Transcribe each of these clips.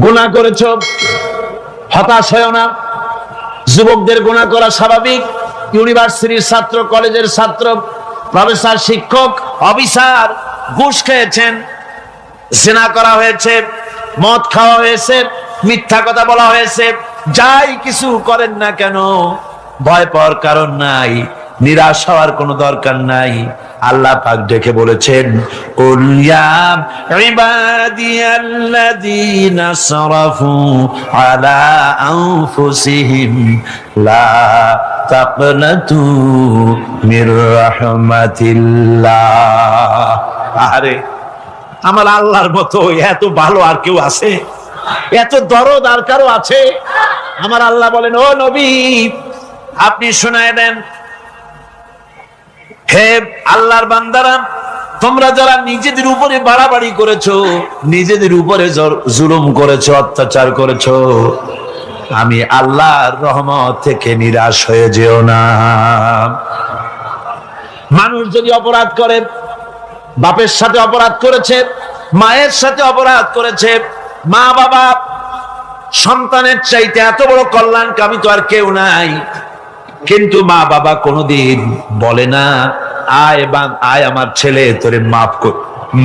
গুনাহ করেছো, হতাশ হয়ো না। যুবকদের গুনাহ করা স্বাভাবিক। ইউনিভার্সিটির ছাত্র, কলেজের ছাত্র, প্রফেসর, শিক্ষক, অফিসার ঘুষ খেয়েছেন, জিনা করা হয়েছে, মদ খাওয়া হয়েছে, মিথ্যা কথা বলা হয়েছে, যাই কিছু করেন না কেন ভয় পাওয়ার কারণ নাই, নিরাশ হওয়ার কোনো দরকার নাই। আল্লাহ পাক ডেকে বলেছেন, কুল ইয়া ইবাদিয়াল্লাযীনা সারাফু আলা আনফুসিহিম লা তাকনাতু মির রাহমাতিল্লাহ। আরে আমার আল্লাহর মতো এত ভালো আর কেউ আছে? এত দরদ আর কারো আছে? আমার আল্লাহ বলেন, ও নবী আপনি শোনায় দেন, হে আল্লাহর বান্দারা, তোমরা যারা নিজেদের উপরে বাড়াবাড়ি করেছো, নিজেদের উপরে জুলুম করেছো, অত্যাচার করেছো, আমি আল্লাহর রহমত থেকে নিরাশ হয়ে যেও না। মানুষ যদি অপরাধ করে, বাপের সাথে অপরাধ করেছে, মায়ের সাথে অপরাধ করেছে, মা বাবা সন্তানের চাইতে এত বড় কল্যাণকামী তো আর কেউ নাই, কিন্তু মা বাবা কোনোদিন বলে না আয় আমার ছেলে তোরে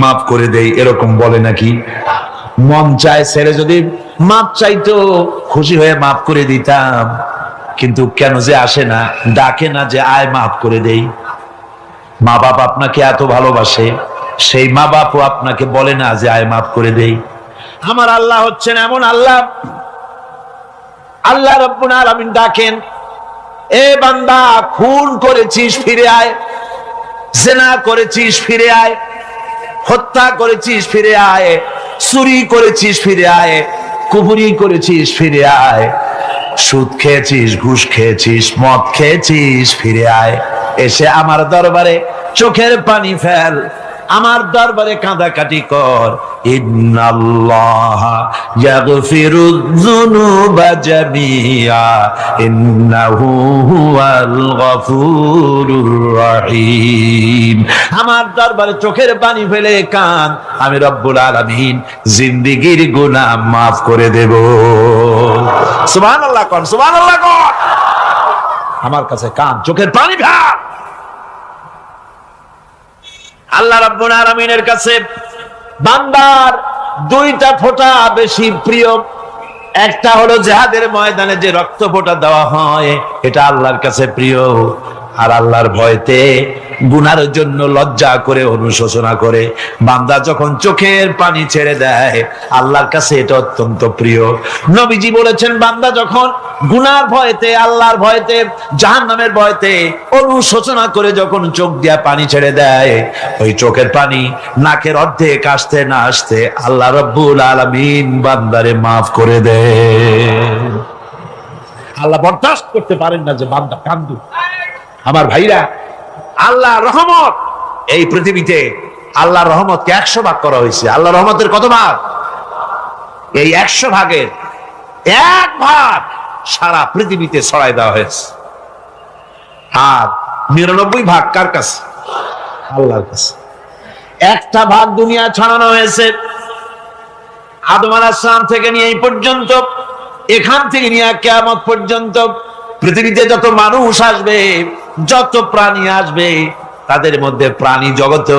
মাফ করে দেই, এরকম বলে নাকি? মন চায় ছেলে যদি মাপ চাইতো খুশি হয়ে মাফ করে দিতাম, কিন্তু কেন যে আসে না, ডাকে না যে আয় মাফ করে দেই। মা বাপ আপনাকে এত ভালোবাসে, সেই মা বাপও আপনাকে বলে না যে আয় মাফ করে দেই। আমার আল্লাহ হচ্ছেন এমন আল্লাহ, আল্লাহ রাব্বুল আলামিন ডাকেন, এ বান্দা খুন করেছিস ফিরে আয়, জিনা করেছিস ফিরে আয়, হত্যা করেছিস ফিরে আয়, চুরি করেছিস ফিরে আয়, কুফরি করেছিস ফিরে আয়, সুদ খেয়েছিস, ঘুষ খেয়েছিস, মদ খেয়েছিস ফিরে আয়, এসে আমার দরবারে চোখের পানি ফেল, আমার দরবারে কাঁদাকাটি কর। ইন্নাল্লাহা ইয়াগফিরুয যুনুবা জামিআ ইন্নাহু হুয়াল গফুরুর রহিম। আমার দরবারে চোখের পানি ফেলে কাঁদ, আমি রব্বুল আলামিন জিন্দেগীর গুনাহ মাফ করে দেব। সুবহানাল্লাহ কোন, সুবহানাল্লাহ কোন। আমার কাছে কাঁদ, চোখের পানি ফেল। আল্লাহ রাব্বুল আলামিনের কাছে বান্দার দুইটা ফোঁটা বেশি প্রিয়। একটা হলো জিহাদের ময়দানে যে রক্ত ফোঁটা দেওয়া হয়, এটা আল্লাহর কাছে প্রিয়। আর আল্লাহর ভয়তে গুনার জন্য লজ্জা করে, অনুশোচনা করে বান্দা যখন চোখের পানি ছেড়ে দেয়, আল্লাহর কাছে এটা অত্যন্ত প্রিয়। নবীজি বলেছেন, বান্দা যখন গুনার ভয়তে, আল্লাহর ভয়তে, জাহান্নামের ভয়তে অনুশোচনা করে যখন চোখ দিয়া পানি ছেড়ে দেয়, ওই চোখের পানি নাকের অর্ধেক আসতে না আসতে আল্লাহ রাব্বুল আলামিন বান্দারে মাফ করে দেয়। আল্লাহ বরদাস্ত করতে পারেন না যে বান্দা কান্দু। আমার ভাইরা, আল্লাহ রহমত, এই পৃথিবীতে আল্লাহর রহমতকে 100 ভাগ করা হয়েছে। আল্লাহ রহমতের কত ভাগ? এই 100 ভাগের 1 ভাগ সারা পৃথিবীতে ছড়াই দেওয়া হয়েছে। আর 99 ভাগ কার কাছে? আল্লাহর কাছে। একটা ভাগ দুনিয়া ছড়ানো হয়েছে আদম আলাইহিস সালাম থেকে নিয়ে এই পর্যন্ত, এখান থেকে নিয়ে কিয়ামত পর্যন্ত পৃথিবীতে যত মানুষ আসবে, যত প্রাণী আসবে, তাদের মধ্যে প্রাণী জগতে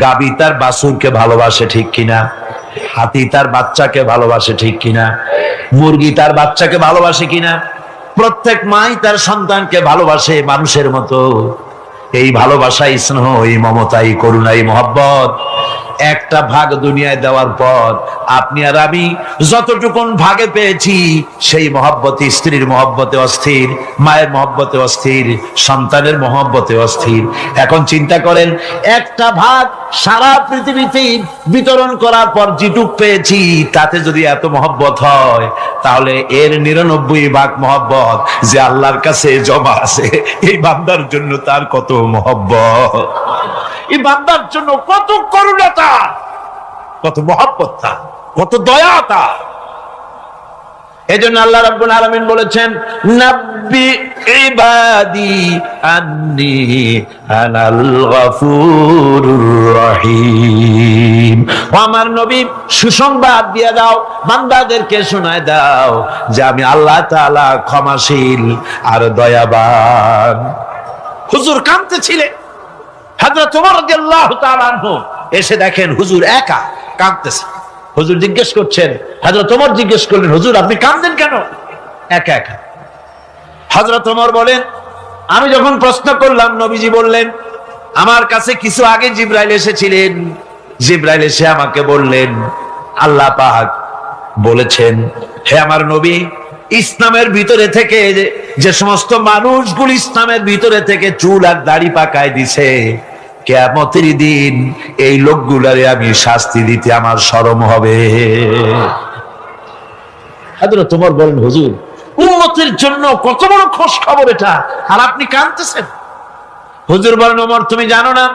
গাভী তার বাছুরকে ভালোবাসে ঠিক কিনা, হাতি তার বাচ্চাকে ভালোবাসে ঠিক কিনা, মুরগি তার বাচ্চাকে ভালোবাসে কিনা, প্রত্যেক মাই তার সন্তানকে ভালোবাসে মানুষের মতো। এই ভালোবাসা, স্নেহ, এই মমতা, এই করুণা, এই মহব্বত একটা ভাগ দুনিয়ায় দেওয়ার পর আপনি আর আমি যতটুকুন ভাগে পেয়েছি, সেই মহব্বতে, স্ত্রীর মহব্বতে অস্থির, মায়ের মহব্বতে অস্থির, সন্তানের মহব্বতে অস্থির। এখন চিন্তা করেন, একটা ভাগ সারা পৃথিবীতে বিতরণ করার পর যেটুক পেয়েছি, তাতে যদি এত মহব্বত হয়, তাহলে এর 99 ভাগ মহব্বত যে আল্লাহর কাছে জমা আছে, এই বান্দার জন্য তার কত মহব্বত, এই বান্দার জন্য কত করুণা, কত মহব্বত, কত দয়া। এজন্য আল্লাহ রাব্বুল আলামিন বলেছেন, নাব্বি ইবাদি আন্নী আনাল গফুরুর রহিম। ও আমার নবী, সুসংবাদ দিয়ে দাও, বান্দাদেরকে শোনায় দাও যে আমি আল্লাহ তাআলা ক্ষমাশীল আর দয়াবান। হুজুর কাঁদতেছিলেন, হযরত ওমর রাদিয়াল্লাহু তাআলা আনহু এসে দেখেন হুজুর একা কাঁদতেছে। হুজুর জিজ্ঞেস করছেন, হযরত ওমর জিজ্ঞেস করলেন, হুজুর আপনি কাঁদেন কেন একা একা? হযরত ওমর বলেন, আমি যখন প্রশ্ন করলাম নবীজি বললেন, আমার কাছে কিছু আগে জিবরাইল এসেছিলেন। জিবরাইল এসে আমাকে বললেন, আল্লাহ পাক বলেছেন, হে আমার নবী, ইসলামের ভিতরে থেকে যে সমস্ত মানুষগুলো ইসলামের ভিতরে থেকে চুল আর দাড়ি পাকায় দিছে, কিয়ামতের দিন এই লোকগুলারে আমি শাস্তি দিতে আমার শরম হবে। হযরত ওমর বলেন, হুজুর উম্মতের জন্য কত বড় খুশ খবর এটা, আর আপনি কাঁদতেছেন। হুজুর বলেন, ওমর তুমি জানো না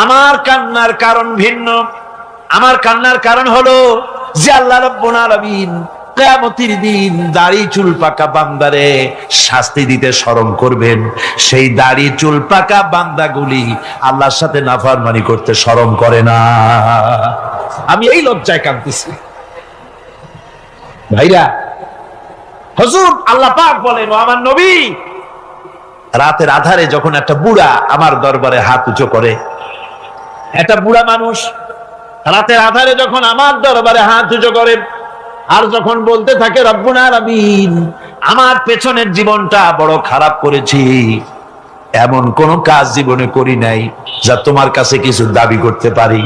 আমার কান্নার কারণ ভিন্ন। আমার কান্নার কারণ হলো যে আল্লাহ রাব্বুল আলামিন কিয়ামতের দিন দাড়ি চুল পাকা বান্দারে শাস্তি দিতে শরম করবেন। সেই দাড়ি চুল পাকা বান্দাগুলি আল্লাহর সাথে নাফরমানি করতে শরম করে না। আমি এই লজ্জায় কাঁদতেছি। ভাইরা, হুজুর আল্লাহ পাক বলেন, ও আমার নবী, রাতের আধারে যখন একটা বুড়া আমার দরবারে হাত উঁচু করে, একটা বুড়া মানুষ রাতের আধারে যখন আমার দরবারে হাত উঁচু করে আর যখন বলতে থাকে, রব্বুল আলামিন আমার পেছনের জীবনটা বড় খারাপ করেছি, এমন কোন কাজ জীবনে করি নাই যা তোমার কাছে কিছু দাবি করতে পারি,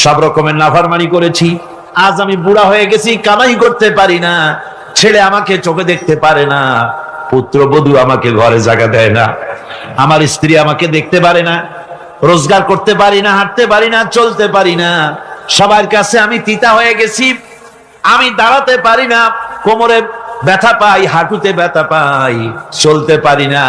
সব রকমের নাফরমানি করেছি, আজ আমি বুড়া হয়ে গেছি, কামাই করতে পারি না, ছেলে আমাকে চোখে দেখতে পারে না, পুত্রবধূ আমাকে ঘরে জায়গা দেয় না, আমার স্ত্রী আমাকে দেখতে পারে না, রোজগার করতে পারি না, হাঁটতে পারি না, চলতে পারি না, সবার কাছে আমি তিতা হয়ে গেছি, আমি দাঁড়াতে পারি না, কোমরে ব্যথা পাই, হাঁটুতে ব্যথা পাই, চলতে পারি না,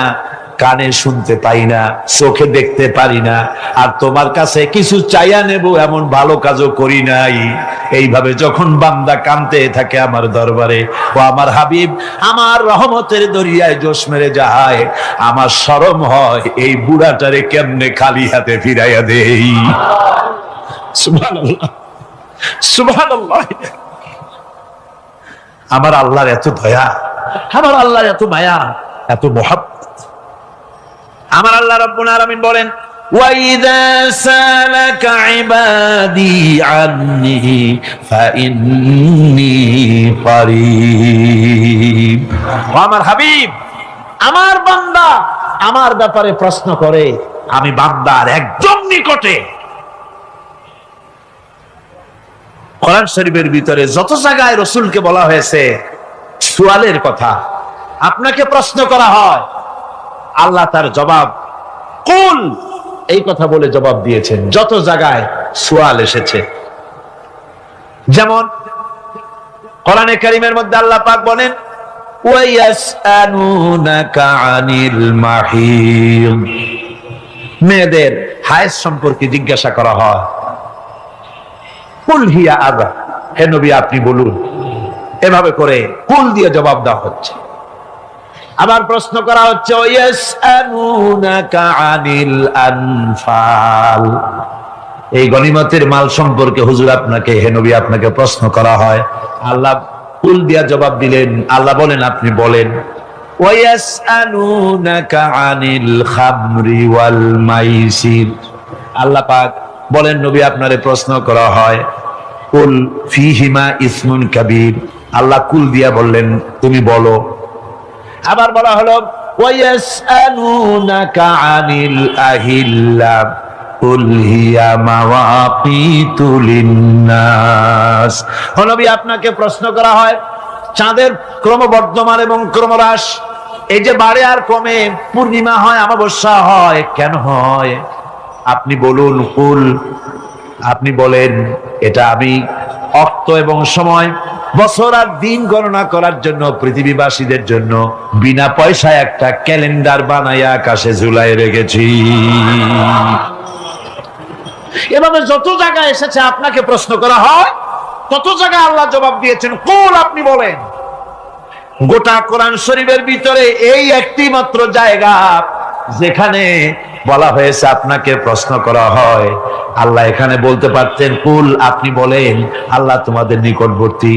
কানে শুনতে পাই না, চোখে দেখতে পারি না, আর তোমার কাছে কিছু চাইয়া নেব এমন ভালো কাজও করি নাই। এইভাবে যখন বান্দা কাঁদতে থাকে আমার দরবারে, ও আমার হাবিব আমার রহমতের দরিয়ায় জোশ মেরে যায়, আমার শরম হয় এই বুড়াটারে কেমনে খালি হাতে ফিরাইয়া দেই। সুবহানাল্লাহ, সুবহানাল্লাহ। আমার আল্লাহর এত দয়া, আমার আল্লাহর এত মায়া, এত মহব্বত। আমার আল্লাহ রাব্বুল আলামিন বলেন, ওয়াইযা সালাকা ইবাদি আন্নী ফাইন্নী করিব। আমার হাবিব, আমার বান্দা আমার ব্যাপারে প্রশ্ন করে, আমি বান্দার একদম নিকটে। কোরআন শরীফের ভিতরে যত জায়গায় রাসূলকে বলা হয়েছে সুয়ালের কথা, আপনাকে প্রশ্ন করা হয়, আল্লাহ তার জবাব কুল এই কথা বলে জবাব দিয়েছেন। যত জায়গায় সুয়াল এসেছে, যেমন কোরআনে কারীমের মধ্যে আল্লাহ পাক বলেন, ওয়ায়াসআলুনাকা আনিল মাহিদ, মেয়েদের হায়েজ সম্পর্কে জিজ্ঞাসা করা হয়, কুল হিয়া আযা, হে নবী আপনি বলুন। এভাবে করে কুল দিয়ে জবাব দেওয়া হচ্ছে। আবার প্রশ্ন করা হচ্ছে, ওয়ায়াসআলুনাকা আনিল আনফাল, এই গনিমতের মাল সম্পর্কে হুজুর আপনাকে, হে নবী আপনাকে প্রশ্ন করা হয়। আল্লাহ কুল দিয়া জবাব দিলেন। আল্লাহ বলেন আপনি বলেন। ওয়ায়াসআলুনাকা আনিল খামরি ওয়াল মাইসির, আল্লাহ পাক বলেন নবী আপনারে প্রশ্ন করা হয়, কুল ফীহিমা ইসমুন কাবীর, আল্লাহ কুল দিয়া বললেন তুমি বলো। আবার বলা হলো, ওয়ায়াসআলুনাকা আনিল আহিল্লা কুল হিয়া মাওয়াকিতু লিন্নাস, ও নবী আপনাকে প্রশ্ন করা হয় চাঁদের ক্রমবর্ধমান এবং ক্রমহ্রাস, এই যে বাড়ে আর কমে, পূর্ণিমা হয় অমাবস্যা হয়, কেন হয় আপনি বলুন। কুল, আপনি বলেন এটা আমি অক্ত এবং সময়, বছর আর দিন গণনা করার জন্য পৃথিবীবাসীদের জন্য বিনা পয়সায় একটা ক্যালেন্ডার বানাইয়া আকাশে ঝুলাই রেখেছি। এভাবে যত জায়গায় এসেছে আপনাকে প্রশ্ন করা হয়, তত জায়গায় আল্লাহ জবাব দিয়েছেন কুল আপনি বলেন। গোটা কোরআন শরীফের ভিতরে এই একটি মাত্র জায়গা যেখানে বলা হয়েছে আপনাকে প্রশ্ন করা হয়। আল্লাহ এখানে বলতে পারতেন কুল, আপনি বলেন আল্লাহ তোমাদের নিকটবর্তী,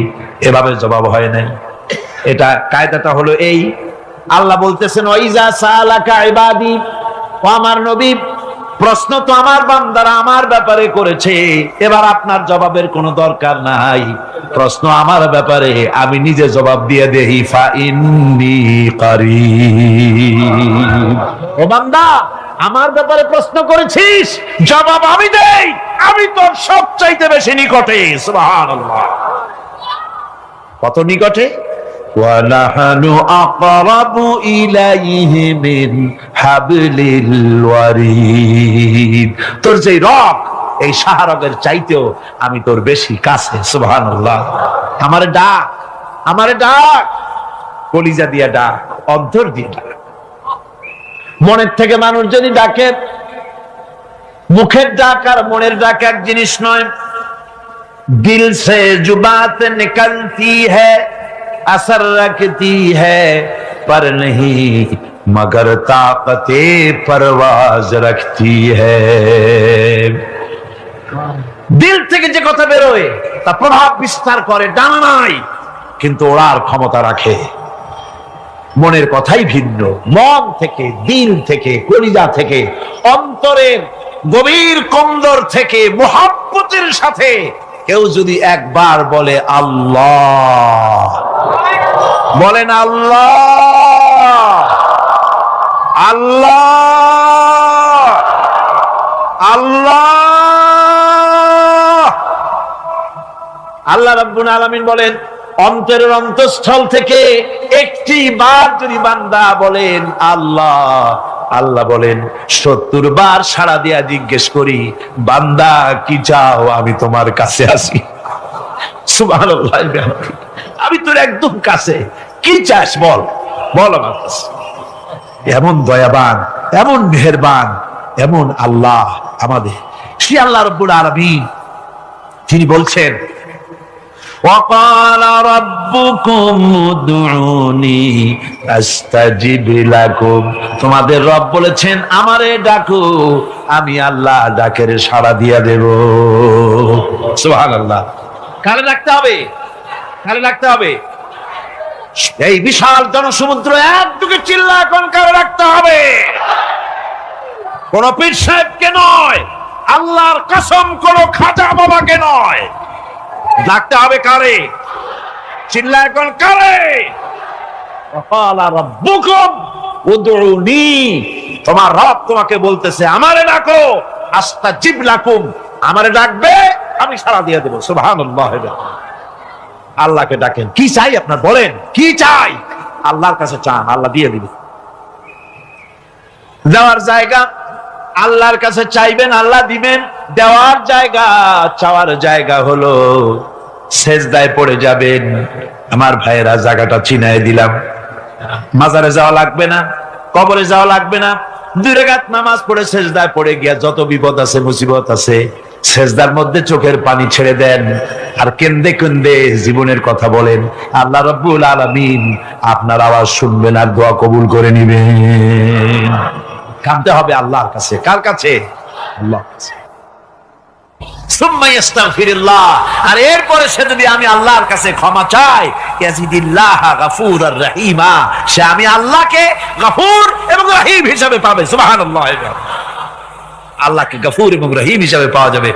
এভাবে জবাব হয় নাই। এটা কায়দাটা হলো এই, আল্লাহ বলতেছেন ওয়াইজা সালাকা ইবাদি, ও আমার নবী প্রশ্ন তো আমার বান্দারা আমার ব্যাপারে করেছে, এবার আপনার জবাবের কোনো দরকার নাই, প্রশ্ন আমার ব্যাপারে আমি নিজে জবাব দিয়ে দেই। ফা ইন্নী কারীব, ও বান্দা আমার ব্যাপারে প্রশ্ন করেছিস, জবাব আমি দেই, আমি তোর সবচাইতে বেশি নিকটে। সুবহানাল্লাহ, কত নিকটে? ওয়ানাহানু আকরাবু ইলাইহি মিন হাবলিল ওয়ারিদ, তোর যে রগ এই শাহরগের চাইতেও আমি তোর বেশি কাছে। সুবহানাল্লাহ, আমারে ডাক, আমারে ডাক, কলিজা দিয়া ডাক, অন্তর দিয়ে ডাক। মনের থেকে মানুষ যদি ডাকে, মুখের ডাক আর মনের ডাক এক জিনিস নয়। দিল সে জুবাত নিকলতি হ্যায়, असर रखती है पर नहीं मगर ताकते परवाज रखती है। দিল থেকে যে কথা বেরোয় তা প্রভাব বিস্তার করে, ডানা নাই কিন্তু ওড়ার ক্ষমতা রাখে। মনের কথাই ভিন্ন, মন থেকে, দিল থেকে, কলিজা থেকে, অন্তরের গভীর কন্দর থেকে মুহাব্বতের সাথে কেউ যদি একবার বলে আল্লাহ, বলেন আল্লাহ, আল্লাহ, আল্লাহ, আল্লাহ রাব্বুল আলামিন বলেন অন্তরের অন্তঃস্থল থেকে একটি বার যদি বান্দা বলেন আল্লাহ, আল্লাহ বলেন 70 বার সাড়া দিয়া জিজ্ঞেস করি বান্দা কি চাও, আমি তোমার কাছে আছি। সুবহানাল্লাহ, আমি তোর একদম কাছে, কি চাস বল, বল আমার কাছে। এমন দয়াবান, এমন মেহেরবান, এমন আল্লাহ আমাদের। সে আল্লাহ রাব্বুল আলামিন তিনি বলছেন وقال ربكم ادعوني استجب لكم, তোমাদের রব বলেছেন আমারে ডাকো, আমি আল্লাহ ডাকের সাড়া দিয়া দেব। সুবহানাল্লাহ, কারে ডাকতে হবে, কারে ডাকতে হবে? এই বিশাল জনসমুদ্র একদিকে চিল্লা এখন কারে ডাকতে হবে? কোন পীর সাহেবকে নয়, আল্লাহর কসম কোন খাজা বাবাকে নয়, ডাকতে হবে কারে? চিল্লা এখন কারে? ওয়াকালা রাব্বুকুম উদউনি, তোমার রব তোমাকে বলতেছে আমারে ডাকো, আস্তাজিব লাকুম, আমারে ডাকবে আমি সাড়া দিয়ে দেব। সুবহানাল্লাহ, আল্লাহকে ডাকেন। কি চাই আপনার বলেন, কি চাই? আল্লাহর কাছে চান, আল্লাহ দিয়ে দিবে। যাওয়ার জায়গা আল্লাহর কাছে চাইবেন, আল্লাহ দিবেন। দেওয়ার জায়গা, চাওয়ার জায়গা হলো সেজদায় পড়ে যাবেন। আমার ভাইয়েরা জায়গাটা চিনায় দিলাম। মাজারে যাওয়া লাগবে না, কবরে যাওয়া লাগবে না, 2 রাকাত নামাজ পড়ে সেজদায় পড়ে গিয়া যত বিপদ আছে, মুসিবত আছে, সেজদার মধ্যে চোখের পানি ছেড়ে দেন আর কেন্দে কেন্দে জীবনের কথা বলেন। আল্লাহ রাব্বুল আলামিন আপনার আওয়াজ শুনবেন আর দোয়া কবুল করে নিবেন। কাঁদতে হবে আল্লাহর কাছে। কার কাছে? আল্লাহর কাছে। সুম্মা ইস্তাগফিরুল্লাহ, আর এরপরে সে যদি আমি আল্লাহর কাছে ক্ষমা চাই, ইয়াজিদিল্লাহ গফুরার রহিমা, সে আমি আল্লাহকে গফুর এবং রহিম হিসাবে পাবে। সুবহানাল্লাহ, আল্লাহকে গফুর এবং রহিম হিসাবে পাওয়া যাবে।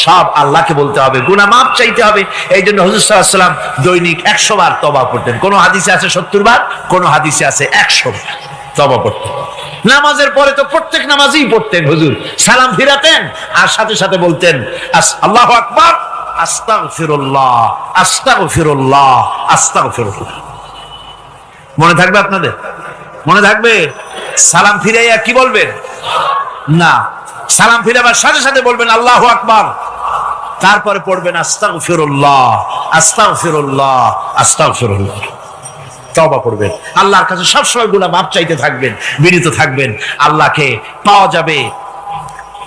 সব আল্লাহকে বলতে হবে, গুনাহ মাফ চাইতে হবে। এই জন্য হুজুর সাল্লাল্লাহু আলাইহি ওয়াসাল্লাম দৈনিক 100 বার তওবা করতেন। কোন হাদিসে আছে 70 বার, কোন হাদিসে আছে 100 বার তওবা করতেন। নামাজের পরে তো প্রত্যেক নামাজই পড়তেন হুজুর, সালাম ফিরাতেন আর সাথে সাথে বলতেন আল্লাহু আকবার, আস্তাগফিরুল্লাহ, আস্তাগফিরুল্লাহ, আস্তাগফিরুল্লাহ। মনে থাকবে আপনাদের? মনে থাকবে? সালাম ফিরাইয়া কি বলবেন? না, সালাম ফিরাবার সাথে সাথে বলবেন আল্লাহু আকবার, তারপরে পড়বেন আস্তাগফিরুল্লাহ, আস্তাগফিরুল্লাহ, আস্তাগফিরুল্লাহ। তওবা করবেন, আল্লাহর কাছে সবসময় গুনাহ মাফ চাইতে থাকবেন, বিনীত থাকবেন। আল্লাহকে পাওয়া যাবে,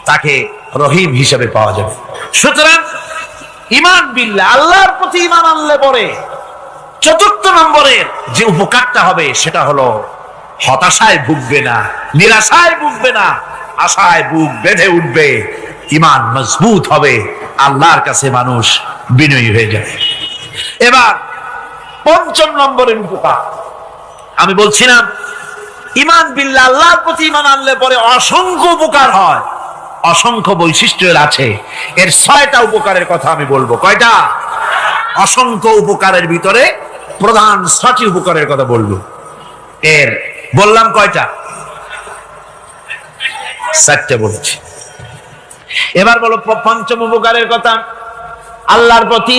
তাকে রহিম হিসেবে পাওয়া যাবে। সুতরাং ঈমান বিল্লাহ, আল্লাহর প্রতি ঈমান আনলে পরে চতুর্থ নম্বরের যে উপকারটা হবে সেটা হলো হতাশায় ভুগবে না, নিরাশায় ভুগবে না, আশায় বুক বেঁধে উঠবে, ঈমান মজবুত হবে, আল্লাহর কাছে মানুষ বিনয়ী হয়ে যাবে। এবার পঞ্চম নম্বরের উপকার আমি বলছিলাম, ঈমান বিল্লাহ, আল্লাহর প্রতি ঈমান আনলে পরে অসংখ্য উপকার হয়, অসংখ্য বৈশিষ্ট্য আছে। এর 6টা উপকারের কথা আমি বলবো। কয়টা? অসংখ্য উপকারের ভিতরে প্রধান 6টি উপকারের কথা বলবো। এর বললাম কয়টা? 4টে বলছি। এবার বলো পঞ্চম উপকারের কথা। আল্লাহর প্রতি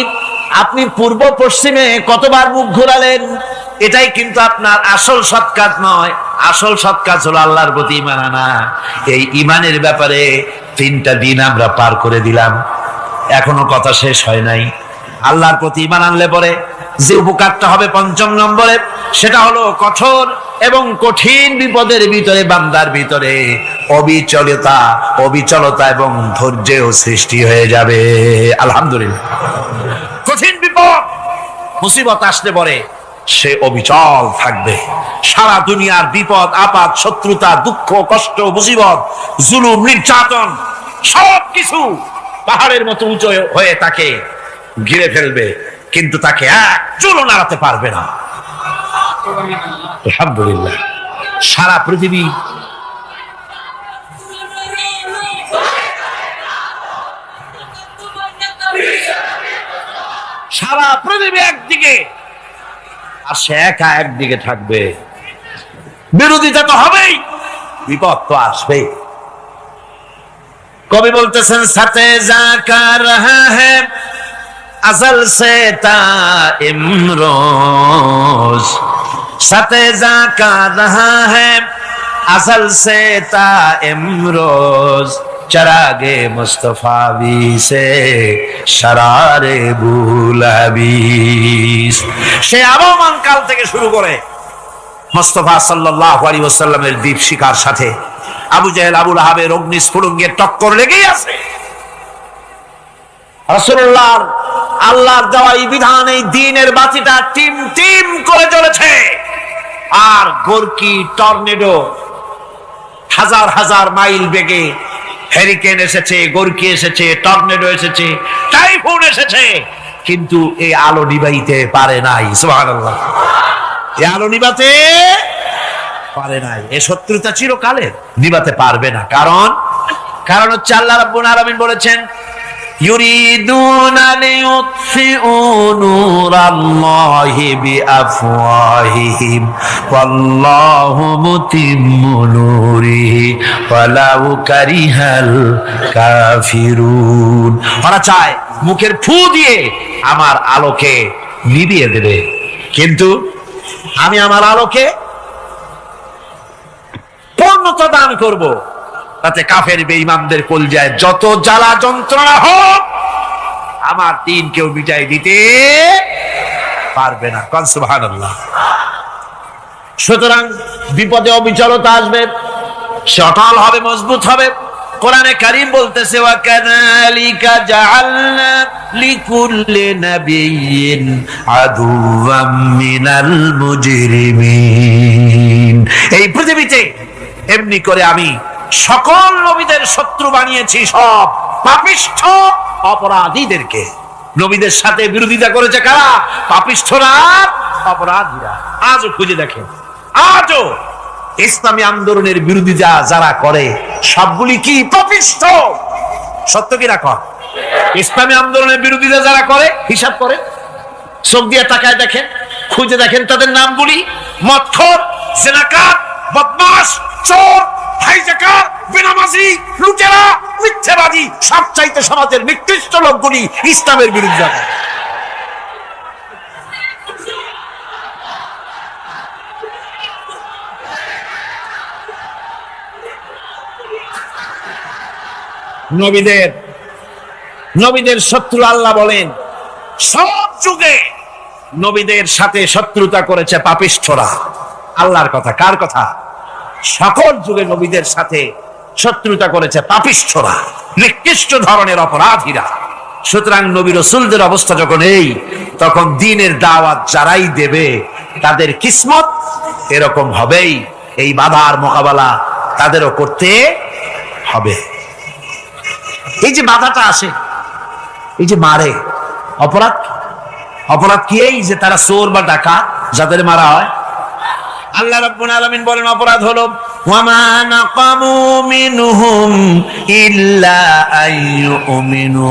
আপনি পূর্ব পশ্চিমে কতবার মুখ ঘোরালেন, এটাই কিন্তু আপনার আসল সৎ কাজ নয়। আসল সৎ কাজ হলো আল্লাহর প্রতি ঈমান আনা। এই ঈমানের ব্যাপারে 3টা দিন আমরা পার করে দিলাম, এখনো কথা শেষ হয় নাই। আল্লাহর প্রতি ঈমান আনলে পরে যে উপকারটা হবে পঞ্চম নম্বরে, সেটা হলো কঠোর এবং কঠিন বিপদের ভিতরে বান্দার ভিতরে অবিচলতা এবং ধৈর্যের সৃষ্টি হয়ে যাবে। আলহামদুলিল্লাহ। কঠিন বিপদ মুসিবত আসলে পরে সে অবিচল থাকবে। সারা দুনিয়ার বিপদ আপদ, শত্রুতা, দুঃখ, কষ্ট, মুসিবত, জুলুম, নির্যাতন সবকিছু পাহাড়ের মতো উঁচু হয়ে তাকে ঘিরে ফেলবে, কিন্তু তাকে এক চুলও নাড়াতে পারবে না। আলহামদুলিল্লাহ। সারা পৃথিবী একদিকে আর সে একা একদিকে থাকবে। বিরোধিতা তো হবেই, বিপদ তো আসবেই। কবি বলতেছেন, সাথে জাকা রহা হ্যায় अज़ल से ता इमरोज, सतेजा का रहा है अज़ल से ता इमरोज, चरागे मुस्तफावी से शरारे बुलहबीस। সে আবহমান কাল থেকে শুরু করে মুস্তাফা সাল্লাল্লাহু আলাইহি ওয়াসাল্লামের দীপ শিখার সাথে আবু জাহেল, আবু লাহাবের অগ্নিস্ফুলিঙ্গের টক্কর লেগেই আছে। রাসূলুল্লাহ আল্লাহর দেওয়া এই বিধান, এই দ্বীনের বাতিটা টিম টিম করে জ্বলেছে। আর গোরকি, টর্নেডো, হাজার হাজার মাইল বেগে হেরিকেন এসেছে, গোরকি এসেছে, টর্নেডো এসেছে, টাইফুন এসেছে, কিন্তু এই আলো নিভাইতে পারে নাই। সুবহানাল্লাহ। এই আলো নিভাতে পারে নাই। এই শত্রুতা চিরকালের, নিভাতে পারবে না। কারণ হচ্ছে আল্লাহ রাব্বুল আলামিন বলেছেন, ইউরিদুনা লিইউতফিউ নূরাল্লাহি বিআফওয়াহিহিম ওয়াল্লাহু মুতিম্মু নূরিহি ওয়ালাউ কারিহাল কাফিরুন। ওরা চায় মুখের ফু দিয়ে আমার আলোকে নিভিয়ে দেবে, কিন্তু আমি আমার আলোকে পূর্ণতা দান করব, তাতে কাফের বেঈমানদের কলজায় যত জ্বালা যন্ত্রণা হোক আমার দ্বীন কেউ মিটাই দিতে পারবে না। কোন সুবহানাল্লাহ। সুতরাং বিপদে অবিচলতা আসবে, সে অটল হবে, মজবুত হবে। কোরআনে কারীম বলতেছে, ওয়া কাযালিকা জাআলনা লিকুল্লি নাবিয়্যিন আদুওয়াম মিনাল মুজরিমিন। এই পৃথিবীতে এমনি করে আমি সকল নবীদের শত্রু বানিয়েছি, সব পাপিষ্ঠ অপরাধীদেরকে। নবীদের সাথে বিরোধিতা করেছে কারা? পাপিষ্ঠরা, অপরাধীরা। আজও খুঁজে দেখেন, আজও ইসলামী আন্দোলনের বিরোধিতা যারা করে সবগুলি কি পাপিষ্ঠ? সত্য কি না কর? ইসলামী আন্দোলনের বিরোধিতা যারা করে হিসাব করে, চোখ দিয়ে তাকায় দেখেন, খুঁজে দেখেন তাদের নামগুলি। মদখোর, জিনাকার, বদমাশ, চোর, হাইজাকার, বেনামাজি, লুটেরা, মিথ্যাবাদী, সবচাইতে সমাজের নিকৃষ্ট লোকগুলি ইসলামের বিরুদ্ধে। নবীদের শত্রু আল্লাহ বলেন, সব যুগে নবীদের সাথে শত্রুতা করেছে পাপিষ্ঠরা। আল্লাহর কথা। কার কথা? সকল যুগে নবীদের সাথে শত্রুতা করেছে পাপিষ্ঠরা, নিকৃষ্ট ধরনের অপরাধীরা। সুতরাং নবী রাসূলদের অবস্থা যখন এই, তখন দ্বীনের দাওয়াত যারাই দেবে তাদের কিসমত এরকম হবেই। এই বাধার মোকাবেলা তাদেরও করতে হবে। এই যে বাধাটা আসে, এই যে মারে, অপরাধ অপরাধ কি? এই যে তারা চোর বা ডাকাত যাদের মারা হয়, আল্লাহ রাব্বুল আলামিন বলেন অপরাধ হলো ওয়ামা নাকামু মিনহুম ইল্লা আইয়ুমিনু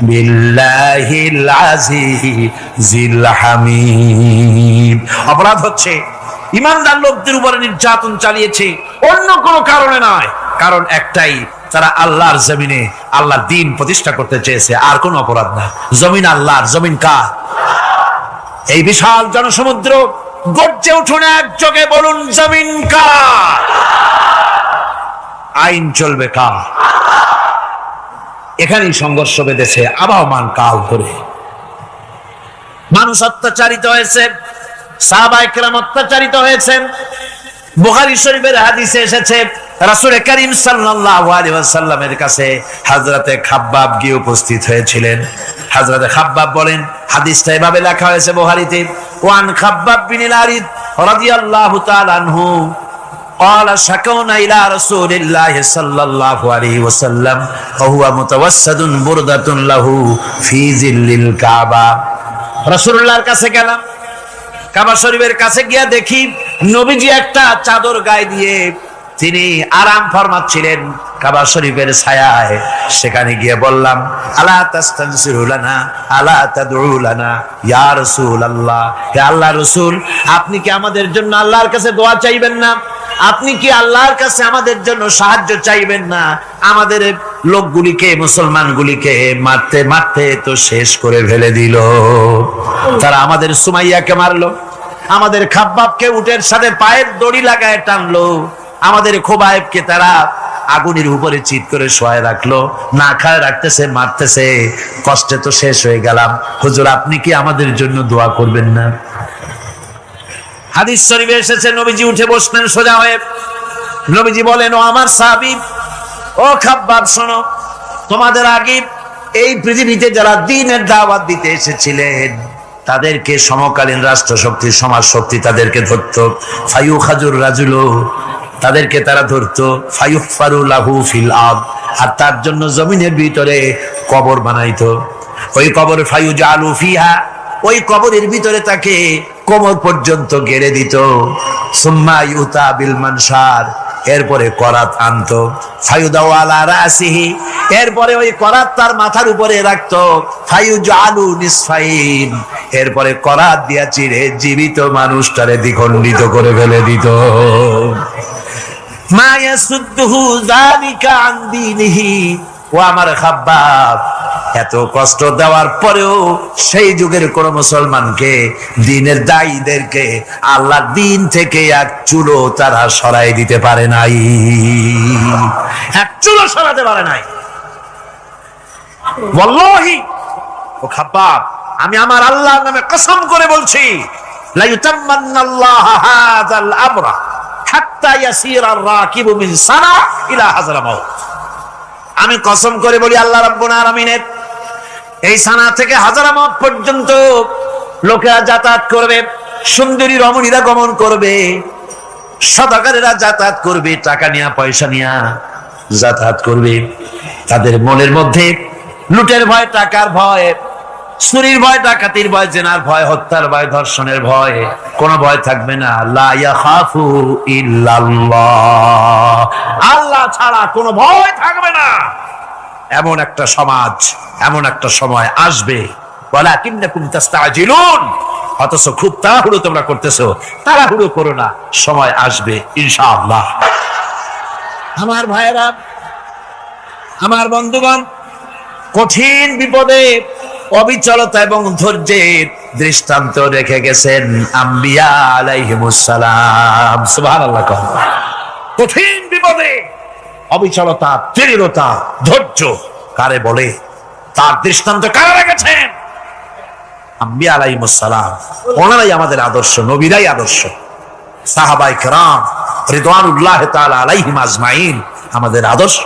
বিল্লাহিল আজিজিল হামিদ। অপরাধ হচ্ছে ঈমানদার লোকদের উপরে নির্যাতন চালিয়েছে, অন্য কোনো কারণে নয়, কারণ একটাই, তারা আল্লাহর জমিনে আল্লাহর দ্বীন প্রতিষ্ঠা করতে চেয়েছে, আর কোনো অপরাধ না। জমিন আল্লাহর, জমিন কার? এই বিশাল জনসমুদ্র গর্জে উঠুন একযোগে, বলুন জমিন কার? আইন চলবে কার? এখানেই সংঘর্ষ বেঁধেছে আবহমান কাল ধরে। মানুষ অত্যাচারিত হয়েছে, সাহাবায়ে কেরাম অত্যাচারিত হয়েছেন। বুখারী শরীফের হাদিসে এসেছে রাসূল করিম সাল্লাল্লাহু আলাইহি ওয়াসাল্লামের কাছে হযরতে খাব্বাব গিয়ে উপস্থিত হয়েছিলেন। হযরতে খাব্বাব বলেন, হাদিসটা এভাবে লেখা হয়েছে বুখারীতে, ওয়ান খাব্বাব বিন আরিদ রাদিয়াল্লাহু তাআলা আনহু قال شكونا إلى رسول الله صلى الله عليه وسلم وهو متوسد بردة له في ظل الكعبة। রাসূলুল্লাহর কাছে গেলাম, কাবা শরীফের কাছে গিয়া দেখি নবীজি একটা চাদর গায়ে দিয়ে তিনি আরাম ফরমাচ্ছিলেন কাবা শরীফের ছায়ায়। সেখানে গিয়ে বললাম, আলা তাস্তানসিরু লানা আলা তাদউ লানা ইয়া রাসূলুল্লাহ, হে আল্লাহর রাসূল, আপনি কি আমাদের জন্য আল্লাহর কাছে দোয়া চাইবেন না? আপনি কি আল্লাহর কাছে আমাদের জন্য সাহায্য চাইবেন না? আমাদের লোকগুলিকে, মুসলমানগুলিকে মারতে মারতে তো শেষ করে ফেলে দিল। তারা আমাদের সুমাইয়াকে মারলো, আমাদের খাব্বাবকে উটের সাথে পায়ের দড়ি লাগায় টানলো, আমাদের খোবায়েবকে তারা আগুনের উপরে চিৎ করে শোয়ায় রাখলো, না খায় রাখতেছে, মারতেছে, কষ্টে তো শেষ হয়ে গেলাম। হুজুর, আপনি কি আমাদের জন্য দোয়া করবেন না? হাদিস শরীফে এসেছে নবীজি উঠে বসলেন সোজা হয়ে। নবীজি বলেন, ও আমার সাহাবী, ও খাব্বাব, শোনো, তোমাদের আগে এই পৃথিবীতে যারা দ্বীনের দাওয়াত দিতে এসেছিলেন তাদেরকে সমকালীন রাষ্ট্রশক্তি, সমাজ শক্তি তাদেরকে ধরত। ফায়ুখাজুর রাজুলু, তাদেরকে তারা ধরতো। ফায়ুফারু লাহু ফিল আরদ, আর তার জন্য জমিনের ভিতরে কবর বানাইতো। ওই কবর ফায়ুজালু ফিহা, ওই কবরের ভিতরে তাকে কোমর পর্যন্ত গেড়ে দিত। সুম্মা ইউতা বিল মানশার, এরপরে করাত আনতো। ফায়ুদাউ আলা রাসিহি, এরপরে ওই করাত তার মাথার উপরে রাখতো। ফায়ুজালু নিসফাইন, এরপরে করাত দিয়া চিরে জীবিত মানুষটারে দ্বিখণ্ডিত করে ফেলে দিত। মা ইয়াসুদ্দুহু যালিকা আন দীনিহি, ও আমার খাব্বাব, এত কষ্ট দেওয়ার পরেও সেই যুগের কোন মুসলমানকে, দ্বীনের দায়ীদেরকে আল্লাহর দ্বীন থেকে এক চুলো তারা সরাই দিতে পারে নাই, এক চুলো সরাতে পারে নাই। ওয়াল্লাহি, ও খাব্বাব, আমি আমার আল্লাহর নামে কসম করে বলছি, লা ইউতাম্মান্নাল্লাহু হাযাল আমরা হাত্তা ইয়াসিরা আর-রাকিবু মিন সানা ইলা হাযরামাউত। আমি কসম করে বলি, আল্লাহ রাব্বুল আলামিনের এই সানা থেকে হাজারামাত পর্যন্ত লোকেরা যাতায়াত করবে, সুন্দরী রমণীরা গমন করবে, সদাগরেরা যাতায়াত করবে, টাকা নিয়া পয়সা নিয়া যাতায়াত করবে। তাদের মনের মধ্যে লুটের ভয়, টাকার ভয়, চুরির ভয়, ডাকাতির ভয়, জেনার ভয়, হত্যার ভয়, ধর্ষণের ভয়, কোনো ভয় থাকবে না। লা ইয়াখাফু ইল্লাল্লাহ, আল্লাহ ছাড়া কোনো ভয় থাকবে না। এমন একটা সমাজ, এমন একটা সময় আসবে, ওয়ালাকিন্নাকুম তাস্তাজিলুন, অথচ খুব তাড়াহুড়ো তোমরা করতেছো। তাড়াহুড়ো করো না, সময় আসবে ইনশাআল্লাহ। আমার ভাইয়েরা, আমার বন্ধুগণ, কঠিন বিপদে অবিচলতা এবং ধৈর্যের দৃষ্টান্ত রেখে গেছেন আম্বিয়া আলাইহিমুস সালাম। সুবহানাল্লাহ। কঠিন বিপদে অবিচলতা, দৃঢ়তা, ধৈর্য কারে বলে, তার দৃষ্টান্ত কারা রেখেছেন? আম্বিয়া আলাইহিমুস সালাম। ওনারাই আমাদের আদর্শ, নবীরাই আদর্শ। সাহাবায়ে কেরাম রিদওয়ানুল্লাহ তাআলা আলাইহিম আজমাইন আমাদের আদর্শ।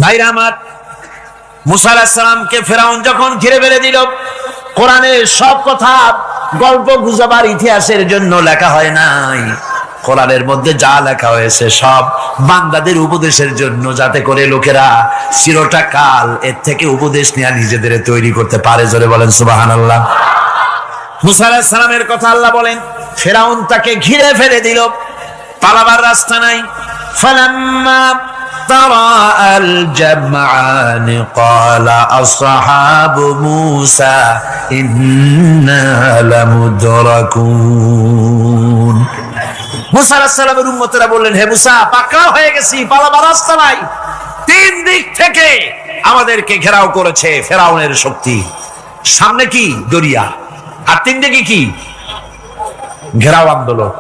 ভাইরা আমার, মুসা আলাইহিস সালামকে ফেরাউন যখন ঘিরে ফেলে দিল, কোরআনের সব কথা গল্প গুজবার ইতিহাসের জন্য লেখা হয় নাই। কোরআনের মধ্যে যা লেখা হয়েছে সব বান্দাদের উপদেশের জন্য, যাতে করে লোকেরা চিরটা কাল এর থেকে উপদেশ নিয়ে নিজেদের তৈরি করতে পারে। জোরে বলেন সুবহানাল্লাহ। মুসা আলাইহিস সালামের কথা আল্লাহ বলেন, ফেরাউন তাকে ঘিরে ফেলে দিল, পালাবার রাস্তা নাই। ফালাম্মা তারাআল জামআন ক্বালা আসহাবু মূসা ইন্না লামুদরাকুন। মুসা আলাইহিস সালামের উম্মতেরা বললেন, হে মুসা, পাকড়াও হয়ে গেছি, পালাবার রাস্তা নাই। তিন দিক থেকে আমাদেরকে ঘেরাও করেছে ফেরাউনের শক্তি। সামনে কি? দরিয়া, আর তিন দিকে কি? ঘেরাও আন্দোলন।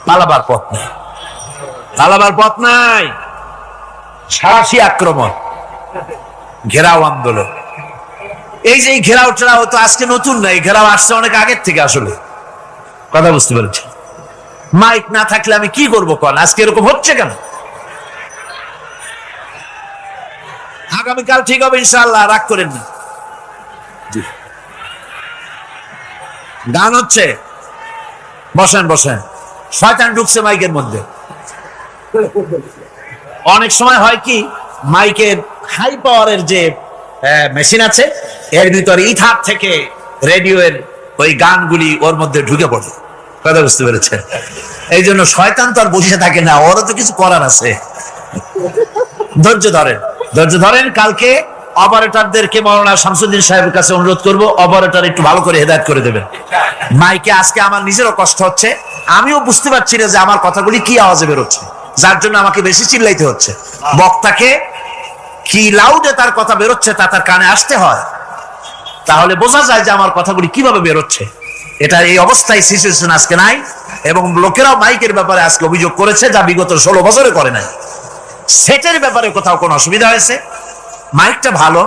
পালাবার পথ নাই, পালাবার পথ নাই। সারাশি আক্রমণ, ঘেরাও আন্দোলন। এই যে ঘেরাও টেরাও তো আজকে নতুন নাই, ঘেরাও আসছে অনেক আগের থেকে। আসলে কথা বুঝতে পেরেছি। মাইক না থাকলে আমি কি করবো কোন? আজকে এরকম হচ্ছে কেন? আগামীকাল ঠিক হবে ইনশাআল্লাহ, রাগ করেন না। গান হচ্ছে, বসেন বসেন। শয়তান ঢুকছে মাইকের মধ্যে। অনেক সময় হয় কি, মাইকের হাই পাওয়ারের যে মেশিন আছে, এর ভিতরে ইথার থেকে রেডিওর ওই গানগুলি ওর মধ্যে ঢুকে পড়ে। কথা বুঝতে পেরেছে? এই জন্য শয়তান তো আর বসে থাকে না, ওরা তো কিছু করার আছে। ধৈর্য ধরেন, ধৈর্য ধরেন। কালকে অপারেটরদেরকে মাওলানা শামসুদ্দিন সাহেবের কাছে অনুরোধ করব, অপারেটর একটু ভালো করে হেদায়েত করে দেবেন। মাইকে আজকে আমার নিজেরও কষ্ট হচ্ছে, আমিও বুঝতে পারছি না যে আমার কথাগুলি কি আওয়াজে বেরোচ্ছে, যার জন্য আমাকে বেশি চিল্লাইতে হচ্ছে। বক্তাকে কি লাউডে তার কথা বেরোচ্ছে তা তার কানে আসতে হয়, তাহলে বোঝা যায় যে আমার কথাগুলি কিভাবে বেরোচ্ছে। এটা এই অবস্থায় সিচুয়েশন আজকে নাই, এবং লোকেরাও মাইকের ব্যাপারে আজকে অভিযোগ করেছে, যা বিগত 16 বছরে করে নাই। সেটের ব্যাপারে কোথাও কোনো অসুবিধা হয়েছে? মাইকটা ভালো,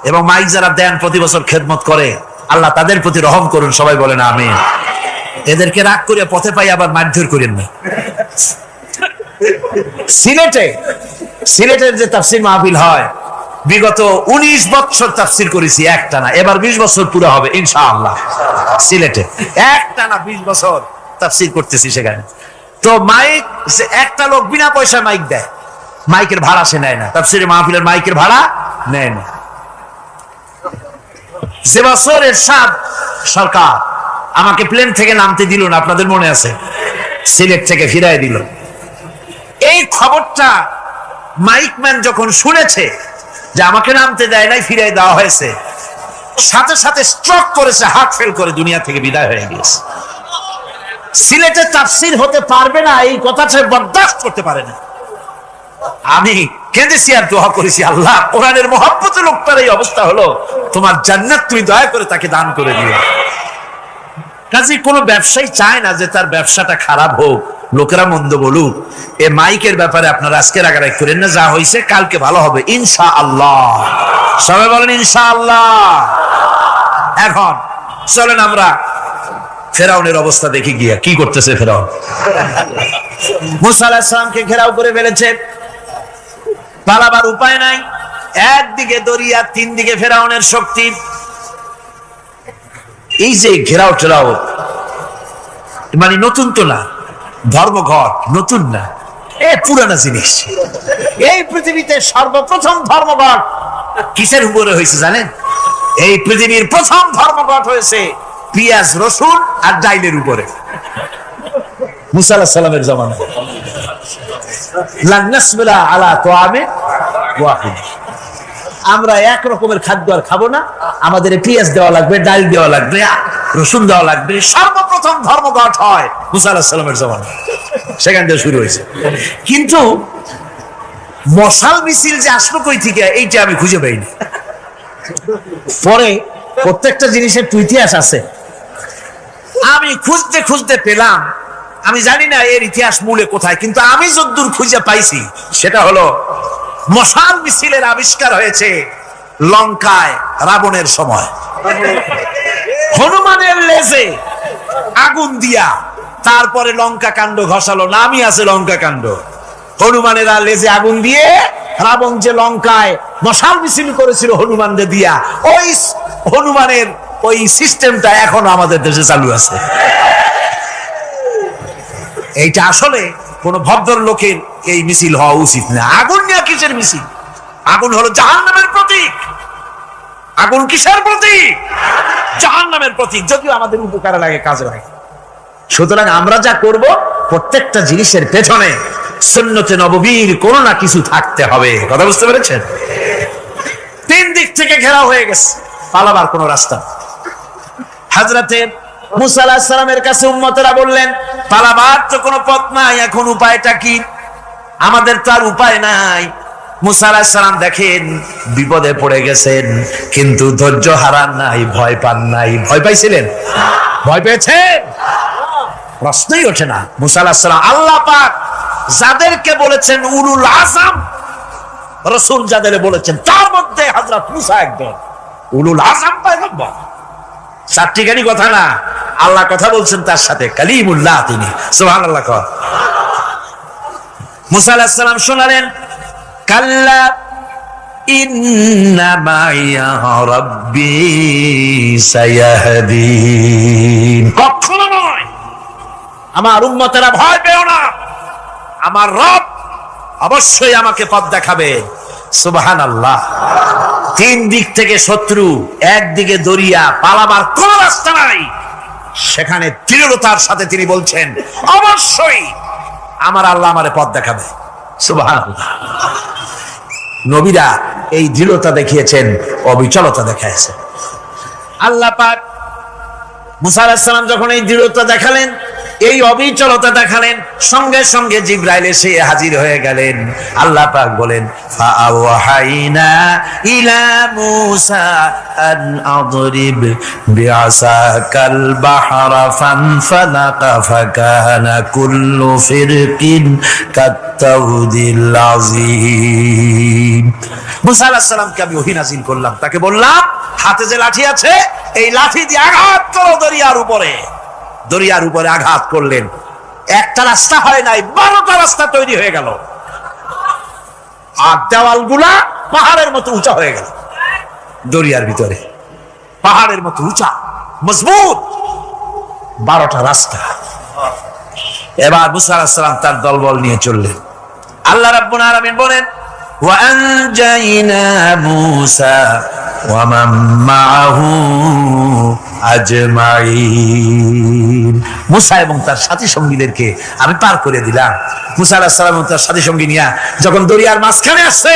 এবং মাইক যারা দেন প্রতি বছর খেদমত করে, আল্লাহ তাদের প্রতি রহম করুন। সবাই বলেন আমিন। এদেরকে রাগ করে পথে পাই আবার মারধর করেন না। সিলেটের যে তাফসীর মাহফিল হয়, বিগত 19 বছর তাফসীর করেছি একটানা, এবার 20 বছর পুরো হবে ইনশাআল্লাহ। সিলেটে একটানা 20 বছর তাফসীর করতেছি সেখানে। তো মাইক, একটা লোক বিনা পয়সা মাইক দেয়, মাইকের ভাড়া সে নেয় না। তাফসীরের মাহফিলের মাইকের ভাড়া নেয় না। যে বছর এরশাদ সরকার আমাকে প্লেন থেকে নামতে দিল না, আপনাদের মনে আছে? সিলেট থেকে ফিরাই দিল। এই খবরটা মাইকম্যান যখন শুনেছে যে আমাকে নামতে দেয় নাই, ফিরাই দেওয়া হয়েছে, সাথে সাথে স্ট্রোক করেছে, হার্ট ফেল করে দুনিয়া থেকে বিদায় হয়ে গিয়েছে। সিলেটে তাফসীর হতে পারবে না, এই কথাটা বরদাস্ত করতে পারে না। আমি কেঁদেছি আর দোয়া করেছি, আল্লাহ, কোরআনের মহব্বতে লোকটার এই অবস্থা হলো, তোমার জান্নাত তুমি দয়া করে তাকে দান করে দিও। কাজে কোনো ব্যবসায়ী চায় না যে তার ব্যবসাটা খারাপ হোক, লোকেরা মন্দ বলুক। এ মাইকের ব্যাপারে আপনারা আজকে রাগারাগি করেন না, যা হয়েছে কালকে ভালো হবে ইনশাআল্লাহ। সবাই বলেন ইনশাআল্লাহ। এখন চলেন আমরা ফেরাউনের অবস্থা দেখি গিয়া কি করতেছে ফেরাউন। মুসা আলাইহিস সালামকে ঘেরাও করে ফেলেছে, পালাবার উপায় নাই। একদিকে দরিয়া, তিন দিকে ফেরাউনের শক্তি। এই যে ঘেরাও টেরাও মানে নতুন তো না, ধর্মঘট নতুন না, এ পুরানা জিনিস। এই পৃথিবীতে সর্বপ্রথম ধর্মঘট কিসের উপরে হয়েছে জানেন? এই পৃথিবীর প্রথম ধর্মঘট হয়েছে পেঁয়াজ, রসুন আর ডাইলের উপরে। মুসা আলাইহিস সালামের জামানায় লান নাসবিরা আলা তাআমিন ওয়াহিদ, আমরা এক রকমের খাদ্য আর খাবো না, আমাদের পেঁয়াজ দেওয়া লাগবে, ডাল দেওয়া লাগবে, রসুন দেওয়া লাগবে। সর্বপ্রথম ধর্মঘট হয় মুসা আলাইহিস সালামের জামানায়, সেখান থেকে শুরু হয়েছে। কিন্তু মশাল মিছিল যে আসলো কই থেকে, এইটা আমি খুঁজে পাইনি। পরে প্রত্যেকটা জিনিসের ইতিহাস আছে, আমি খুঁজতে খুঁজতে পেলাম। আমি জানি না এর ইতিহাস মূলে কোথায়, কিন্তু আমি যদ্দূর খুঁজে পাইছি সেটা হলো মশাল মিছিলের আবিষ্কার হয়েছে লঙ্কায় রাবণের সময়। হনুমানের লেজে আগুন দিয়া তারপরে লঙ্কা কাণ্ড ঘষালো, নামই আছে লঙ্কা কাণ্ড। হনুমানেরা লেজে আগুন দিয়ে রাবণ যে লঙ্কায় মশাল মিছিল করেছিল হনুমানদের দিয়া, ওই হনুমানের ওই সিস্টেমটা এখন আমাদের দেশে চালু আছে। এইটা আসলে কোন ভদ্রলোকের এই মিছিল হওয়া উচিত না। আগুন নিয়ে কিসের মিছিল? আগুন হলো জাহান্নামের প্রতীক। আগুন কিসের প্রতীক? জাহান্নামের প্রতীক। যদিও আমাদের উপকারে লাগে, কাজে লাগে। সুতরাং আমরা যা করব, প্রত্যেকটা জিনিসের পেছনে সুন্নতে নববীর কোন না কিছু থাকতে হবে। কথা বুঝতে পেরেছেন? তিন দিক থেকে ঘেরাও হয়ে গেছে, পালাবার কোন রাস্তা। হযরতে মুসা আলাইহিস সালামের কাছে উম্মতেরা বললেন, পালাবার তো কোনো পথ নাই, এখন উপায়টা কি? আমাদের তো আর উপায় নাই। মুসা আলাইহিস সালাম দেখেন বিপদে পড়ে গেছেন, কিন্তু ধৈর্য হারান নাই, ভয় পান নাই। ভয় পাইছিলেন? ভয় পেয়েছেন? প্রশ্নই ওঠে না। মুসা আলাইহিস সালাম আল্লাহ পাক যাদেরকে বলেছেন উলুল আযম রাসূল, যাদের বলেছেন তার মধ্যে হযরত মুসা একজন উলুল আযম পয়গম্বর। চারটিখানি কথা না, আল্লাহ কথা বলছেন তার সাথে, কালিমুল্লাহ তিনি। সুবহানাল্লাহ। মুসা আলাইহিস সালাম শোনালেন, কাল্লা ইন্না মাইয়া রাব্বি সায়াহদিন। কখনো নয়, আমার উম্মতেরা ভয় পেও না, আমার রব অবশ্যই আমাকে পথ দেখাবে। সুবহানাল্লাহ। তিন দিক থেকে শত্রু, একদিকে দরিয়া, পালাবার কোন রাস্তা নাই। সেখানে দৃঢ়তার সাথে তিনি বলছেন, অবশ্যই আমার আল্লাহ আমারে পথ দেখাবে। সুবহানাল্লাহ। নবীরা এই দৃঢ়তা দেখিয়েছেন, অবিচলতা দেখাইছেন। আল্লাহ পাক মুসা আলাইহিস সালাম যখন এই দৃঢ়তা দেখালেন, এই অবিচলতা দেখালেন, সঙ্গে সঙ্গে জিবরাইল এসে হাজির হয়ে গেলেন। আল্লাহ পাক বলেন, ফাআওহাইনা ইলা মূসা আন আদরিব বিআসাকাল বাহরা ফানফালাকা ফাকানা কুল্লু ফিরকিন কাত্তাউদিল আযীম। মূসা আলাইহিস সালামকে আমি ওহী নাযিল করলাম, তাকে বললাম হাতে যে লাঠি আছে, এই লাঠি দিয়ে আঘাত করো দরিয়ার উপরে। দরিয়ার উপরে আঘাত করলেন, একটা রাস্তা হয় নাই, 12টা রাস্তা তৈরি হয়ে গেল। আর দেওয়ালগুলা পাহাড়ের মতো উঁচা হয়ে গেল। দরিয়ার ভিতরে পাহাড়ের মতো উঁচা, মজবুত 12টা রাস্তা। এবার মুসা আলাইহিস সালাম তার দলবল নিয়ে চললেন। আল্লাহ রাব্বুল আলামিন বলেন, ওয়া আনজাইনা মূসা ওয়া মান মাআহু আজমাইন। মুসা এবং তার সাথী সঙ্গীদেরকে আমি পার করে দিলাম। মুসা আলাইহিস সালাম এবং তার সাথী সঙ্গী নিয়ে যখন দরিয়ার মাঝখানে আসছে,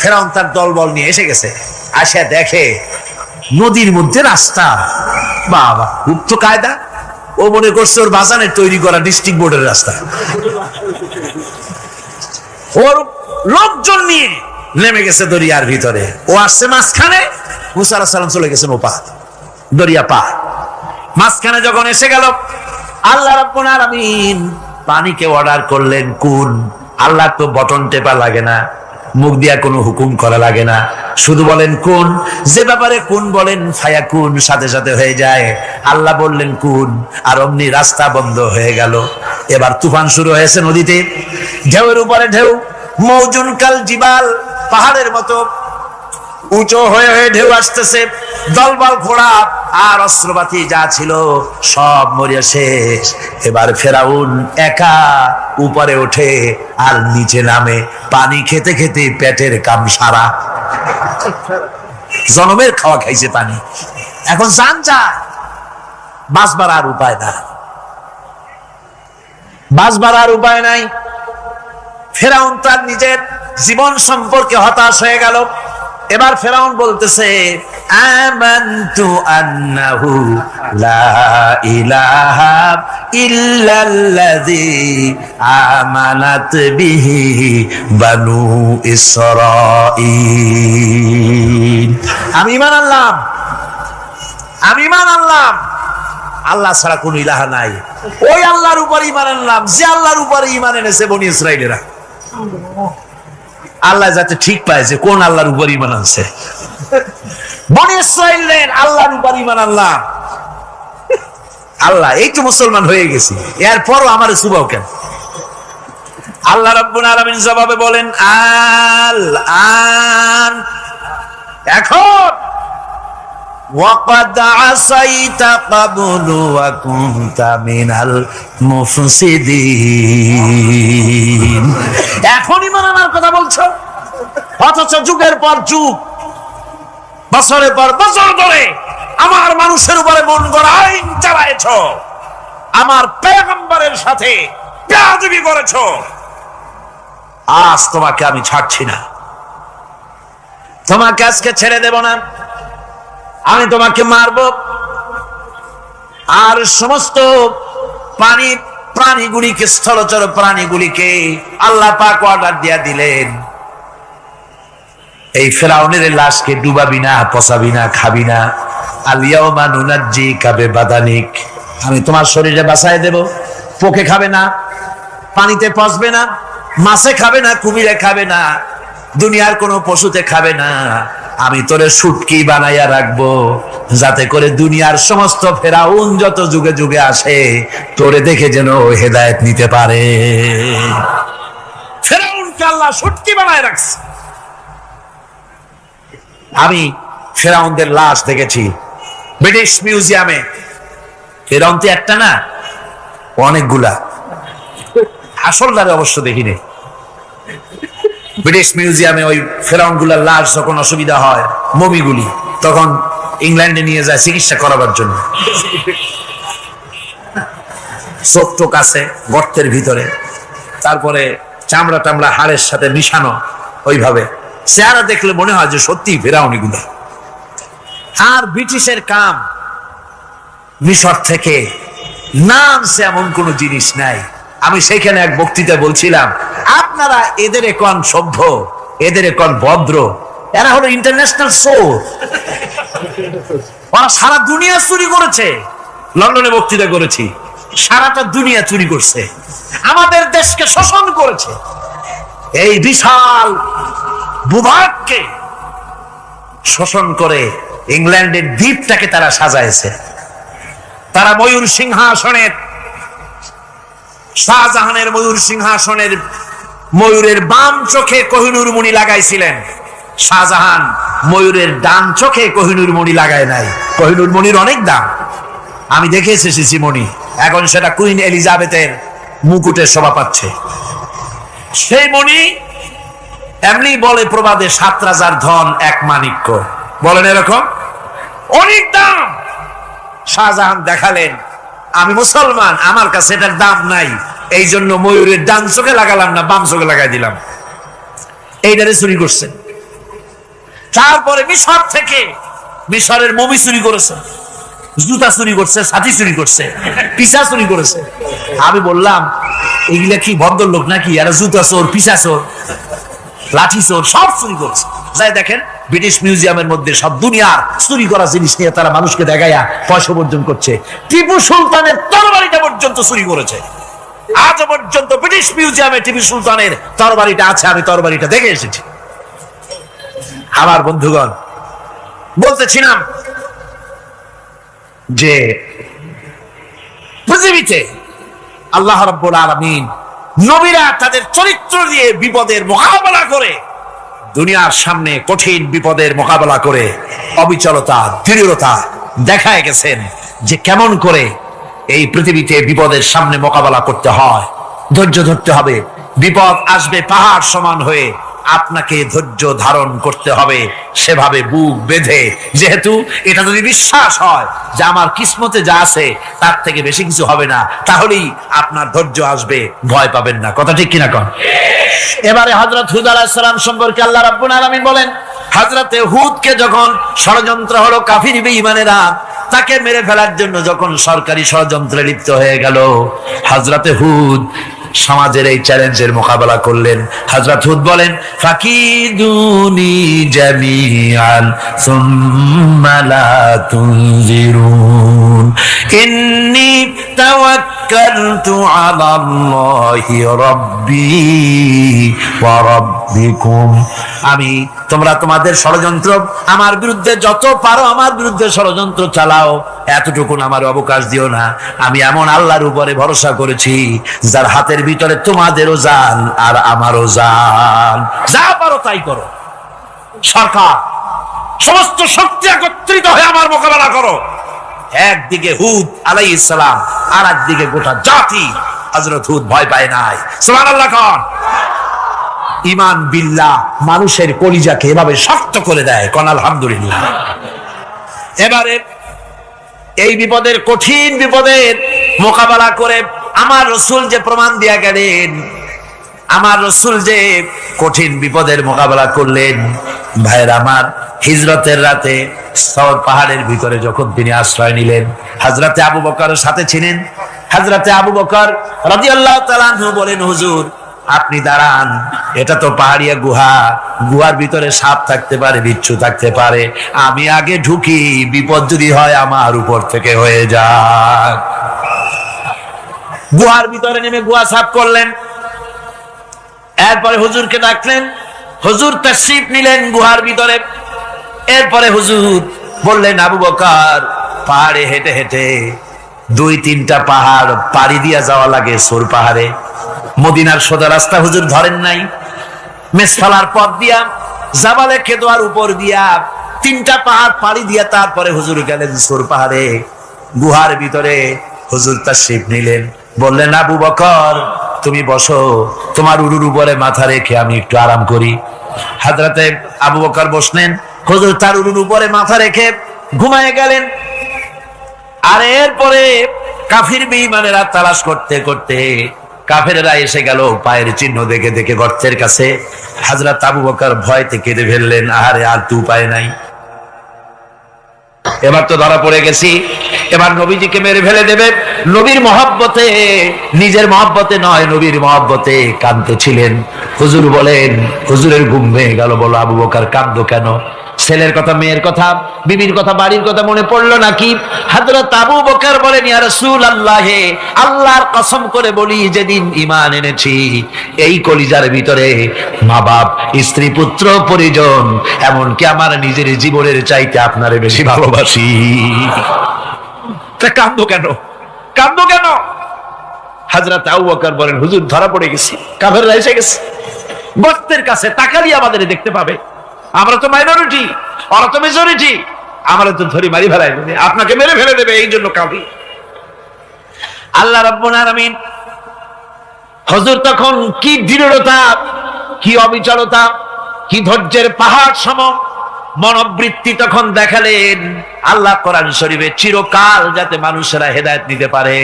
ফেরাউন তার দলবল নিয়ে এসে গেছে। আসে দেখে নদীর মধ্যে রাস্তা। বাবা, খুব তো কায়দা। ও মনে করছে ওর বাজানের তৈরি করা ডিস্ট্রিক্ট বোর্ডের রাস্তা। ওর লোকজন নিয়ে নেমে গেছে দরিয়ার ভিতরে। ও আসছে মাঝখানে, মুসা আলাইহিস সালাম চলে গেছেন ওপার, দরিয়া পার। মাঝখানে যখন এসে গেল, আল্লাহ রাব্বুল আলামিন পানিকে অর্ডার করলেন কুন। আল্লাহ তো বটন টেপা লাগে না, মুখ দিয়া কোনো হুকুম করা লাগে না, শুধু বলেন কুন। যে ব্যাপারে কুন বলেন ফায়াকুন, সাথে সাথে হয়ে যায়। আল্লাহ বললেন কুন, আর অমনি রাস্তা বন্ধ হয়ে গেল। এবার তুফান শুরু হয়েছে নদীতে, ঢেউয়ের উপরে ঢেউ, মৌজুন কাল জিবাল, পাহাড়ের মতো উঁচু হয়ে হয়ে ঢেউ আসতেছে। দলবল ঘোড়া আর অস্ত্রপাতি যা ছিল সব মরিয়া শেষ। এবার ফেরাউন একা উপরে ওঠে আর নিচে নামে, পানি খেতে খেতে পেটের কাম সারা। জনমের খাওয়া খাইছে পানি, এখন জান যায়। বাঁচবার আর উপায় না, বাঁচবার আর উপায় নাই। ফেরাউন তার নিজের জীবন সম্পর্কে হতাশ হয়ে গেল। এবার ফেরাউন বলতেছে, আমানতু আন্নাহু লা ইলাহা ইল্লাল্লাযী আমানাত বিহি বানু ইসরাঈল। আমি ঈমান আনলাম, আমি ঈমান আনলাম আল্লাহ ছাড়া কোন ইলাহা নাই। ওই আল্লাহর উপর ঈমান আনলাম যে আল্লাহর উপর ঈমান এনেছে বনি ইসরাঈলেরা। আল্লাহ যাতে ঠিক পায় যে কোন আল্লাহর উপর ঈমান আনছে। বনি ইসরাঈলের আল্লাহর উপর ঈমান আনলাম। আল্লাহ এই তো মুসলমান হয়ে গেছি, এরপরও আমার সুবাও কেন? আল্লাহ রাব্বুল আলামিন জবাবে বলেন আল আন, এখন ওয়াকাদ আসাইতা ক্বাবলু ওয়া কুনতা মিনাল মুফসিদিন, এখনই ইমান আনার কথা বলছো, অথচ যুগের পর যুগ, বছরের পর বছর ধরে আমার মানুষের উপরে মন গড়া আইন চালায়েছো, আমার পয়গম্বরের সাথে বেয়াদবি করেছো, আজ তোমাকে আমি ছাড়ছি না, তোমাকে আজকে ছেড়ে দেব না, আমি তোমাকে মারব। আর সমস্ত প্রাণীগুলিকে, স্থলচর প্রাণীগুলিকে আল্লাহ পাক অর্ডার দিয়া দিলেন, এই ফেরাউনের লাশকে ডুবাবি না, পচাবি না, খাবি না। আলিয়াউমা নুনাজ্জিকা বিবাদানিক, আমি তোমার শরীরে বাঁচায় দেব, পোকে খাবে না, পানিতে পচবে না, মাছে খাবে না, কুমিরে খাবে না, দুনিয়ার কোনো পশুতে খাবে না। আমি তোরে শুটকি বানাইয়া রাখবো, যাতে করে দুনিয়ার সমস্ত ফেরাউন যত যুগে যুগে আসে তোরে দেখে যেন হেদায়েত নিতে পারে। ফেরাউনকে আল্লাহ শুটকি বানায় রাখছে। আমি ফেরাউনদের লাশ দেখেছি ব্রিটিশ মিউজিয়ামে। ফেরাউন তো একটা না, অনেকগুলা, আসলদারে অবশ্য দেখিনি। ব্রিটিশ মিউজিয়ামে ওই ফেরাউন গুলার লাশ যখন অসুবিধা হয়, মমিগুলি, তখন ইংল্যান্ডে নিয়ে যায় চিকিৎসা করাবার জন্য। চোখ টোক আছে গর্তের ভিতরে, তারপরে চামড়া টামড়া হাড়ের সাথে মিশানো, ওইভাবে চেহারা দেখলে মনে হয় যে সত্যি ফেরাউনি গুলা। আর ব্রিটিশের কাম মিশর থেকে নাম সে এমন কোন জিনিস নাই। আমি সেখানে এক বক্তৃতা বলছিলাম, আপনারা এদের এখন সভ্য, এদের এখন ভদ্র, এরা হলো ইন্টারন্যাশনাল চোর, ওরা সারা দুনিয়া চুরি করেছে। লন্ডনে বক্তৃতা করেছি, সারাটা দুনিয়া চুরি করছে, আমাদের দেশকে শোষণ করেছে। এই বিশাল ভূভাগকে শোষণ করে ইংল্যান্ডের দ্বীপটাকে তারা সাজাইছে। তারা ময়ূর সিংহাসনের, শাহজাহানের ময়ূর সিংহাসনের ময়ূরের বাম চোখে কোহিনূর মণি লাগাইছিলেন, শাহজাহান ময়ূরের ডান চোখে কোহিনূর মণি লাগায় নাই। কোহিনূর মণির অনেক দাম, আমি দেখে এসেছি মণি, এখন সেটা কুইন এলিজাবেথের মুকুটের শোভা পাচ্ছে। সেই মণি এমনি বলে প্রবাদে 7 রাজার ধন 1 মাণিক্য, বলেন এরকম অনেক দাম। শাহজাহান দেখালেন, আমি মুসলমান, আমার কাছে এটার দাম নাই, এই জন্য ময়ূরের ডান চোখে লাগালাম না, বাম চোখে লাগাই দিলাম। এইটারে চুরি করছে। তারপরে মিশর থেকে, মিশরের মমি চুরি করেছে, জুতা চুরি করছে, ছাতি চুরি করছে, পিসা চুরি করেছে। আমি বললাম এগুলা কি ভদ্রলোক নাকি? এরা জুতা চোর, পিসা চোর, লাঠি চোর, সব চুরি করছে। যাই দেখেন ব্রিটিশ মিউজিয়ামের মধ্যে সব দুনিয়ার চুরি করা জিনিস নিয়ে তারা মানুষকে দেখাইয়া পয়সা অর্জন করছে। টিপু সুলতানের তরবারিটা পর্যন্ত চুরি করেছে। আজ পর্যন্ত ব্রিটিশ মিউজিয়ামে টিপু সুলতানের তরবারিটা আছে, আমি তরবারিটা দেখে এসেছি। আমার বন্ধুগণ, বলতেছিলাম যে পৃথিবীতে আল্লাহ রাব্বুল আলামিন নবীরা তাদের চরিত্র দিয়ে বিপদের মোকাবেলা করে, দুনিয়ার সামনে কঠিন বিপদের মোকাবেলা করে অবিচলতা, দৃঢ়তা দেখায় গেছেন যে কেমন করে এই পৃথিবীতে বিপদের সামনে মোকাবেলা করতে হয়। ধৈর্য ধরতে হবে, বিপদ আসবে পাহাড় সমান হয়ে, আপনাকে ধৈর্য ধারণ করতে হবে সেভাবে বুক বেঁধে। যেহেতু এটা যদি বিশ্বাস হয় যে আমার কিসমতে যা আছে তার থেকে বেশি কিছু হবে না, তাহলেই আপনার ধৈর্য আসবে, ভয় পাবেন না। কথা ঠিক কিনা কন? এবারে হযরত হুদ আলাইহিস সালাম সম্পর্কে আল্লাহ রাব্বুল আলামিন বলেন, হযরতে হুদকে যখন ষড়যন্ত্র হলো, কাফির বেঈমানেরা তাকে মেরে ফেলার জন্য যখন সরকারি ষড়যন্ত্রে লিপ্ত হয়ে গেল, হযরতে হুদ সমাজের এই চ্যালেঞ্জের মোকাবেলা করলেন। হযরত হুদ বলেন, ফাকিদুনি জামিআন সুম্মা লা তুনজিরুন ইন্নী তাওয়াক্কালতু আলাল্লাহি রাব্বি ওয়া রাব্বিকুম। আমি, তোমরা তোমাদের ষড়যন্ত্র আমার বিরুদ্ধে যত পারো আমার বিরুদ্ধে ষড়যন্ত্র চালাও, এতটুকু আমার অবকাশ দিও না। আমি এমন আল্লাহর উপরে ভরসা করেছি যার হাতের ভিতরে তোমাদেরও জান আর আমারও জান। যা পারো তাই করো। সরকার সমস্ত শক্তি একত্রিত হয়ে আমার মোকাবেলা করো। একদিকে হুদ আলাইহিস সালাম, আর একদিকে গোটা জাতি। হযরত হুদ ভয় পায় নাই। সুবহানাল্লাহ খান। ঈমান বিল্লাহ মানুষের কলিজাকে এভাবে শক্ত করে দেয়। কোন আলহামদুলিল্লাহ। এবারে এই বিপদের, কঠিন বিপদের মোকাবেলা করে আমার রাসূল যে প্রমাণ দিয়া গেলেন, আমার রাসূল যে কঠিন বিপদের মোকাবেলা করলেন, ভাইরা আমার, হিজরতের রাতে সওর পাহাড়ের ভিতরে যখন তিনি আশ্রয় নিলেন, হযরতে আবু বকরের সাথে ছিলেন। হযরতে আবু বকর রাদিয়াল্লাহু তাআলা আনহু বলেন, হুজুর আপনি দাঁড়ান, এটা তো পাহাড়িয়া গুহা, গুহার ভিতরে সাপ থাকতে পারে, বিচ্ছু থাকতে পারে, আমি আগে ঢুকি, বিপদ যদি হয় আমার উপর থেকে হয়ে যাক। গুহার ভিতরে নেমে গুহা সাফ করলেন। এরপরে হুজুরকে ডাকলেন, হুজুর তাশরীফ নিলেন গুহার ভিতরে। এরপরে হুজুর বললেন, আবু বকর, পাহাড়ে হেঁটে হেঁটে 2-3টা পাহাড় পাড়ি দিয়া যাওয়া লাগে সূর পাহাড়ে। মদিনার সোজা রাস্তা হুজুর ধরেন নাই, মেসফালার পথ দিয়া, জাবালে কেদোয়ার উপর দিয়া 3টা পাহাড় পাড়ি দিয়া তারপরে হুজুর গেলেন সূর পাহাড়ে। গুহার ভিতরে হুজুর তাশরীফ নিলেন। বললেন, আবু বকর তুমি বসো, তোমার উরুর উপরে মাথা রেখে আমি একটু আরাম করি। হযরতে আবু বকর বসলেন, হুজুর তার উরুর উপরে মাথা রেখে ঘুমায় গেলেন। আর এরপরে কাফির বেঈমানেরা তালাশ করতে করতে কাফেরেরা এসে গেল পায়ের চিহ্ন দেখে দেখে গর্তের কাছে। হযরত আবু বকর ভয়তে কেঁদে ফেললেন, আরে আর তো উপায় নাই, এবার তো ধরা পড়ে গেছি, এবার নবীজিকে মেরে ফেলে দেবে। নবীর মহব্বতে, নিজের মহব্বতে নয়, নবীর মহব্বতে কাঁদতেছিলেন। হুজুর বলেন, হুজুরের ঘুম ভেঙে গেল। বলো, আবু বকর কাঁদো কেন? ছেলের কথা, মেয়ের কথা, বিবির কথা, বাড়ির কথা মনে পড়লো নাকি? হযরত আবু বকর বলেন, ইয়া রাসূলুল্লাহ, আল্লাহর কসম করে বলি, যেদিন ঈমান এনেছি এই কলিজার ভিতরে মা বাপ, স্ত্রী, পুত্র, পরিজন, এমনকি আমার নিজের জীবনের চাইতে আপনারে বেশি ভালোবাসি। তা কাঁদো কেন? কাঁদো কেন? হযরত আবু বকর বলেন, হুজুর ধরা পড়ে গেছি, কাফেররা এসে গেছে গর্তের কাছে, তাকালি আমাদের দেখতে পাবে, আমরা তো মাইনরিটি, ওরা তো মেজরিটি, আমরা তো ধরি মারি ফেলাই দেবে, আপনাকে মেরে ফেলে দেবে, এই জন্য কাঁদি। আল্লাহ রাব্বুল আলামিন, হুজুর তখন কি দৃঢ়তা, কি অবিচলতা, কি ধৈর্যের পাহাড় সম মনোবৃত্তি তখন দেখালেন। আল্লাহ কোরআন শরীফে চিরকাল যাতে মানুষেরা হেদায়েত নিতে পারে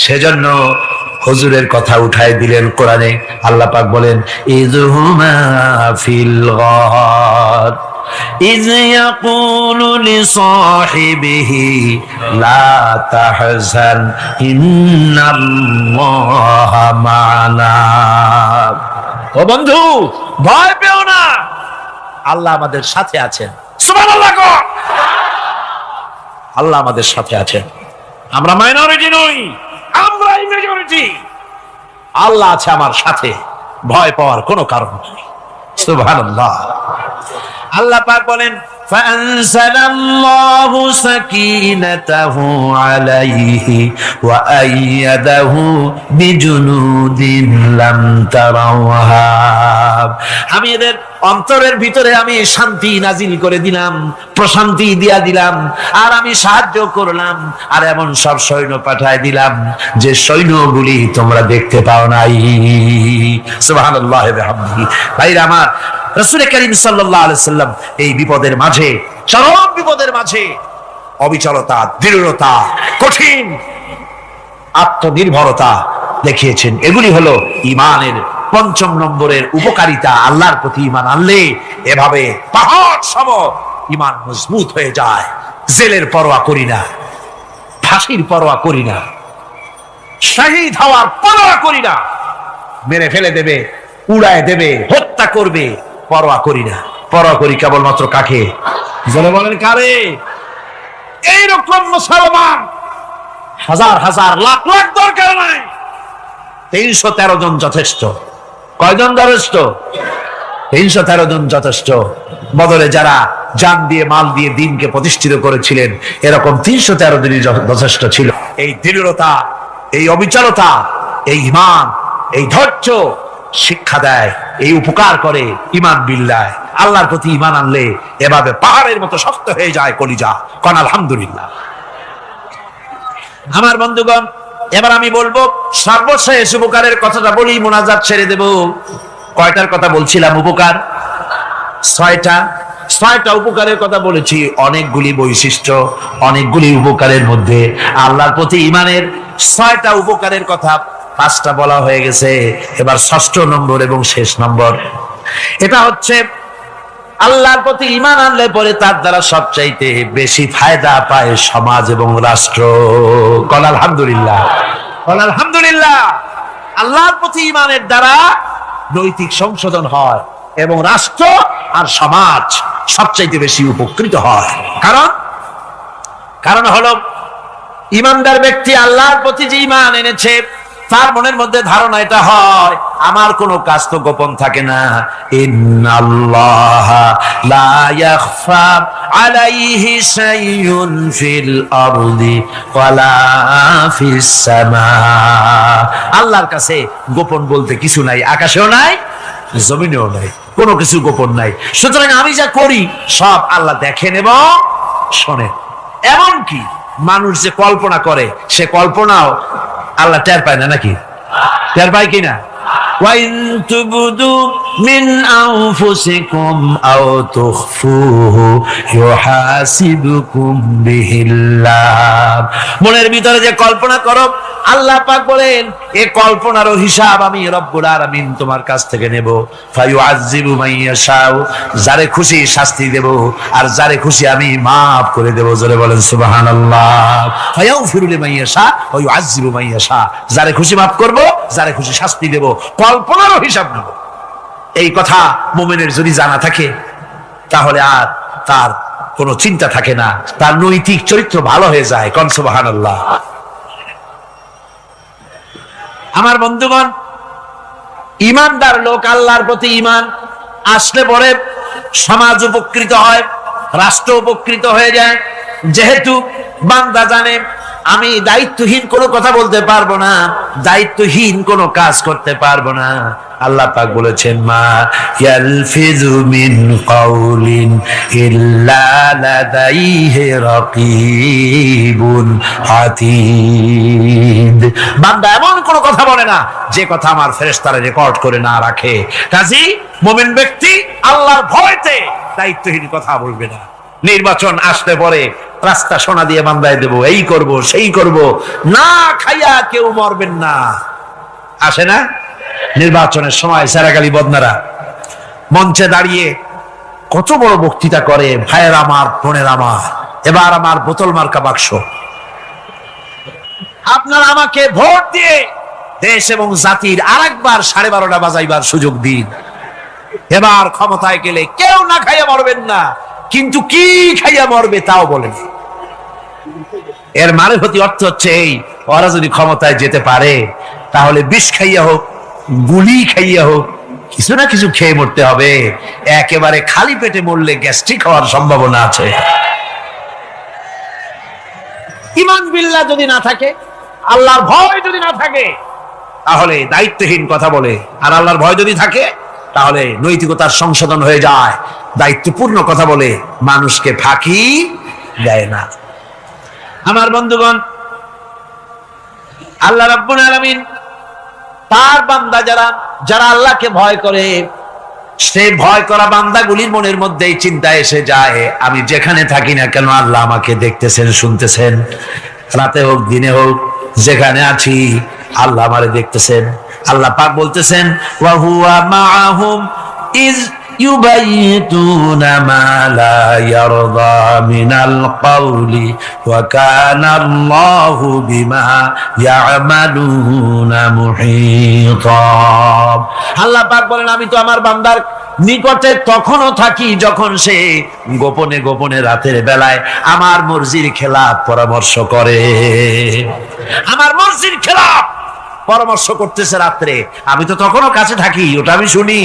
সেজন্য হুজুরের কথা উঠায় দিলেন কোরআনে। আল্লাহ পাক বলেন, ইযহুমা ফিল গার ইয ইয়াকুলু লিসাহিবিহি লা তাহজান ইন্নাল্লাহা মা'ানা। ও বন্ধু, ভয় পেও না, আল্লাহ আমাদের সাথে আছেন। সুবহানাল্লাহ। আল্লাহ আমাদের সাথে আছেন। আমরা মাইনরিটি নই, আমরা মেজরিটি। আল্লাহ আছে আমার সাথে, ভয় পাওয়ার কোনো কারণ নেই। সুবহানাল্লাহ। আল্লাহ পাক বলেন, ফাআনসালাল্লাহু সাকিনাতাহু আলাইহি ওয়া আইয়াদাহু বিজুনুদিন লাম তারাওহা। আমি এদের অন্তরের ভিতরে আমি শান্তি নাজিল করে দিলাম, প্রশান্তি দিয়া দিলাম, আর আমি সাহায্য করলাম, আর এমন সব সৈন্য পাঠায় দিলাম যে সৈন্যগুলি তোমরা দেখতে পাও নাই। সুবহানাল্লাহ ওয়া বিহামদিহি। ভাইরা আমার, রাসূল কারীম সাল্লাল্লাহু আলাইহি সাল্লাম এই বিপদের মাঝে, চরম বিপদের মাঝে অবিচলতা, দৃঢ়তা, কঠিন আত্মনির্ভরতা দেখিয়েছেন। এগুলি হলো ঈমানের 5 নম্বরের উপকারিতা। আল্লাহর প্রতি ঈমান আনলে এভাবে পাহাড় সম ঈমান মজবুত হয়ে যায়। জেলের পরোয়া করি না, ফাঁসির পরোয়া করি না, শহীদ হওয়ার পরোয়া করি না, মেরে ফেলে দেবে, উড়ায় দেবে, হত্যা করবে, পরোয়া করি না। পরোয়া করি কেবলমাত্র কাকে? জেনে বলেন কারে? এইরকম মুসলমান হাজার হাজার লাখ লাখ দরকার নাই, 313 জন যথেষ্ট। কয়জন যথেষ্ট? 313 জন যথেষ্ট। বদরে যারা জান দিয়ে মাল দিয়ে দিনকে প্রতিষ্ঠিত করেছিলেন। এরকম 313 দিনই যথেষ্ট ছিল। এই দৃঢ়তা, এই অবিচলতা, এই ঈমান, এই ধৈর্য শিক্ষা দেয়, এই উপকার করে ঈমান বিল্লাহ। আল্লাহর প্রতি ঈমান আনলে এভাবে পাহাড়ের মতো শক্ত হয়ে যায় কলিজা। কোন আলহামদুলিল্লাহ। আমার বন্ধুগণ, এবার আমি বলবো সর্বশেষ উপকারের কথাটা বলি, মোনাজাত ছেড়ে দেব। কয়টার কথা বলছিলাম? উপকার 6টা উপকারের কথা বলেছি। অনেকগুলি বৈশিষ্ট্য, অনেকগুলি উপকারের মধ্যে আল্লাহর প্রতি ঈমানের 6টা উপকারের কথা 5টা বলা হয়ে গেছে। এবার 6ষ্ঠ নম্বর এবং শেষ নম্বর, এটা হচ্ছে আল্লাহর প্রতি ঈমান আনলে পরে তার দ্বারা সবচাইতে বেশি ফায়দা পায় সমাজ এবং রাষ্ট্র। কোন আলহামদুলিল্লাহ, কোন আলহামদুলিল্লাহ। আল্লাহর প্রতি ঈমানের দ্বারা নৈতিক সংশোধন হয় এবং রাষ্ট্র আর সমাজ সবচাইতে বেশি উপকৃত হয়। কারণ হলো ঈমানদার ব্যক্তি আল্লাহর প্রতি যে ঈমান এনেছে, তার মনের মধ্যে ধারণা এটা হয়, আমার কোনো কাজ তো গোপন থাকে না। ইন্নাল্লাহা লা ইয়াখফা আলাইহি শাইউন ফিল আরদি ওয়ালা ফিস সামা। আল্লাহর কাছে গোপন বলতে কিছু নাই, আকাশেও নাই, জমিনেও নাই, কোনো কিছু গোপন নাই। সুতরাং আমি যা করি সব আল্লাহ দেখেন এবং শোনেন। এমনকি মানুষ যে কল্পনা করে, সে কল্পনাও আল্লাহ টের পায় না, নাকি টের পায় কিনা? ওয়াইন তুবদু মিন আনফুসিকুম আও তুখফুহু ইউহাসিবুকুম বিহিল্লাহ। মনের ভিতরে যে কল্পনা করো, আল্লাহ পাক বলেন এই কল্পনারও হিসাব আমি রব্বুল আলামিন তোমার কাছ থেকে নেব। ফায়ুআযযিবু মান ইয়াশাউ, যারে খুশি শাস্তি দেব আর যারে খুশি আমি maaf করে দেব। জোরে বলেন সুবহানাল্লাহ। ফায়াগফিরু লিমান ইয়াশা ওয়া ইউআযযিবু মান ইয়াশা, যারে খুশি maaf করব, যারে খুশি শাস্তি দেব, কল্পনারও হিসাব নেব। এই কথা মুমিনের যদি জানা থাকে, তাহলে আর তার কোনো চিন্তা থাকে না, তার নৈতিক চরিত্র ভালো হয়ে যায়। কোন সুবহানাল্লাহ। আমার বন্ধুগণ, ঈমানদার লোক, আল্লাহর প্রতি ঈমান আসলে পরে সমাজ উপকৃত হয়, রাষ্ট্র উপকৃত হয়ে যায়। যেহেতু বান্দা জানে আমি দায়িত্বহীন কোনো কথা বলতে পারবো না, দায়িত্বহীন কোনো কাজ করতে পারবো না। আল্লাহ পাক বলেছেন, মা ইয়ালফিযু মিন কাউলিন ইল্লা লাদাইহি রাকীবুন আতীদ। বান্দা এমন কোনো কথা বলে না যে কথা আমার ফেরেশতারা রেকর্ড করে না রাখে। কাজী মুমিন ব্যক্তি আল্লাহর ভয়তে দায়িত্বহীন কথা বলবে না। নির্বাচন আসলে পরে রাস্তা সোনা দিয়ে বান্দায় দেব, এই করব সেই করব, না খাইয়া কেউ মরবেন না। আসে না নির্বাচনের সময় সারাগালি বদনারা মঞ্চে দাঁড়িয়ে কত বড় বক্তৃতা করে, ভাইয়ের আমার, বোনের আমার, এবার আমার বোতল মার্কা বাক্স, আপনারা আমাকে ভোট দিয়ে দেশ এবং জাতির আরেকবার 12:30 বাজাইবার সুযোগ দিন। এবার ক্ষমতায় গেলে কেউ না খাইয়া মরবেন না, কিন্তু কি খাইয়া মরবে তাও বলেন। এর মানে প্রতি অর্থ হচ্ছে এই, ওরা যদি ক্ষমতায় যেতে পারে তাহলে বিষ খাইয়া হোক, গুলি খাইয়া হোক, কিছু না কিছু খেয়ে মরতে হবে। একেবারে খালি পেটে মরলে গ্যাস্ট্রিক হওয়ার সম্ভাবনা আছে। ঈমান বিল্লাহ যদি না থাকে, আল্লাহর ভয় যদি না থাকে, তাহলে দায়িত্বহীন কথা বলে। আর আল্লাহর ভয় যদি থাকে, তাহলে নৈতিকতার সংশোধন হয়ে যায়, দায়িত্বপূর্ণ কথা বলে, মানুষকে ফাঁকি দেয় না। আমার বন্ধুগণ, আল্লাহ রাব্বুল আলামিন তার বান্দা যারা আল্লাহকে ভয় করে, সেই ভয় করা বান্দাগুলির মনের মধ্যেই চিন্তা এসে যায়, আমি যেখানে থাকি না কেন আল্লাহ আমাকে দেখতেছেন, শুনতেছেন। রাতে হোক দিনে হোক, যেখানে আছি আল্লাহ আমারে দেখতেছেন। আল্লাহ পাক বলতেছেন, ওয়া হুয়া মাআহুম ইজ ইউবাইতুনা মা লা ইয়ারদা মিনাল কওলি ওয়া কানা আল্লাহু বিমা ইয়ামালুনা মুহীতা। আল্লাহ পাক বলেন, আমি তো আমার বান্দার নিকটে তখনও থাকি যখন সে গোপনে গোপনে রাতের বেলায় আমার মর্জির খেলাফ পরামর্শ করে। আমার মর্জির খেলাফ পরামর্শ করতেছে রাত্রে, আমি তো তখনও কাছে থাকি, ওটা আমি শুনি।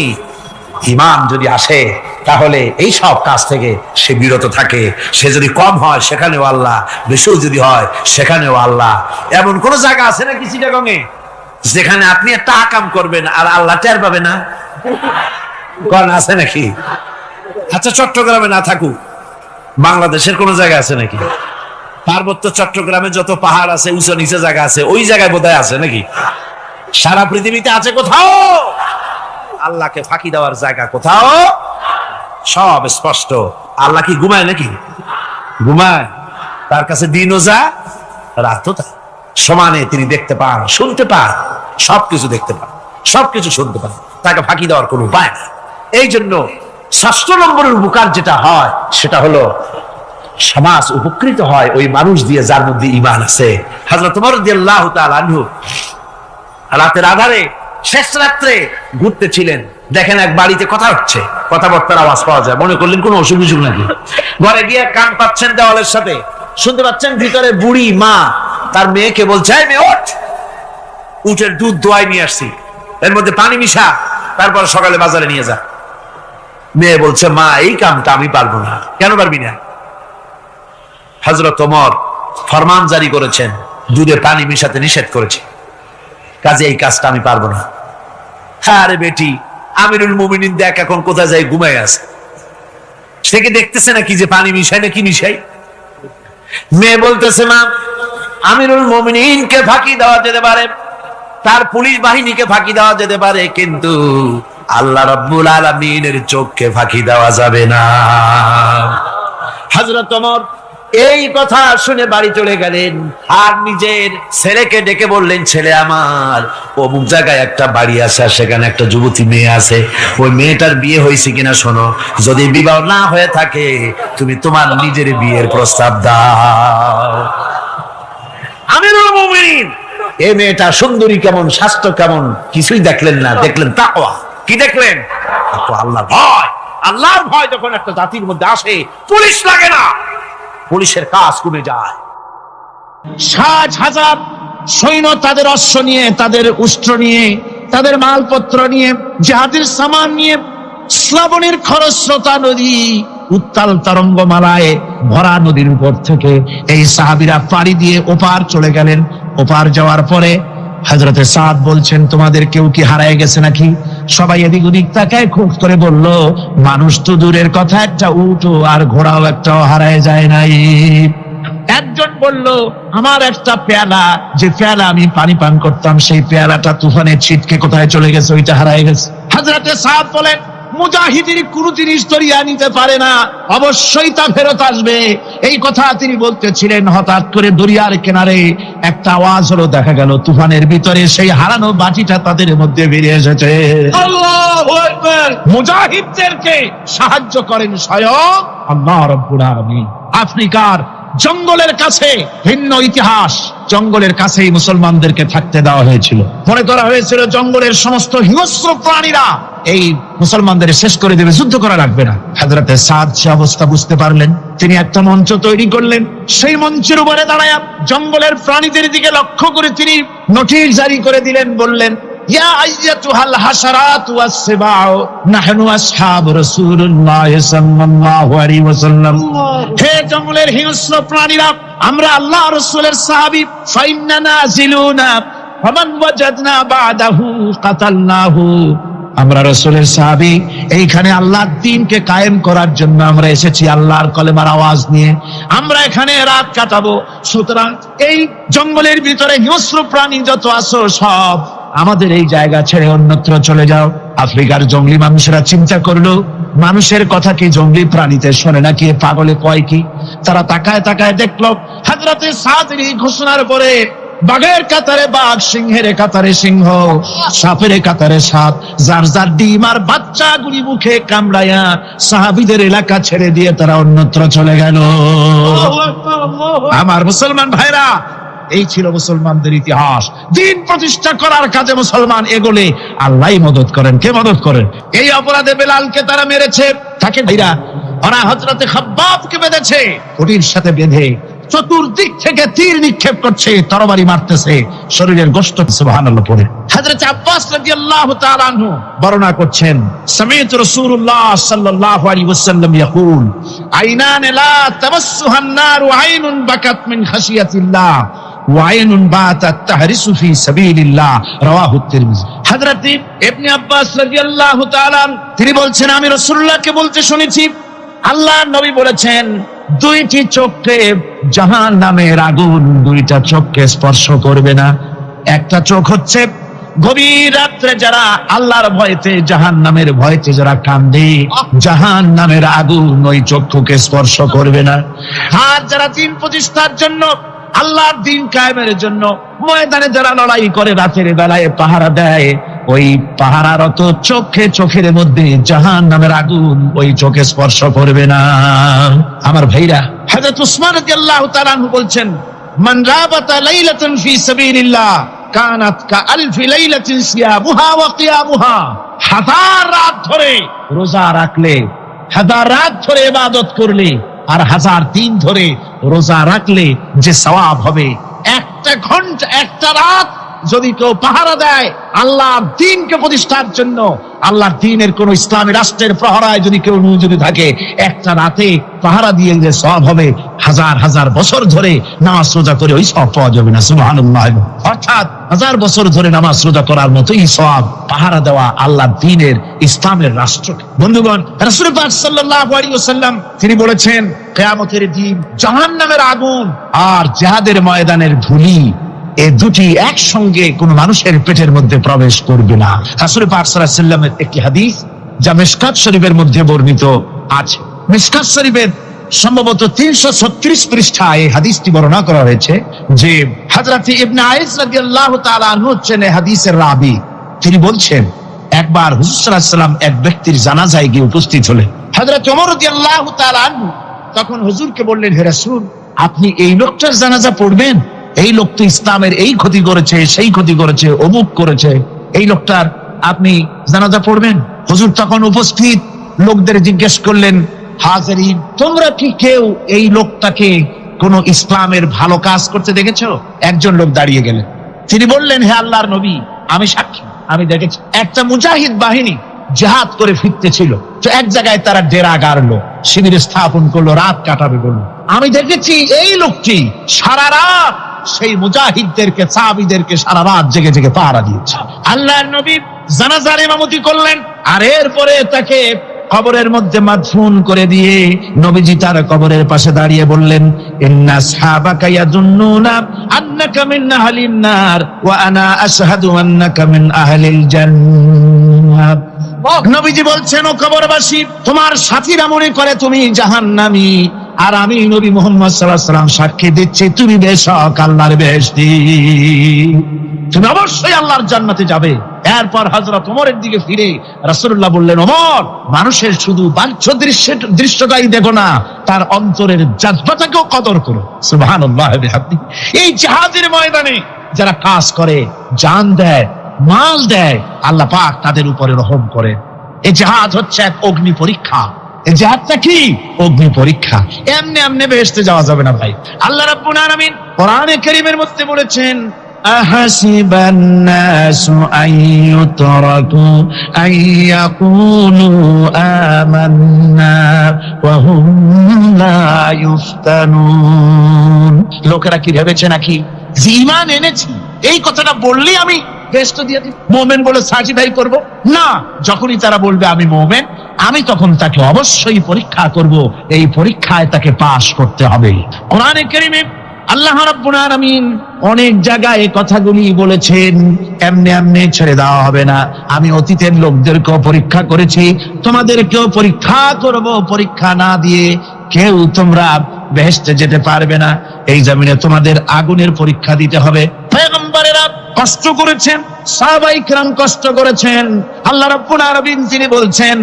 ঈমান যদি আসে তাহলে এই সব কাজ থেকে সে বিরত থাকে। সে যদি কম হয় সেখানেও আল্লাহ, বেশিও যদি হয় সেখানেও আল্লাহ। এমন কোন জায়গা আছে নাকি চিটাগংয়ে যেখানে আপনি একটা আকাম করবেন আর আল্লাহ টের পাবে না? কোন আছে নাকি? আচ্ছা, চট্টগ্রামে না থাকুক, বাংলাদেশের কোন জায়গা আছে নাকি? পার্বত্য চট্টগ্রামে যত পাহাড় আছে, উঁচু নিচে জায়গা আছে, ওই জায়গায় বোধহয় আছে নাকি? সারা পৃথিবীতে আছে কোথাও? আল্লাহকে ফাঁকি দেওয়ার জায়গা কোথাও? সব স্পষ্ট। আল্লাহ কি ঘুমায় নাকি? ঘুমায়? তার কাছে দিনও যা, রাতও তা। সমানে তিনি দেখতে পান, শুনতে পান, সবকিছু দেখতে পান, সবকিছু শুনতে পান। তাকে ফাঁকি দেওয়ার কোনো উপায় না। এই জন্য ৬০ নম্বরের উপকার যেটা হয় সেটা হলো সমাজ উপকৃত হয় ওই মানুষ দিয়ে যার মধ্যে ঈমান আছে। হযরত ওমর রাদিয়াল্লাহু তাআলা আনহু রাতের আধারে শেষ রাত্রে ঘুরতেছিলেন, দেখেন এক বাড়িতে কথা হচ্ছে, কথাবার্তার আওয়াজ পাওয়া যায়। মনে করলেন কোন অসুখ বিসুখ নাকি। ঘরে গিয়ে কান পাচ্ছেন দেওয়ালের সাথে, শুনতে পাচ্ছেন ভিতরে বুড়ি মা তার মেয়েকে বলছে, এই মেয়ে ওঠ, উটের দুধ দোয়াই নিয়ে আসছি, এর মধ্যে পানি মিশা, তারপর সকালে বাজারে নিয়ে যা। মেয়ে বলছে, মা এই কামটা আমি পারবো না। কেন পারবি না? হযরত ওমর ফরমান জারি করেছেন, দুধে পানি মিশাতে নিষেধ করেছে, কাজে এই কাজটা আমি পারবো না। আরে বেটি, আমিরুল মুমিনিন দেখ এখন কোথায় যায়, ঘুমায় আছে, সে কি দেখতেছে নাকি যে পানি মিশাই না কি মিশাই? মেয়ে বলতেছে, মা আমিরুল মুমিনিনকে ফাঁকি দেওয়া যেতে পারে, তার পুলিশ বাহিনীকে ফাঁকি দেওয়া যেতে পারে, কিন্তু আল্লাহ রাব্বুল আলামিনের চোখকে ফাঁকি দেওয়া যাবে না। হযরত ওমর এই কথা শুনে বাড়ি চলে গেলেন আর নিজের ছেলেকে ডেকে বললেন, ছেলে আমার, অমুক জায়গায় একটা বাড়ি আছে, সেখানে একটা যুবতী মেয়ে আছে, ওই মেয়েটার বিয়ে হয়েছে কিনা শোনো, যদি বিবাহ না হয়ে থাকে তুমি তোমার নিজের বিয়ের প্রস্তাব দাও। আমিরুল মুমিনিন এই মেয়েটা সুন্দরী কেমন, স্বাস্থ্য কেমন কিছুই দেখলেন না, দেখলেন তাকওয়া। কি দেখলেন? আল্লাহর ভয়। আল্লাহর ভয় যখন একটা জাতির মধ্যে আসে, পুলিশ লাগে না, পুলিশের কাজ কমে যায়। 60,000 সৈন্য তাদের অশ্ব নিয়ে, তাদের উষ্ট্র নিয়ে, তাদের মালপত্র নিয়ে, জাহাজের সামান নিয়ে শ্রাবণের খরস্রোতা নদী, উত্তাল তরঙ্গমালায় ভরা নদীর উপর থেকে এই সাহাবীরা পাড়ি দিয়ে ওপার চলে গেলেন। ওপার যাওয়ার পরে হযরতে সাদ বলছেন, তোমাদের কেউ কি হারায় গেছে নাকি? সবাই এদিক ওদিক তাকায়, খুব করে বলল, মানুষ তো দূরের কথা, একটা উট আর ঘোড়াও একটাও হারায় যায় নাই। একজন বলল, আমার একটা পেয়ালা, যে পেয়ালা আমি পানি পান করতাম, সেই পেয়ালাটা তুফানে ছিটকে কোথায় চলে গেছে, ওইটা হারায় গেছে। হযরতে সাদ বলেন, মুজাহিদের কোন জিনিস ধরিয়া নিতে পারে না, অবশ্যই তা ফেরত আসবে। এই কথা তিনি বলতেছিলেন, হঠাৎ করে দরিয়ার কিনারে একটা আওয়াজ হলো, দেখা গেল তুফানের ভিতরে সেই হারানো বাটিটা তাদের মধ্যে বেরিয়ে এসেছে। আল্লাহু আকবার! মুজাহিদদেরকে সাহায্য করেন স্বয়ং আল্লাহ রাব্বুল আলামিন। আফ্রিকার জঙ্গলের কাছে ভিন্ন ইতিহাস, জঙ্গলের কাছেই মুসলমানদেরকে থাকতে দেওয়া হয়েছিল। মনে করা হয়েছিল জঙ্গলের সমস্ত হিংস্র প্রাণীরা এই মুসলমানদের শেষ করে দেবে, যুদ্ধ করা লাগবে না। হযরতে সাদ সে অবস্থা বুঝতে পারলেন, তিনি একটা মঞ্চ তৈরি করলেন। সেই মঞ্চের উপরে দাঁড়ায় জঙ্গলের প্রাণীদের দিকে লক্ষ্য করে তিনি নোটিশ জারি করে দিলেন, বললেন, ইয়া আইয়াতুহাল হাশারাতু ওয়াস-সিবাউ নাহনু আসহাবু রাসূলুল্লাহ সাল্লাল্লাহু আলাইহি ওয়াসাল্লাম। হে জঙ্গলের হিংস্র প্রাণীরা, আমরা আল্লাহ রাসূলের সাহাবী, ফাইন্না নাজিলুনা ফামান ওয়াজাদনা বাদাহু কাতালনাহু। আমরা রাসূলের সাহাবী, এইখানে আল্লাহর দ্বীনকে কায়েম করার জন্য আমরা এসেছি, আল্লাহর কলেমার আওয়াজ নিয়ে আমরা এখানে রাত কাটাবো। সুতরাং এই জঙ্গলের ভিতরে হিংস্র প্রাণী যত আছো, সব আমাদের এই জায়গা ছেড়ে অন্যত্র চলে যাও। আফ্রিকার জঙ্গলি মানুষেরা চিন্তা করলো, মানুষের কথা কি জঙ্গলি প্রাণীতে শোনে নাকি, পাগলে কয় কি? তারা তাকায় তাকায় দেখলো, হযরতে সাদের এই ঘোষণার পরে বাঘের কাতারে বাঘ, সিংহের কাতারে সিংহ, সাপের কাতারে সাপ, যার যার ডিম আর বাচ্চা গুলি মুখে কামড়ায়া সাহাবীদের এলাকা ছেড়ে দিয়ে তারা অন্যত্র চলে গেল। আমার মুসলমান ভাইরা, এই ছিল মুসলমানদের ইতিহাস। দ্বীন প্রতিষ্ঠা করার কাজে মুসলমান এগোলে আল্লাহই মদত করেন। কে মদত করেন? এই অপরাধে বেলালকে তারা মেরেছে, তাকে ভাইরা ওরা হযরতে খাব্বাবকে বেঁধেছে, খুঁটির সাথে বেঁধে চতুর্দিক থেকে তীর নিক্ষেপ করছে, তরবারি মারতেছে, শরীরের গোশত। সুবহানাল্লাহ পড়ে হযরত আব্বাস রাদিয়াল্লাহু তাআলা আনহু বর্ণনা করছেন, সামি'তু রাসূলুল্লাহ সাল্লাল্লাহু আলাইহি ওয়াসাল্লাম ইয়াকুল আইনান লা তামাসসুহান নারু আইনুন বাকাত মিন খাশিয়াতিল্লাহ ওয়া আইনুন বাতাত তাহরিসু ফি সাবিলিল্লাহ, রাওয়াহু তিরমিজি। হযরত ইবনে আব্বাস রাদিয়াল্লাহু তাআলা তিনি বলছেন, আমি রাসূলুল্লাহকে বলতে শুনেছি, আল্লাহর নবী বলেছেন, দুইটি চোখে জাহান্নামের আগুন দুইটা চোখকে স্পর্শ করবে না। একটা চোখ হচ্ছে গভীর রাত্রে যারা আল্লাহর ভয়তে জাহান্নামের ভয়তে যারা কান্দে, জাহান্নামের আগুন ওই চক্ষুকে স্পর্শ করবে না। আর যারা দিন প্রতিষ্ঠার জন্য, আল্লাহর দিন কায়েমের জন্য ময়দানে যারা লড়াই করে, রাতের বেলায় পাহারা দেয়, ওই পাহারারত চোখের মধ্যে জাহান্নামের আগুন ওই চোখে স্পর্শ করবে না। আমার ভাইরা, হযরত উসমান রাদিয়াল্লাহু তাআলা আনহু বলছেন, মান রাবাতা লাইলাতান ফি সাবিলিল্লাহ কানাত কাআলফি লাইলাতিন সিয়ামুহা ওয়া কিয়ামুহা। হাজার রাত ধরে রোজা রাখলে, হাজার রাত ধরে ইবাদত করলে, আর হাজার দিন ধরে রোজা রাখলে যে সওয়াব হবে, একটা ঘন্টা একটা রাত যদি কেউ পাহারা দেয় আল্লাহর দ্বীনকে প্রতিষ্ঠার জন্য, আল্লাহর দ্বীনের কোন ইসলামী রাষ্ট্রের প্রহরায় যদি কেউ যদি থাকে, একটা রাতে পাহারা দিয়ে যে সওয়াব হবে, হাজার হাজার বছর ধরে নামাজ রোজা করে ওই সওয়াব পাওয়া যাবে না। সুবহানাল্লাহ। অর্থাৎ হাজার বছর ধরে নামাজ রোজা করার মতোই সওয়াব পাহারা দেওয়া আল্লাহর দ্বীনের ইসলামের রাষ্ট্র। বন্ধুগণ, রাসূল পাক সাল্লাল্লাহু আলাইহি ওয়াসাল্লাম তিনি বলেছেন, কিয়ামতের দিন জাহান্নামের আগুন আর জিহাদের ময়দানের ধুলি, এই দুটি একসঙ্গে কোন মানুষের পেটের মধ্যে প্রবেশ করবে না। রাসূল পাক সাল্লাল্লাহু আলাইহি ওয়াসাল্লামের একটি হাদিস যা মিশকাত শরীফের মধ্যে বর্ণিত আছে। মিশকাত শরীফের সম্ভবত 336 পৃষ্ঠায় এই হাদিসটি বর্ণনা করা হয়েছে যে হযরত ইবনে আইস রাদিয়াল্লাহু তাআলা আনহু হচ্ছেন এই হাদিসের রাবী। তিনি বলছেন, একবার হুজুর সাল্লাল্লাহু আলাইহি ওয়াসাল্লাম এক ব্যক্তির জানাজায় গিয়ে উপস্থিত হলেন। হযরত ওমর রাদিয়াল্লাহু তাআলা আনহু তখন হুজুরকে বললেন, হে রাসূল, আপনি এই লোকটার জানাজা পড়বেন? এই লোক তো ইসলামের এই ক্ষতি করেছে, সেই ক্ষতি করেছে, অমুক করেছে, এই লোকটার আপনি জানাজা পড়বেন? হুজুর তখন উপস্থিত লোকদের জিজ্ঞেস করলেন, হাজিরিন, তোমরা কি কেউ এই লোকটাকে কোন ইসলামের ভালো কাজ করতে দেখেছো? একজন লোক দাঁড়িয়ে গেলেন, তিনি বললেন, হে আল্লাহর নবী, আমি সাক্ষী, আমি দেখেছি একটা মুজাহিদ বাহিনী জিহাদ করে ফিরতেছিল, তো এক জায়গায় তারা ডেরা গাড়লো, শিবির স্থাপন করলো, রাত কাটাবে বলল। আমি দেখেছি এই লোকটি সারা রাত সেই মুজাহিদদেরকে, সাহাবীদেরকে সারা রাত জেগে জেগে পাহারা দিয়েছে। আল্লাহর নবী জানাজার ইমামতি করলেন, আর এরপরে তাকে কবরের মধ্যে মাদফুন করে দিয়ে নবীজি তার কবরের পাশে দাঁড়িয়ে বললেন, ইন্না আসহাবাকা ইয়াযুন্নুনা আন্নাকা মিন আহলিন নার ওয়া আনা আশহাদু আন্নাকা মিন আহলিল জান্নাহ। নবীজি বলছেন, ও কবরবাসী, তোমার সাথীরা মনে করে তুমি জাহান্নামী, আর আমি নবী মুহাম্মদ সাল্লাল্লাহু আলাইহি ওয়াসাল্লাম সাক্ষী দিচ্ছি তুমি বেশক আল্লাহর বেহেশতি, তুমি অবশ্যই আল্লাহর জান্নাতে যাবে। এরপর হযরত ওমরের দিকে ফিরে রাসূলুল্লাহ বললেন, ওমর, মানুষের শুধু বাহ্য দৃশ্যটাই দেখো না, তার অন্তরের জাযবাটাকেও কদর করো। সুবহানাল্লাহ। এই জিহাদের ময়দানে যারা কাজ করে, জান দেয়, মাল দেয়, আল্লাহ পাক তাদের উপরে রহম করে। এই জিহাদ হচ্ছে এক অগ্নি পরীক্ষা। এই জিহাদটা কি? অগ্নি পরীক্ষা। এমনি এমনি বেহেশতে যাওয়া যাবে না ভাই। আল্লাহ রাব্বুল আলামিন কোরআনে কারীমের মধ্যে বলেছেন, আহাসিবান নাসু আইয়ুতরাকু আইয়াকুলু আমান্না ওয়া হুম লা ইফতানুন। লোকেরা কি ভেবেছে নাকি যে ঈমান এনেছি, এই কথাটা বললেই আমি বেহেশত দিয়ে দিব, মুমিন বলে সার্টিফাই করব? না, যখনই তারা বলবে আমি মুমিন, আমি তখন তাকে অবশ্যই পরীক্ষা করব, এই পরীক্ষায় তাকে পাশ করতে হবে। কোরআনে কারীমে আল্লাহ রাব্বুল আলামিন অনেক জায়গায় এই কথাগুলি বলেছেন, এমনি এমনি ছেড়ে দেওয়া হবে না। আমি অতীতের লোকদেরকেও পরীক্ষা করেছি, তোমাদেরকেও পরীক্ষা করব, পরীক্ষা না দিয়ে কেউ তোমরা বেহেশতে যেতে পারবে না। এই জমিনে তোমাদের আগুনের পরীক্ষা দিতে হবে। পয়গম্বরেরা কষ্ট করেছেন, সাহাবায়ে কিরাম কষ্ট করেছেন, আল্লাহ রাব্বুল আলামিন তিনি বলছেন,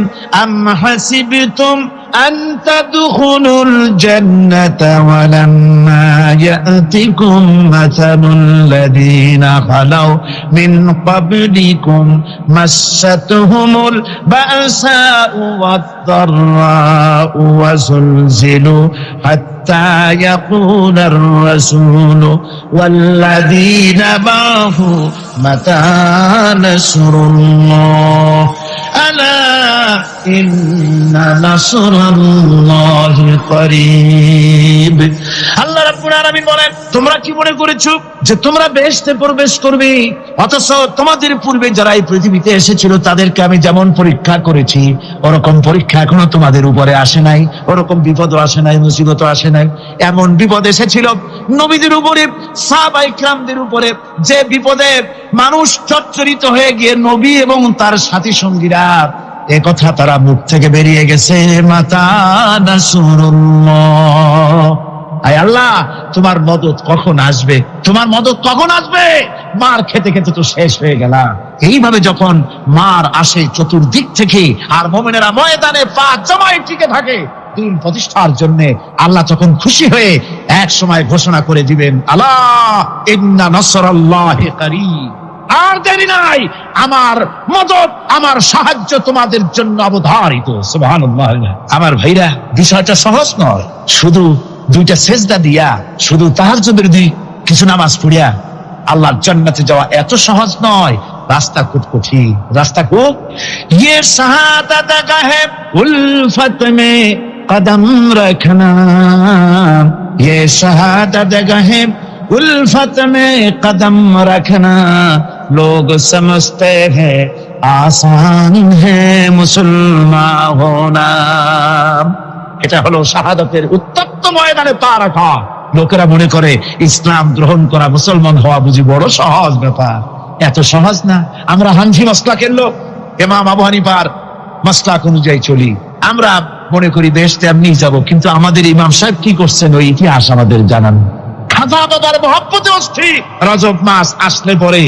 আম হাসিবতুম আন তাদখুলুল জান্নাতা ওয়া লাম্মা ইয়াতিকুম মাসালুল লাযীনা খালাউ মিন ক্বাবলিকুম মাসাতুহুমুল বাসাউ ওয়াদ-দাররাউ ওয়া যুলজিলু হাত্তা ইয়াকুলার রাসূলু ওয়াল্লাযীনা মা'হু মাতা নাসরুল্লাহ আলা ইন্না নাসরাল্লাহি করিব। আল্লাহ রাব্বুল আলামিন বলেন, তোমরা কি মনে করেছো যে তোমরা বেহেশতে প্রবেশ করবে, অথচ তোমাদের পূর্বে যারা এই পৃথিবীতে এসেছিল তাদেরকে আমি যেমন পরীক্ষা করেছি ওরকম পরীক্ষা এখনো তোমাদের উপরে আসে নাই, ওরকম বিপদও আসে নাই, মুসিবতও আসে নাই। এমন বিপদ এসেছিল নবীদের উপরে, সাহাবায়ে কিরামদের উপরে, যে বিপদে মানুষ চচ্চরিত হয়ে গিয়ে নবী এবং তার সাথী সঙ্গীরা এ কথা তারা মুখ থেকে বেরিয়ে গেছে, মাতা নাসরুল্লাহ, আয় আল্লাহ তোমার মদত কখন আসবে, তোমার মদত কখন আসবে, মার খেতে খেতে তো শেষ হয়ে গেলাম। এইভাবে যখন মার আসে চতুর্দিক থেকে আর মুমিনেরা ময়দানে পা জমায়ে টিকে থাকে দিন প্রতিষ্ঠার জন্য, আল্লাহ তখন খুশি হয়ে এক সময় ঘোষণা করে দিবেন, আলা ইন্না নাসরাল্লাহি করিব, আর দেরি নাই, আমার মদত আমার সাহায্য তোমাদের জন্য অবধারিত। সুবহানাল্লাহ। আমার ভাইরা, বিষয়টা সহজ নয়। শুধু দুইটা সেজদা দিয়া, শুধু তাহাজ্জুদের কিছু নামাজ পড়িয়া আল্লাহর জান্নাতে যাওয়া এত সহজ নয়, রাস্তা খুব কঠিন, রাস্তা খুব। ये शहादत है उल्फत में कदम रखना, ये शहादत है उल्फत में कदम रखना, लोग समझते हैं आसान है मुसलमान होना। এটা হলো শাহাদাতের উত্তপ্ত ময়দানে পা রাখা। লোকেরা মনে করে ইসলাম গ্রহণ করা, মুসলমান হওয়া বুঝি বড় সহজ ব্যাপার। এত সহজ না। আমরা হানফি মাসলাকের লোক, ইমাম আবু হানিফার মাসলাক অনুযায়ী চলি। আমরা মনে করি বেহেশতে এমনি যাব, কিন্তু আমাদের ইমাম সাহেব কি করছেন ওই ইতিহাস আমাদের জানান। খাজা বাবার মহব্বতে অস্থির। রজব মাস আসলে পরে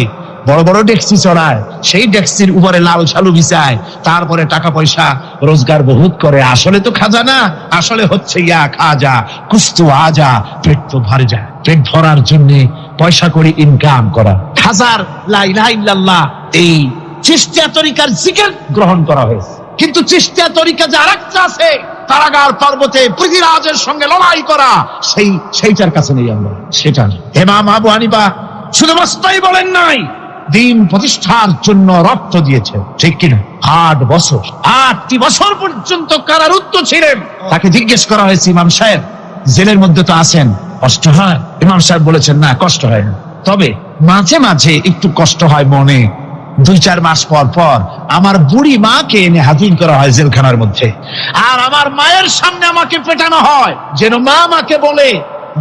বড় বড় ডেক্সি চড়ায়, সেই ডেক্সির উপরে লাল শালু বিছায়, তারপরে টাকা পয়সা রোজগার বহুত করে। আসলে তো খাজা না, আসলে হচ্ছে ইয়া খাজা কুস্তু আজা, পেট তো ভরে যায়। পেট ভরার জন্য পয়সা করে ইনকাম করা। খাজার লা ইলাহা ইল্লাল্লাহ এই চিশতিয়া তরিকার জিকির গ্রহণ করা হয়েছে, কিন্তু চিশতিয়া তরিকা যে আরেকটা আছে, কারাগার পর্বতে পৃথিবীরাজের সঙ্গে লড়াই করা, সেইটার কাছে নেই আমরা, সেটা না। ইমাম আবু হানিফা শুধু মস্তাই বলেন নাই, দিন প্রতিষ্ঠার জন্য রক্ত দিয়েছে, ঠিক কিনা? 8টি বছর পর্যন্ত কারারুদ্ধ ছিলেন। তাকে জিজ্ঞেস করা হয়েছে, ইমাম সাহেব জেলের মধ্যে তো আছেন, কষ্ট হয়? ইমাম সাহেব বলেছেন, না কষ্ট হয় না, তবে মাঝে মাঝে একটু কষ্ট হয় মনে। 2-4 মাস পর পর আমার বুড়ি মাকে এনে হাজির করা হয় জেলখানার মধ্যে, আর আমার মায়ের সামনে আমাকে পেটানো হয়, যেন মা আমাকে বলে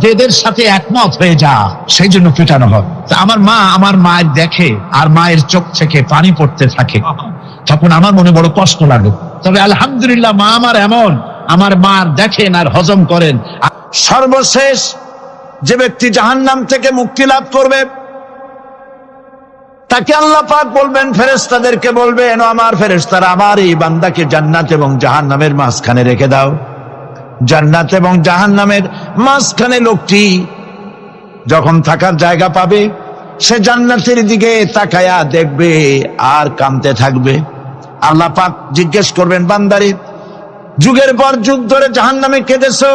যে এদের সাথে একমত হয়ে যা, সেই জন্য পেটানো হয়। আমার মা আমার মায়ের দেখে আর মায়ের চোখ থেকে পানি পড়তে থাকে, তখন আমার মনে বড় কষ্ট লাগে। তবে আলহামদুলিল্লাহ মা আমার এমন, আমার মার দেখেন আর হজম করেন। সর্বশেষ যে ব্যক্তি জাহান্নাম থেকে মুক্তি লাভ করবে তাকে আল্লাহ পাক বলবেন, ফেরেশতাদেরকে বলবেন, ও আমার ফেরেশতারা, আমার এই বান্দাকে জান্নাত এবং জাহান্নামের মাঝখানে রেখে দাও। জান্নাত এবং জাহান্নামের মাঝখানে লোকটি যখন থাকার জায়গা পাবে, সে জান্নাতের দিকে তাকায়া দেখবে আর কাঁদতে থাকবে। আল্লাহ পাক জিজ্ঞেস করবেন, বান্দারে, যুগের পর যুগ ধরে জাহান্নামে কেঁদেছো,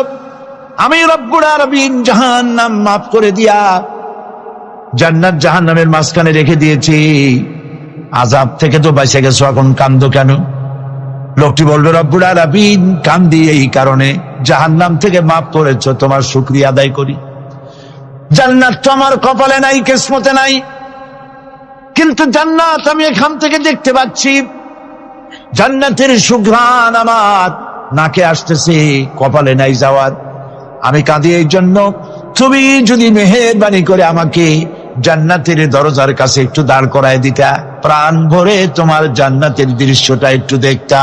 আমি রব্বুল আলামিন জাহান্নাম মাফ করে দিয়া জান্নাত জাহান্নামের মাঝখানে রেখে দিয়েছি, আযাব থেকে তো বেঁচে গেছো, এখন কান্দো কেন? লোকটি বলবে, রব্বুল আলামিন কান্দি এই কারণে, জাহান্নাম থেকে মাফ করেছো, তোমার শুকরিয়া আদায় করি। জান্নাত তো আমার কপালে নাই, কিসমতে নাই, কিন্তু জান্নাত আমি এখান থেকে দেখতে পাচ্ছি, জান্নাতের সুঘ্রাণ আমার নাকে আসতেছে, কপালে নাই যাওয়ার। আমি কাঁদি এই জন্য, তুমি যদি মেহেরবানি করে আমাকে জান্নাতের দরজার কাছে একটু দাঁড় করায় দিতা, প্রাণ ভরে তোমার জান্নাতের দৃশ্যটা একটু দেখতা।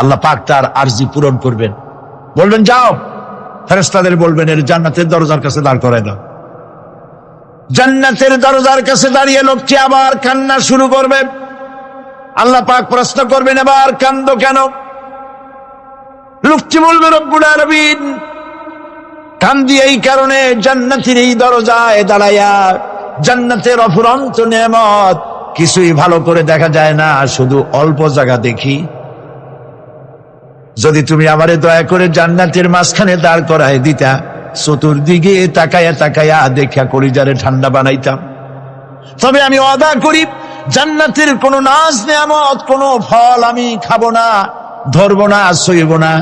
আল্লাহ পাক তার আরজি পূরণ করবেন, বলবেন যাও, ফেরেশতাদের বলবেন এর জান্নাতের দরজার কাছে দাঁড় করায় দাও। জান্নাতের দরজার কাছে দাঁড়িয়ে লোকটি আবার কান্না শুরু করবে, আল্লাহ পাক প্রশ্ন করবেন, এবার কান্দো কেন? লোকটি বলবে, রব্বুল আলামিন, কান্দি এই কারণে, জান্নাতের এই দরজায় দাঁড়াইয়া জান্নাতের অফুরন্ত নেয়ামত কিছুই ভালো করে দেখা যায় না, শুধু অল্প জায়গা দেখি। যদি তুমি আমারে দয়া করে জান্নাতের মাঝখানে দাঁড় করায় দিতা, চতুর্দিকে তাকায়া তাকায়া দেখা কলিজারে ঠান্ডা বানাইতাম। তবে আমি ওয়াদা করি, জান্নাতের কোনো নাজ নেয়ামত, কোনো ফল আমি খাবো না, ধরবো না, সইব না।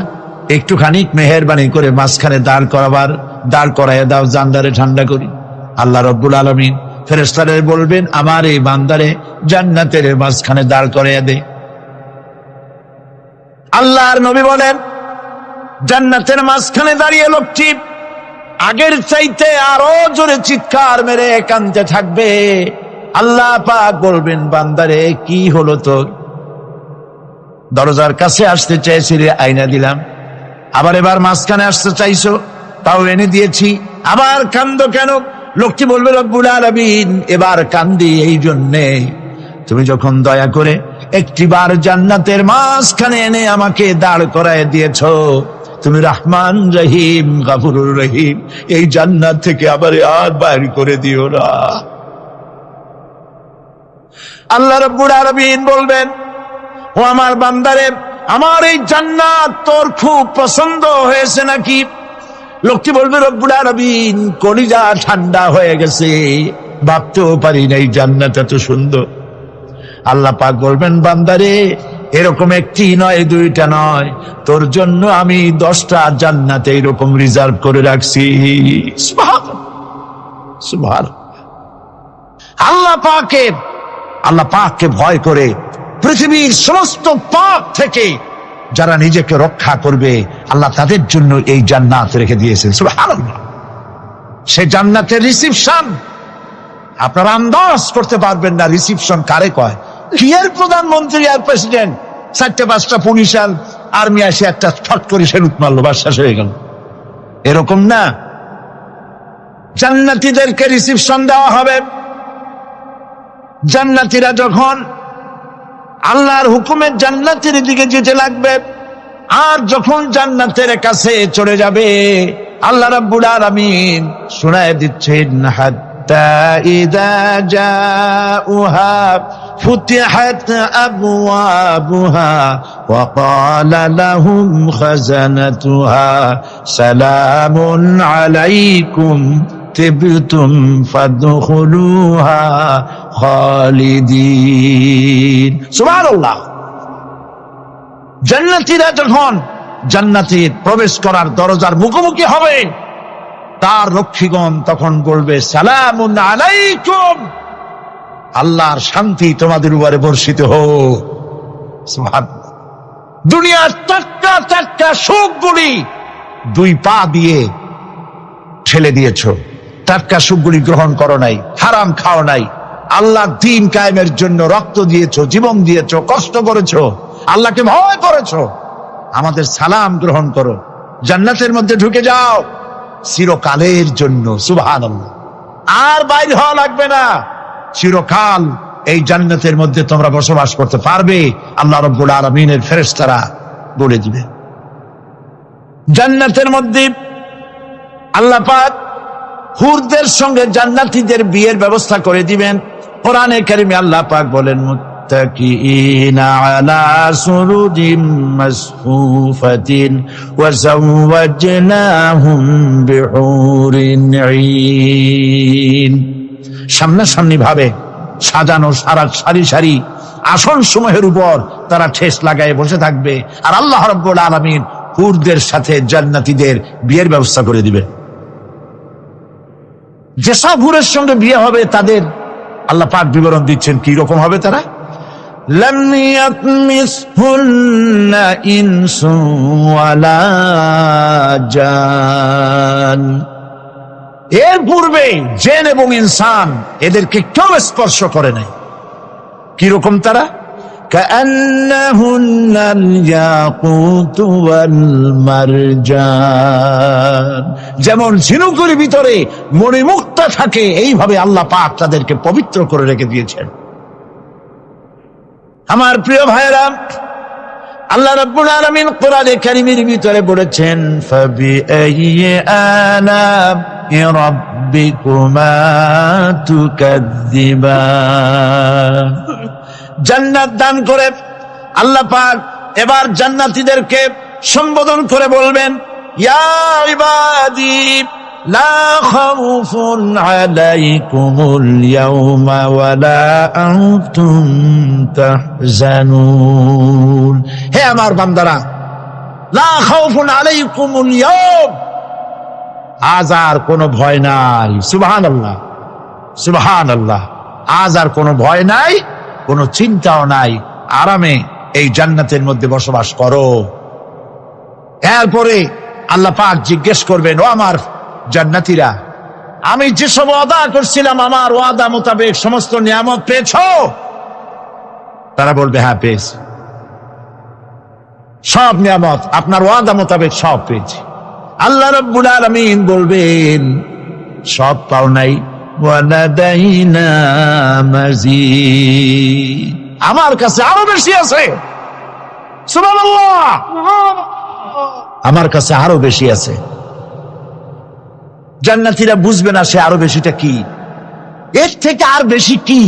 একটুখানি মেহেরবানি করে মাঝখানে দাঁড় করাইয়া দাও, জান্নারে ঠান্ডা করি। আল্লাহ রব্বুল আলামিন ফেরেশতাদের বলবেন, আমার এই বান্দারে জান্নাতের মাঝখানে দাঁড় করাইয়া দে। আল্লাহর নবী বলেন, জান্নাতের মাঝখানে দাঁড়িয়ে লোকটি আগের চাইতে আরো জোরে চিৎকার মেরে কাঁদতে থাকবে। আল্লাহ পাক বলবেন, বান্দারে কি হলো তোর? দরজার কাছে আসতে চাইছিলে, আইনা দিলাম। আবার এবার মাঝখানে আসতে চাইছো, তাও এনে দিয়েছি। আবার কান্দো কেন? লোকটি বলবে, রব্বুল আলামিন, এবার কান্দি এই জন্যে, তুমি যখন দয়া করে একটিবার জান্নাতের মাঝখানে এনে আমাকে দাঁড় করায় দিয়েছো, তুমি রহমান রহিম গফুরুর রহিম, এই জান্নাত থেকে আবার আর বাইর করে দিও না। আল্লাহ রাব্বুল আলামিন বলবেন, ও আমার বান্দারে, আমার এই জান্নাত তোর খুব পছন্দ হয়েছে নাকি? লোকটি বলবে, রব্বুল আলামিন, কলিজা ঠান্ডা হয়ে গেছে, ভাবতেও পারি না এই জান্নাত এত সুন্দর। আল্লাহ পাক বলবেন, বান্দারে, এরকম একটি নয়, দুইটা নয়, তোর জন্য আমি 10টা জান্নাত এরকম রিজার্ভ করে রাখছি। সুবহানাল্লাহ, সুবহানাল্লাহ। আল্লাহ পাককে ভয় করে পৃথিবীর সমস্ত পাপ থেকে যারা নিজেকে রক্ষা করবে, আল্লাহ তাদের জন্য এই জান্নাত রেখে দিয়েছেন। সুবহানাল্লাহ। সেই জান্নাতের রিসিপশন আপনারা আন্দাজ করতে পারবেন না, রিসিপশন কারে কয়। কি এর প্রধানমন্ত্রী আর প্রেসিডেন্ট, 4-5টা পুলিশ আর আর্মি আসে একটা ফট করে সেলুট মারলো, বাস শেষ হয়ে গেল, এরকম না। জান্নাতীদেরকে রিসিপশন দেওয়া হবে। জান্নাতীরা যখন আল্লাহর হুকুমে জান্নাতের দিকে যেতে লাগবে, আর যখন জান্নাতের কাছে চলে যাবে, আল্লাহ রাব্বুল আলামিন শোনায় দিচ্ছেন, হাত্তা ইযা জাউহা ফুতিহাত আবওয়াবুহা ওয়া ক্বালা লাহুম খাজানাতুহা সালামুন আলাইকুম তিবতুম ফাদখুলুহা খালিদিন। সুবহানাল্লাহ। জান্নাতীরা যখন জান্নাতে প্রবেশ করার দরজার মুখোমুখি হবে, তার রক্ষীগণ তখন বলবে, সালামুন আলাইকুম, আল্লাহর শান্তি তোমাদের উপরে বর্ষিত হোক। সুবহানাল্লাহ। দুনিয়ার টাটকা সুখগুলি 2 পা দিয়ে ঠেলে দিয়েছো, টাটকা সুখগুলি গ্রহণ করো নাই, হারাম খাও নাই, আল্লাহর দ্বীন কায়েমের জন্য রক্ত দিয়েছো, জীবন দিয়েছো, কষ্ট করেছো, আল্লাহকে ভয় করেছো। আমাদের সালাম গ্রহণ করো, জান্নাতের মধ্যে ঢুকে যাও চিরকালের জন্য। সুবহানাল্লাহ। আর বাইর হওয়া লাগবে না, চিরকাল এই জান্নাতের মধ্যে তোমরা বসবাস করতে পারবে। আল্লাহ রাব্বুল আলামিনের ফেরেশতারা বলে দিবে। জান্নাতের মধ্যে আল্লাহ পাক হুরদের সঙ্গে জান্নাতীদের বিয়ের ব্যবস্থা করে দিবেন। কোরআনে কারিমে আল্লাহ পাক বলেন, মুত্তাকিইনা আলা সুরুজিম মাসফুফাতিন ওয়া যাওয়াজনাহুম বিহুরিন ঈন। সামনাসামনি ভাবে সাজানো সারি সারি আসন সমূহের উপর তারা ঠেস লাগায় বসে থাকবে, আর আল্লাহ রাব্বুল আলামিন হুরদের সাথে জান্নাতীদের বিয়ের ব্যবস্থা করে দিবেন। যেসব হুরের সঙ্গে বিয়ে হবে তাদের আল্লাহ পাক বিবরণ দিচ্ছেন কি রকম হবে তারা। লাম ইয়াতমিসহুন্না ইনসুন ওয়ালা জান। এর পূর্বে জিন এবং ইনসান এদেরকে কেউ স্পর্শ করে নাই। কি রকম তারা? কাআন্নাহুন্নাল ইয়াকুতু ওয়াল মারজান। যেমন ঝিনুকের ভিতরে মণিমুক্তা থাকে, এইভাবে আল্লাহ পাক তাদেরকে পবিত্র করে রেখে দিয়েছেন। আমার প্রিয় ভাইরা, আল্লাহ রাব্বুল আলামিন কোরআনে কারীমের ভিতরে বলেছেন, ফাবিআইয়ি আলা'i রাব্বিকুমা তুকাযযিবান। জান্নাত দান করে আল্লাহ পাক এবার জান্নাতীদেরকে সম্বোধন করে বলবেন, ইয়া ইবাদি লা খাউফুন আলাইকুমুল ইয়াওমা ওয়ালা আনতুম তাহজানুন। হে আমার বান্দারা, লা খাউফুন আলাইকুমুল ইয়াওম, আজ আর কোনো ভয় নাই। সুবহানাল্লাহ, সুবহানাল্লাহ। আজ আর কোনো ভয় নাই, কোনো চিন্তাও নাই, আরামে এই জান্নাতের মধ্যে বসবাস করো। এরপরে আল্লাহ পাক জিজ্ঞেস করবেন, ও আমার জান্নাতীরা, আমি যেসব ওয়াদা করছিলাম আমার ওয়াদা মোতাবেক সমস্ত নিয়ামত পেয়েছো? তারা বলবে, হ্যাঁ পেয়েছি, সব নিয়ামত আপনার ওয়াদা মোতাবেক সব পেয়েছি। আল্লাহ রাব্বুল আলামিন বলবেন, সব পাও নাই, ওয়ালাদাইনা মাজিদ, আমার কাছে আরো বেশি আছে। সুবহানাল্লাহ, আমার কাছে আরো বেশি আছে। জান্নাতীরা বুঝবে না সে আরো বেশিটা কি, এর থেকে আর বেশি কি।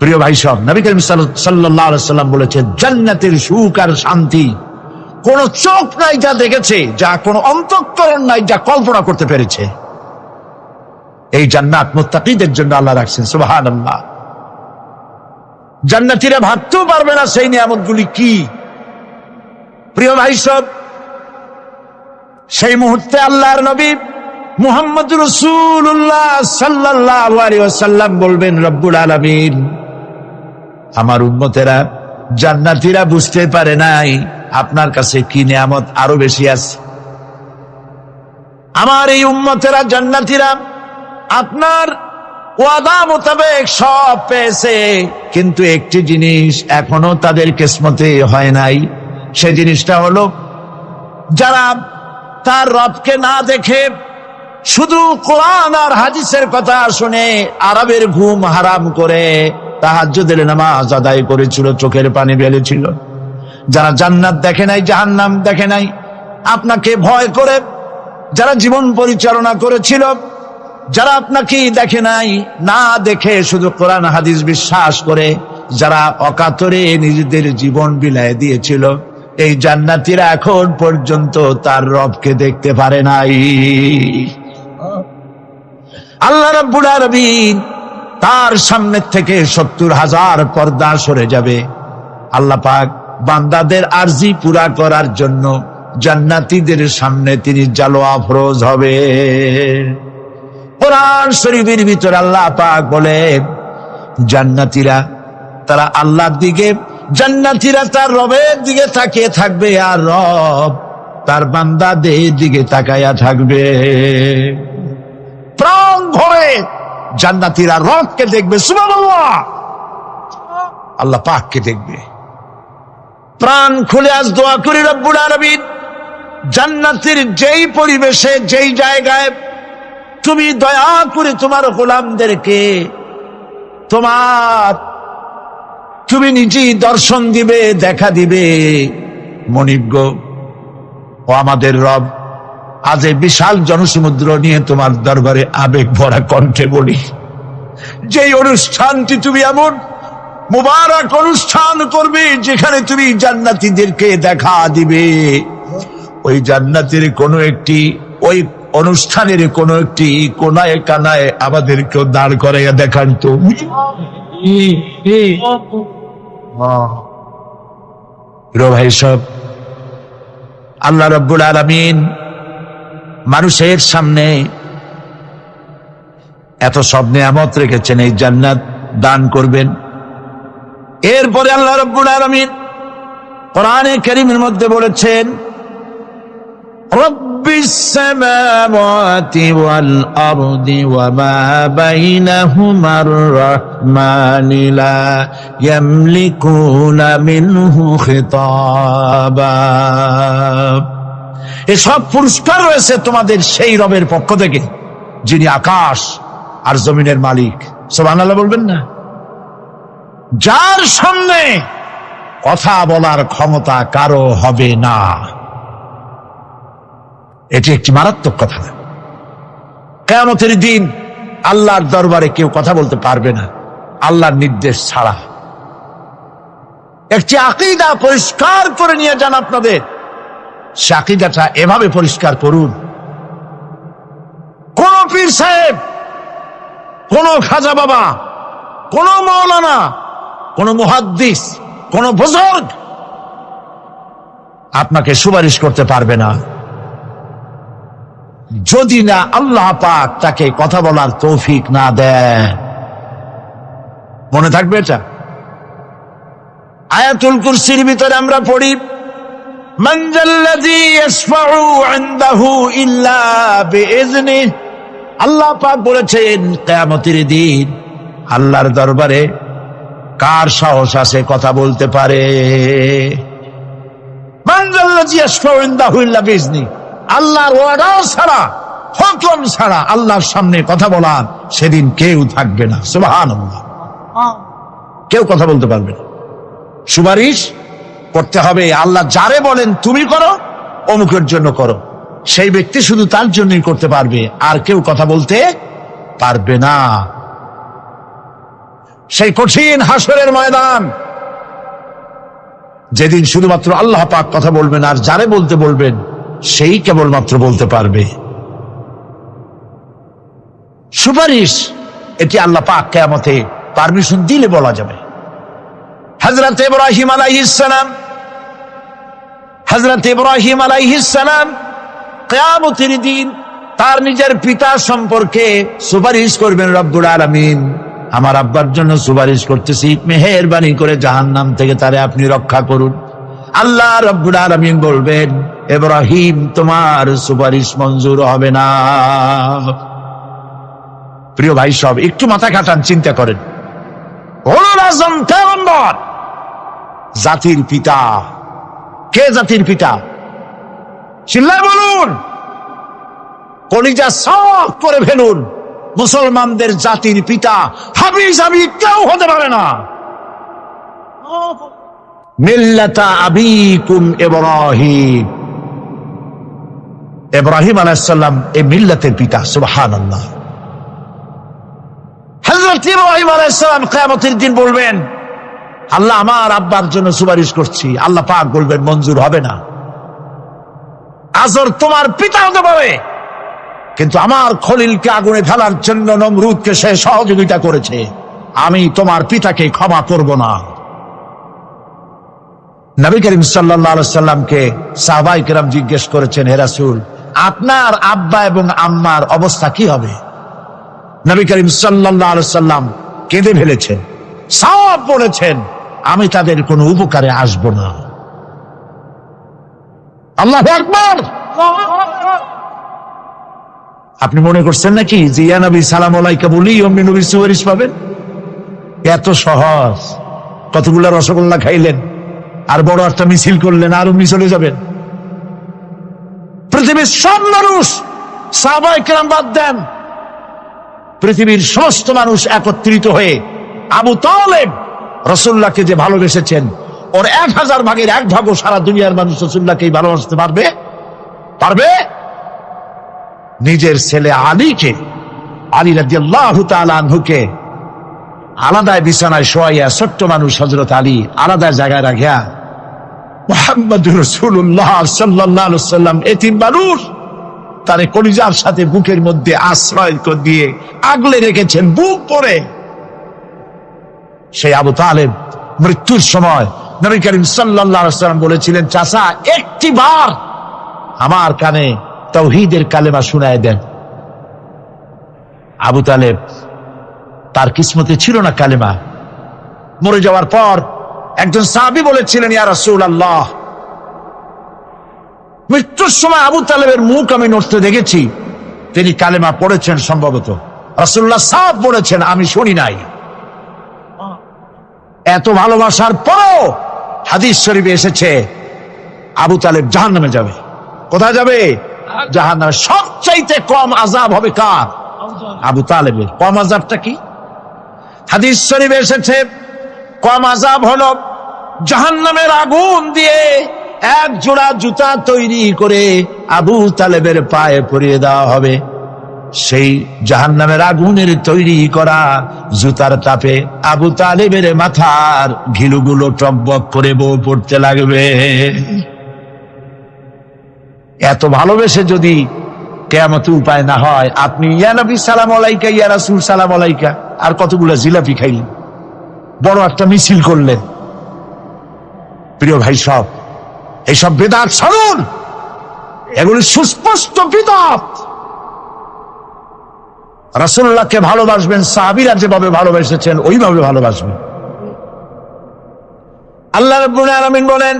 প্রিয় ভাই সব, নবী করিম সাল্লাল্লাহু আলাইহি সাল্লাম বলেছেন, জান্নাতের সুখ আর শান্তি কোন চোখ নাই যা দেখেছে, যা কোন অন্তঃকরণ নাই যা কল্পনা করতে পেরেছে। এই জান্নাত মুত্তাকিদের জন্য আল্লাহ রাখছেন। সুবহানাল্লাহ। জান্নাতীরা ভাবতেও পারবে না সেই নিয়ামতগুলি কি। প্রিয় ভাই সব, সেই মুহূর্তে আল্লাহর নবী মুহাম্মদ রাসূলুল্লাহ সাল্লাল্লাহু আলাইহি ওয়াসাল্লাম বলবেন, রব্বুল আলামিন, আমার উম্মতেরা জান্নাতীরা বুঝতে পারে নাই আপনার কাছে কি নিয়ামত আরো বেশি আছে। আমার এই উম্মতেরা জান্নাতীরা আপনার ওয়াদা মোতাবেক সব পেয়েছে, কিন্তু একটি জিনিস এখনো তাদের কিসমতে হয় নাই। সে জিনিসটা হলো, যারা তার রবকে না দেখে শুধু কোরআন আর হাদিসের কথা শুনে আরবের ঘুম হারাম করে তাহাজ্জুদের নামাজ আদায় করেছিল, চোখের পানি ফেলেছিল, যারা জান্নাত দেখে নাই, জাহান্নাম দেখে নাই, আপনাকে ভয় করে যারা জীবন পরিচালনা করেছিল, যারা আপনাকে দেখে নাই, না দেখে শুধু কোরআন হাদিস বিশ্বাস করে যারা অকাতরে নিজেদের জীবন বিলায় দিয়েছিল, এই জান্নাতীরা এখন পর্যন্ত তার রবকে দেখতে পারে নাই। আল্লাহ রাব্বুল আলামিন তার সামনে থেকে ৭০,০০০ পর্দা সরে যাবে। আল্লাহ পাক বান্দাদের আরজি পুরা করার জন্য জান্নাতীদের সামনে তিনি জালোয়া ফরোজ হবে। কোরআন শরীফের ভিতর আল্লাহ পাক বলে, জান্নাতীরা তারা আল্লাহর দিকে, জান্নাতীরা তার রবের দিকে তাকিয়ে থাকবে, আর রব তার বান্দাদের দিকে তাকায়া থাকবে। প্রাণ ভরে জান্নাতীরা রবকে দেখবে। সুবহানাল্লাহ, আল্লাহ পাককে দেখবে। প্রাণ খুলে আজ দোয়া করি, রব্বুল আলামিন, জান্নাতের যেই পরিবেশে, যেই জায়গায় তুমি দয়া করে তোমার গোলামদেরকে তুমি নিজেই দর্শন দিবে, দেখা দিবে। মনিব গো, ও আমাদের রব, আজ এই বিশাল জনসমুদ্র নিয়ে তোমার দরবারে আবেগ ভরা কণ্ঠে বলি, যেই অনুষ্ঠানটি তুমি এমন মুবারক অনুষ্ঠান করবে যেখানে তুমি জান্নাতীদেরকে দেখা দিবে, ওই জান্নাতের কোনো একটি, ওই অনুষ্ঠানের কোন একটি কোনায় কানায় আমাদেরকেও দাঁড় করাইয়া দেখান তো। ভাই সব, আল্লাহ রাব্বুল আলামিন মানুষের সামনে এত সব নিয়ামত রেখেছেন, এই জান্নাত দান করবেন। এরপরে আল্লাহ রাব্বুল আলামিন কোরআনে কারীমের মধ্যে বলেছেন, রব্বিস সামাওয়াতি ওয়াল আরদি ওয়া মা বাইনাহুমার রাহমানি লা ইয়ামলিকুনা মিনহু খিতাবা। এসব পুরস্কার রয়েছে তোমাদের সেই রবের পক্ষ থেকে যিনি আকাশ আর জমিনের মালিক। সুবহানাল্লাহ বলবেন না? যার সামনে কথা বলার ক্ষমতা কারো হবে না। এটি একটি মারাত্মক কথা। কিয়ামতের দিন আল্লাহর দরবারে কেউ কথা বলতে পারবে না আল্লাহর নির্দেশ ছাড়া। একটি আকীদা পরিষ্কার করে নিয়ে যান আপনাদের, সে আকীদাটা এভাবে পরিষ্কার করুন, কোন পীর সাহেব, কোন খাজা বাবা, কোন মাওলানা, কোন মুহাদ্দিস, কোন বুজুর্গ আপনাকে সুপারিশ করতে পারবে না যদি না আল্লাহ পাক তাকে কথা বলার তৌফিক না দেন। মনে থাকবে এটা। আয়াতুল কুরসির ভিতরে আমরা পড়ি, মান যাল্লাযী ইয়াশফাউ ইনদাহু ইল্লা বিইজনিহি। আল্লাহ পাক বলেছেন কিয়ামতের দিন আল্লাহর দরবারে কার সাহস আছে কথা বলতে পারে? মান যাল্লাযী ইয়াশফাউ ইনদাহু ইল্লা বিইজনিহি। আল্লাহর ওয়াদা ছাড়া, হুকুম ছাড়া আল্লাহর সামনে কথা বলার সেদিন কেউ থাকবে না। সুবহানাল্লাহ। কেউ কথা বলতে পারবে না। সুপারিশ করতে হবে আল্লাহ যারে বলেন তুমি করো, অমুকের জন্য করো, সেই ব্যক্তি শুধু তার জন্যই করতে পারবে, আর কেউ কথা বলতে পারবে না। সেই কঠিন হাসরের ময়দান, যেদিন শুধুমাত্র আল্লাহ পাক কথা বলবেন, আর যারে বলতে বলবেন সেই কেবলমাত্র বলতে পারবে। সুপারিশ এটি আল্লাহ পাক কিয়ামতে পারমিশন দিলে বলা যাবে। হযরত ইব্রাহিম আলাইহিস সালাম কিয়ামতের দিন তার নিজের পিতা সম্পর্কে সুপারিশ করবেন। রব্বুল আলামিন, আমার আব্বার জন্য সুপারিশ করতেছি, মেহেরবানি করে জাহান্নাম থেকে তারে আপনি রক্ষা করুন। আল্লাহ রব্বুল আলামিন বলবেন, ইব্রাহিম তোমার সুপারিশ মঞ্জুর হবে না। প্রিয় ভাই সব, একটু মাথা খাটান, চিন্তা করেন। উলুল আযম পয়গম্বর, জাতির পিতা। কে জাতির পিতা? চিল্লায় বলুন, কলিজা সাফ করে ফেলুন। মুসলমানদের জাতির পিতা হাবিজ কেউ হতে পারে না। মিল্লাতা আবিকুম ইব্রাহিম। ইব্রাহিম আলাইহিস সালাম এই মিল্লাতের পিতা। সুবহানাল্লাহ। হযরত ইব্রাহিম আলাইহিস সালাম কিয়ামতের দিন বলবেন, আল্লাহ আমার আব্বার জন্য সুপারিশ করছি। আল্লাহ পাক বলবেন মঞ্জুর হবে না। আজর তোমার পিতা হতে পারে, কিন্তু আমার খলিলকে আগুনে ফেলার জন্য নমরুদকে সে সহযোগিতা করেছে, আমি তোমার পিতাকে ক্ষমা করব না। নবী করিম সাল্লাল্লাহু আলাইহি সাল্লামকে সাহাবায়ে কেরাম জিজ্ঞেস করেছেন, হে রাসূল, আপনার আব্বা এবং আম্মার অবস্থা কি হবে? নবী করিম সাল্লাল্লাহু আলাইহি সাল্লাম কেঁদে ফেলেছেন, সব বলেছেন, আমি তাদের কোনো উপকারে আসব না। আল্লাহু আকবার। আপনি মনে করছেন নাকি যে ইয়া নবী সালাম আলাইকা বলি অমনি নবী সুপারিশ পাবেন? এত সহজ। কতগুলা রসগোল্লা খাইলেন আর বড় একটা মিছিল করলেন, আর অমনি চলে যাবেন? পৃথিবীর সব মানুষ, সাহাবায়ে কেরাম বাদ দেন, পৃথিবীর সমস্ত মানুষ একত্রিত হয়ে আবু তালেব রাসূলুল্লাহকে যে ভালোবেসেছেন, ওর 1000 ভাগের 1 ভাগও সারা দুনিয়ার মানুষ রাসূলুল্লাহকে ভালোবাসতে পারবে? পারবে? নিজের ছেলে আলীকে, আলী রাদিয়াল্লাহু তাআলা আনহুকে আলাদা বিছানায় শোয়াইয়া, ছোট্ট মানুষ হযরত আলী আলাদা জায়গায় রাখিয়া মুহাম্মদুর রাসূলুল্লাহ সাল্লাল্লাহু আলাইহি ওয়াসাল্লাম এতিম মানুষ তারে কলিজার সাথে বুকের মধ্যে আশ্রয় দিয়ে আগলে রেখেছেন বুক পরে। সেই আবু তালেব মৃত্যুর সময় নবী করিম সাল্লাল্লাহু আলাইহি ওয়াসাল্লাম বলেছিলেন, চাচা একটিবার আমার কানে তাওহীদের কালেমা শোনায় দেন। আবু তালেব, তার কিসমতে ছিল না কালেমা। মরে যাওয়ার পর একজন সাহাবী বলেছিলেন, ইয়া রাসূলুল্লাহ, মৃত্যুর সময় আবু তালেবের মুখ আমি নড়তে দেখেছি, তিনি কালেমা পড়েছেন সম্ভবত। রাসূলুল্লাহ সাফ বলেছেন, আমি শুনি নাই। এত ভালোবাসার পরও হাদিস শরীফে এসেছে আবু তালেব জাহান্নামে যাবে। কোথায় যাবে? জাহান্নামে। সবচাইতে কম আযাব হবে কার? আবু তালেবের। কম আযাবটা কি? হাদিস শরীফে এসেছে কম আযাব হলো জাহান্নামের আগুন দিয়ে এক জোড়া জুতা তৈরি করে আবু তালেবের পায়ে পরিয়ে দেওয়া হবে। সেই জাহান্নামের আগুনের তৈরি করা জুতার তাপে আবু তালেবের মাথার ঘিলুগুলো টকবক করে বউ পড়তে লাগবে। এত ভালোবেসে যদি কিয়ামতে উপায় না হয়, আপনি ইয়া নবী সালাম আলাইকা, ইয়া রাসূল সালাম আলাইকা, আর কতগুলো জিলাপি খাইলেন, বড় একটা মিছিল করলেন। প্রিয় ভাই সব, এইসব বিদআত ছাড়ুন, এগুলি সুস্পষ্ট বিদআত। রাসূলুল্লাহকে ভালোবাসবেন, সাহাবীরা যেভাবে ভালোবেসেছেন ওইভাবে ভালোবাসবেন। আল্লাহ রাব্বুল আলামিন বলেন,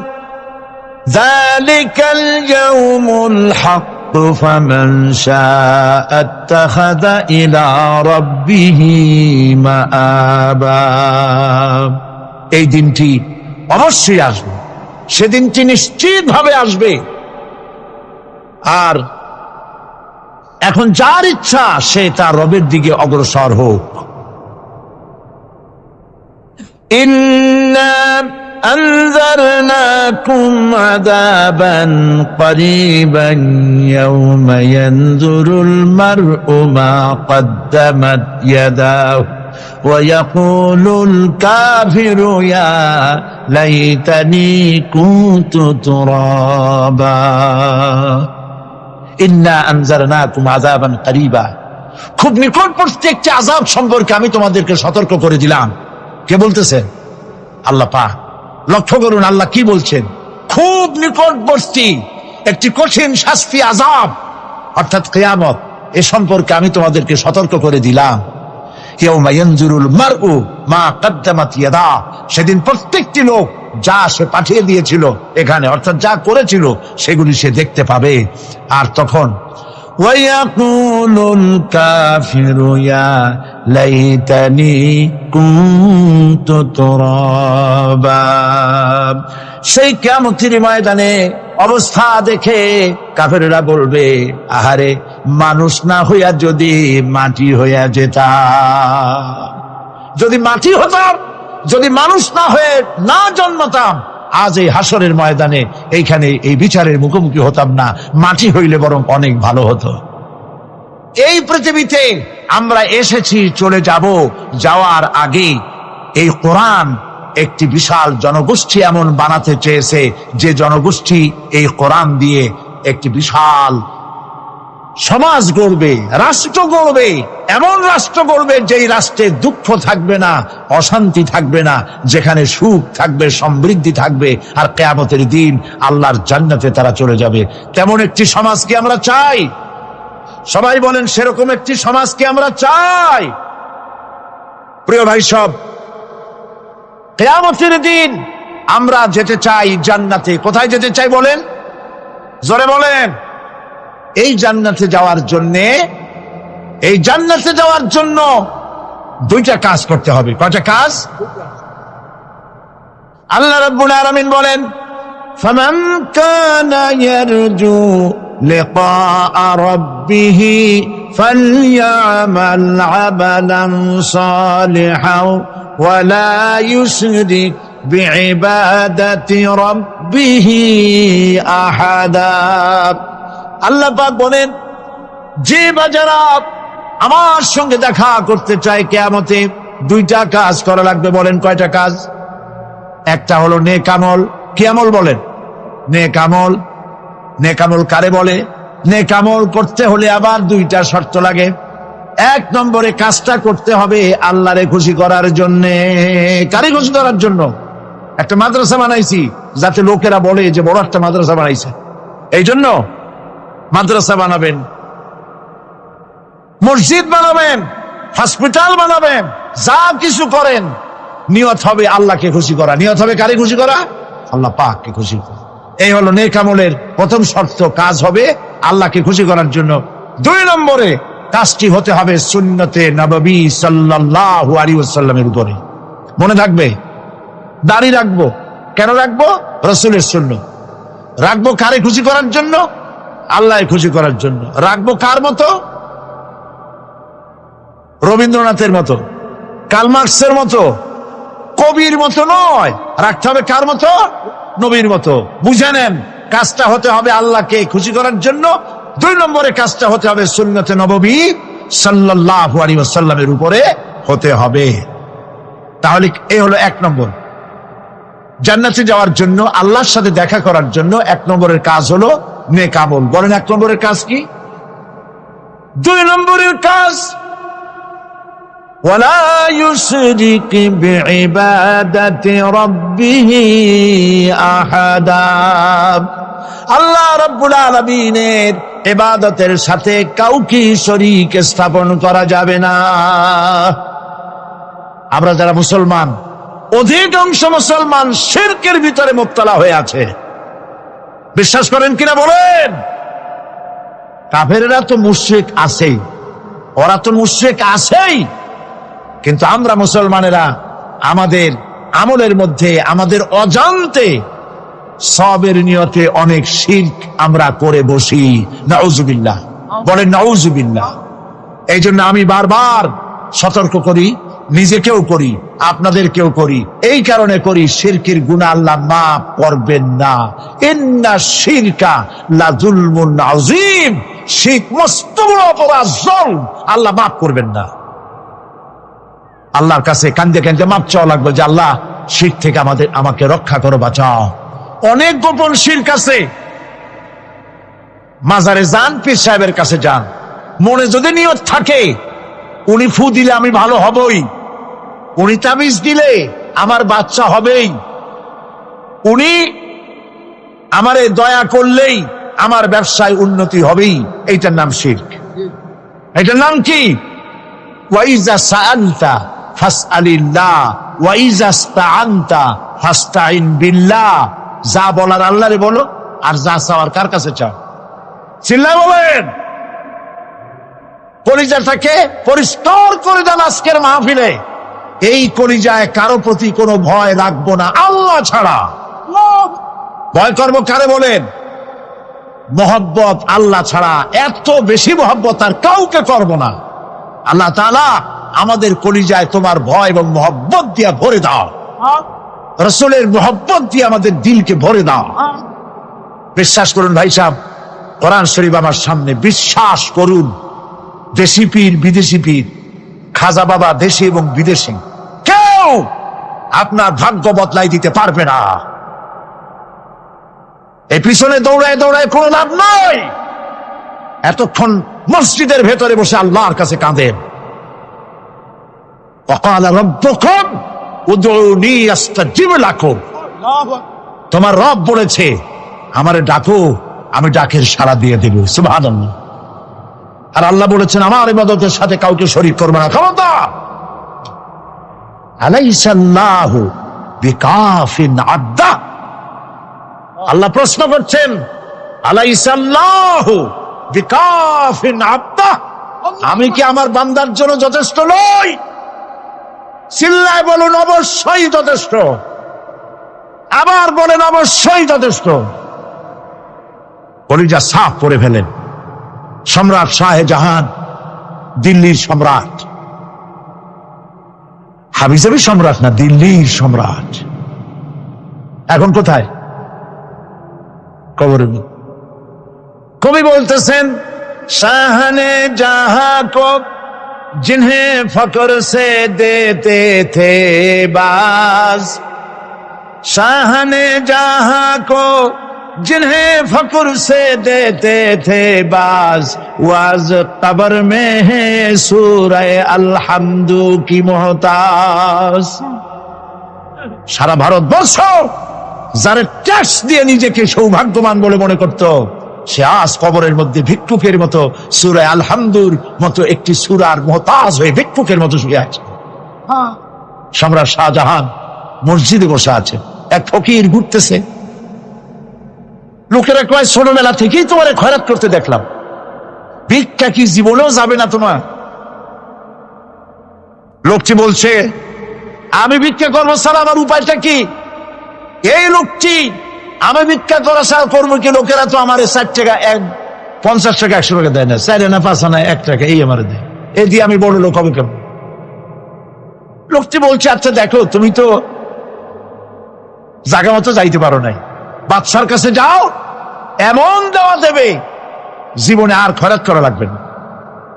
যালিকাল ইয়াউমুল হক ফামান শাআ আত্তাখাযা ইলা রাব্বিহি মাআবা। এই দিনটি অবশ্যই আসবে, সেদিনটি নিশ্চিতভাবে আসবে। আর এখন যার ইচ্ছা সে তার রবের দিকে অগ্রসর হোক। ইন্না আনজারনাকুম আযাবান করিবান ইয়াওমা ইয়ানজুরুল মার'উ মা কদ্দামাত ইয়াদাহু ওয়া ইয়াকুলুল কাফিরু ইয়া লাইতানি কুনতু তুরাবা। ইন্না আনজারনাকুম আযাবান করিবা, খুব নিকটবর্তী একটি আযাব সম্পর্কে আমি তোমাদেরকে সতর্ক করে দিলাম। কে বলতেছেন? আল্লাহ পাক। লক্ষ্য করুন আল্লাহ কি বলছেন, খুব নিকটবর্তী একটি কঠিন শাস্তি আযাব অর্থাৎ কিয়ামত, এ সম্পর্কে আমি তোমাদেরকে সতর্ক করে দিলাম। ইয়াউমা ইয়ানজুরুল মার'উ মা কদ্দামাত ইয়াদা, সেদিন প্রত্যেকটি লোক যা সে পাঠিয়ে দিয়েছিল এখানে, অর্থাৎ যা করেছিল সেগুলি সে দেখতে পাবে। আর তখন ওয়ায়াকুলুল কাফিরু ইয়া লাইতানি কুনতু তুরাবা, সেই কিয়ামতের ময়দানে অবস্থা দেখে কাফেররা বলবে, আহারে মানুষ না হইয়া যদি মাটি হইয়া যেতাম, যদি মাটি হতাম, যদি মানুষ না হয়ে না জন্মতাম, আজ এই হাসরের ময়দানে এইখানে এই বিচারের মুখোমুখি হতাম না, মাটি হইলে বরং অনেক ভালো হতো। এই পৃথিবীতে আমরা এসেছি, চলে যাব, যাওয়ার আগে এই কোরআন একটি বিশাল জনগোষ্ঠী এমন বানাতে চেয়েছে যে জনগোষ্ঠী এই কোরআন দিয়ে একটি বিশাল সমাজ গড়বে, রাষ্ট্র গড়বে, এমন রাষ্ট্র গড়বে যেই রাষ্ট্রে দুঃখ থাকবে না, অশান্তি থাকবে না, যেখানে সুখ থাকবে, সমৃদ্ধি থাকবে, আর কিয়ামতের দিন আল্লাহর জান্নাতে তারা চলে যাবে। তেমন একটি সমাজ কি আমরা চাই? সবাই বলেন, সেরকম একটি সমাজ কি আমরা চাই? প্রিয় ভাই সব, কিয়ামতের দিন আমরা যেতে চাই জান্নাতে। কোথায় যেতে চাই বলেন? জোরে বলেন। এই জান্নাতে যাওয়ার জন্য দুইটা কাজ করতে হবে। কয়টা কাজ? আল্লাহ রাব্বুল আলামিন বলেন, ফামান কানা ইয়ারজু লিকাআ রাব্বিহি ফালইআমাল আমালান সালিহান ওয়া লা ইউশরিক বিইবাদাতি রাব্বিহি আহাদা। আল্লাহ পাক বলেন, যে বাজারা আমার সঙ্গে দেখা করতে চায় কিয়ামতে, দুইটা কাজ করা লাগবে। বলেন কয়টা কাজ? একটা হলো নেক আমল। কি আমল বলেন? নেক আমল। নেক আমল কারে বলে? নেক আমল করতে হলে আবার দুইটা শর্ত লাগে। এক নম্বরে কাজটা করতে হবে আল্লাহরে খুশি করার জন্য। কারে খুশি করার জন্য? একটা মাদ্রাসা বানাইছি যাতে লোকেরা বলে যে বড় একটা মাদ্রাসা বানাইছে, এই জন্য মাদ্রাসা বানাবেন, মসজিদ বানাবেন, হসপিটাল বানাবেন, যা কিছু করেন নিয়ত হবে আল্লাহকে খুশি করা। নিয়ত হবে কারে খুশি করা? আল্লাহ পাককে খুশি করা। এই হলো নেক আমলের প্রথম শর্ত, কাজ হবে আল্লাহকে খুশি করার জন্য। দুই নম্বরে কাজটি হতে হবে সুন্নতে নববী সাল্লাল্লাহু আলাইহি ওয়াসাল্লামের উপরে। মনে থাকবে, দাড়ি রাখবো। কেন রাখবো? রাসূলের সুন্নাত। রাখবো কারে খুশি করার জন্য? আল্লাহ খুশি করার জন্য। রাখবো কার মতো? রবীন্দ্রনাথের মতো, কার্ল মার্কসের মতো, কবির মতো নয়, রাখতে হবে কার মতো? নবীর মতো। বুঝে নেন, কাজটা হতে হবে আল্লাহকে খুশি করার জন্য। 2 নম্বরে কাজটা হতে হবে সুন্নতে নববী সাল্লাল্লাহু আলাইহি ওয়াসাল্লামের উপরে হতে হবে। তাহলে এই হলো 1 নম্বর। জান্নাতে যাওয়ার জন্য, আল্লাহর সাথে দেখা করার জন্য 1 নম্বরের কাজ হলো নেক আমল। বলেন 1 নম্বরের কাজ কি? 2 নম্বরের কাজ ওয়ালা ইউশরিক বিইবাদাতি রাব্বিহি আহাদা। আল্লাহ রাব্বুল আলামিনের ইবাদতের সাথে কাউকে শরীক স্থাপন করা যাবে না। আমরা যারা মুসলমান, অধিকাংশ মুসলমান শিরকের ভিতরে মুবতলা হয়ে আছে। বিশ্বাস করেন কিনা বলেন? কাফেররা তো মুশরিক আছেই, ওরা তো মুশরিক আছেই, কিন্তু আমরা মুসলমানেরা আমাদের আমলের মধ্যে, আমাদের অজান্তে সবের নিয়তে অনেক শিরক আমরা করে বসি। নাউজুবিল্লাহ, বলেন নাউজুবিল্লাহ। এই জন্য আমি বারবার সতর্ক করি, নিজেকেও করি, আপনাদেরকেও করি। এই কারণে করি, শিরকের গুনাহ আল্লাহ মাফ করবেন না। ইন্না শিরকা লাযুলমুন আযীম, শিরক মস্ত বড় অপরাধ, জুলম, আল্লাহ মাফ করবেন না। আল্লাহর কাছে কান্দে কান্দে মাপ চাওয়া লাগবে যে আল্লাহ, শিরক থেকে আমাকে রক্ষা করো, বাঁচাও। অনেক গোপন শিরক আছে। মাজারে যান, পীর সাহেবের কাছে যান, মনে যদি নিয়ত থাকে উনি ফু দিলে আমি ভালো হবই, উনি তাবিজ দিলে আমার বাচ্চা হবেই, উনি আমারে দয়া করলেই আমার ব্যবসায় উন্নতি হবেই, এইটার নাম শিরক। এটার নাম কি? ওয়াইজা সাআলতা ফাসআলিল্লাহ ওয়াইজা ইসতাআনতা ফাসতাইন বিল্লাহ। যা বলার আল্লাহরে বলো, আর যা চাওয়ার কার কাছে চাও? চিল্লায় বলেন। কলিজাটাকে পরিষ্কার করে দেন আজকের মাহফিলে। এই কলিজায় কারো প্রতি কোনো ভয় রাখবো না আল্লাহ ছাড়া। ভয় করবো কারে বলেন? মহব্বত আল্লাহ ছাড়া, এত বেশি মহব্বত আর কাউকে করব না। আল্লাহ তাআলা আমাদের কলিজায় তোমার ভয় এবং মহব্বত দিয়া ভরে দাও, রাসূলের মহব্বত দিয়ে আমাদের দিলকে ভরে দাও। বিশ্বাস করুন ভাই সাহেব, কোরআন শরীফ আমার সামনে, বিশ্বাস করুন, দেশি পীর বিদেশি পীর, খাজা বাবা দেশি এবং বিদেশি, কেউ আপনার ভাগ্য বদলাই দিতে পারবে না। এই পিছনে দৌড়ায় দৌড়ায় কোনো লাভ নয়। এতক্ষণ মসজিদের ভেতরে বসে আল্লাহর কাছে কাঁদেন। ওয়াকালা রাব্বুকুম উদউনি আস্তাজিব লাকুম। তোমার রব বলেছে আমারে ডাকো, আমি ডাকের সাড়া দিয়ে দেব। সুবহানাল্লাহ। আর আল্লাহ বলেছেন আমার ইবাদতের সাথে কাউকে শরীক করবে না। খবরদার। আলাইসাল্লাহু বিকাফিন আবদা। আল্লাহ প্রশ্ন করছেন, আলাইসাল্লাহু বিকাফিন আবদা, আমি কি আমার বান্দার জন্য যথেষ্ট নই? চিল্লায় বলুন অবশ্যই যথেষ্ট। আবার বলেন অবশ্যই যথেষ্ট। কলিজা সাফ করে ফেলেন। সম্রাট শাহজাহান, দিল্লির সম্রাট, হাবিজাবি সম্রাট না, দিল্লির সম্রাট। এখন কোথায়? কবরে। কবি বলতেছেন, শাহনে জাহাं को जिन्हें फकर से देते थे बाज, शाहने जहां को जिन्हें फकर से देते थे बाज, वाज कब्र में है सूरह अलहम्दु की मोहताज। সারা ভারতবর্ষ যারা ট্যাক্স দিয়ে নিজেকে সৌভাগ্যবান বলে মনে করত, সে আজ কবরের মধ্যে ভিক্ষুকের মতো সূরা আলহামদুর মতো একটি সূরার মুহতাজ হয়ে ভিক্ষুকের মতো শুয়ে আছে। সম্রাট শাহজাহান মসজিদে বসে আছে, এক ফকির ঘুরতেছে। লোকেরা কয় ছোটবেলা থেকেই তোমার খয়রাত করতে দেখলাম, ভিক্ষা কি জীবনেও যাবে না তোমার? লোকটি বলছে, আমি ভিক্ষা করবো স্যার, আমার উপায়টা কি? এই লোকটি, আমি ভিক্ষা করা ছাড়া করবো কি? লোকেরা তো আমার 60 টাকা, 50 টাকা 100 টাকা দেয় না, 4 আনা 5 আনা 1 টাকা এই আমার দেয়, এই দিয়ে আমি বড় লোক হবে কেমন? লোকটি বলছে, আচ্ছা দেখো, তুমি তো জায়গা মতো যাইতে পারো নাই, বাদশার কাছে যাও, এমন দেওয়া দেবে জীবনে আর খয়রাত করা লাগবে না।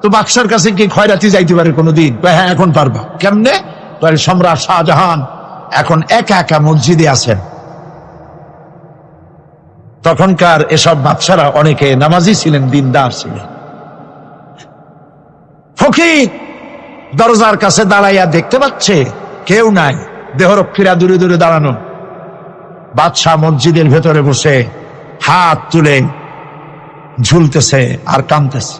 তো বাদশার কাছে কি খয়রাতি যাইতে পারে কোনোদিন? হ্যাঁ, এখন পারবা। কেমনে? সম্রাট শাহজাহান এখন একা একা মসজিদে আছেন। তখনকার এসব বাদশারা অনেকে নামাজি ছিলেন, দিনদার ছিলেন। ফকির দরজার কাছে দাঁড়াইয়া দেখতে পাচ্ছে কেউ নাই, দেহরক্ষীরা দূরে দূরে দাঁড়ানো। বাদশাহ মসজিদের ভেতরে বসে হাত তুলে ঝুলতেছে আর কাঁদতেছে,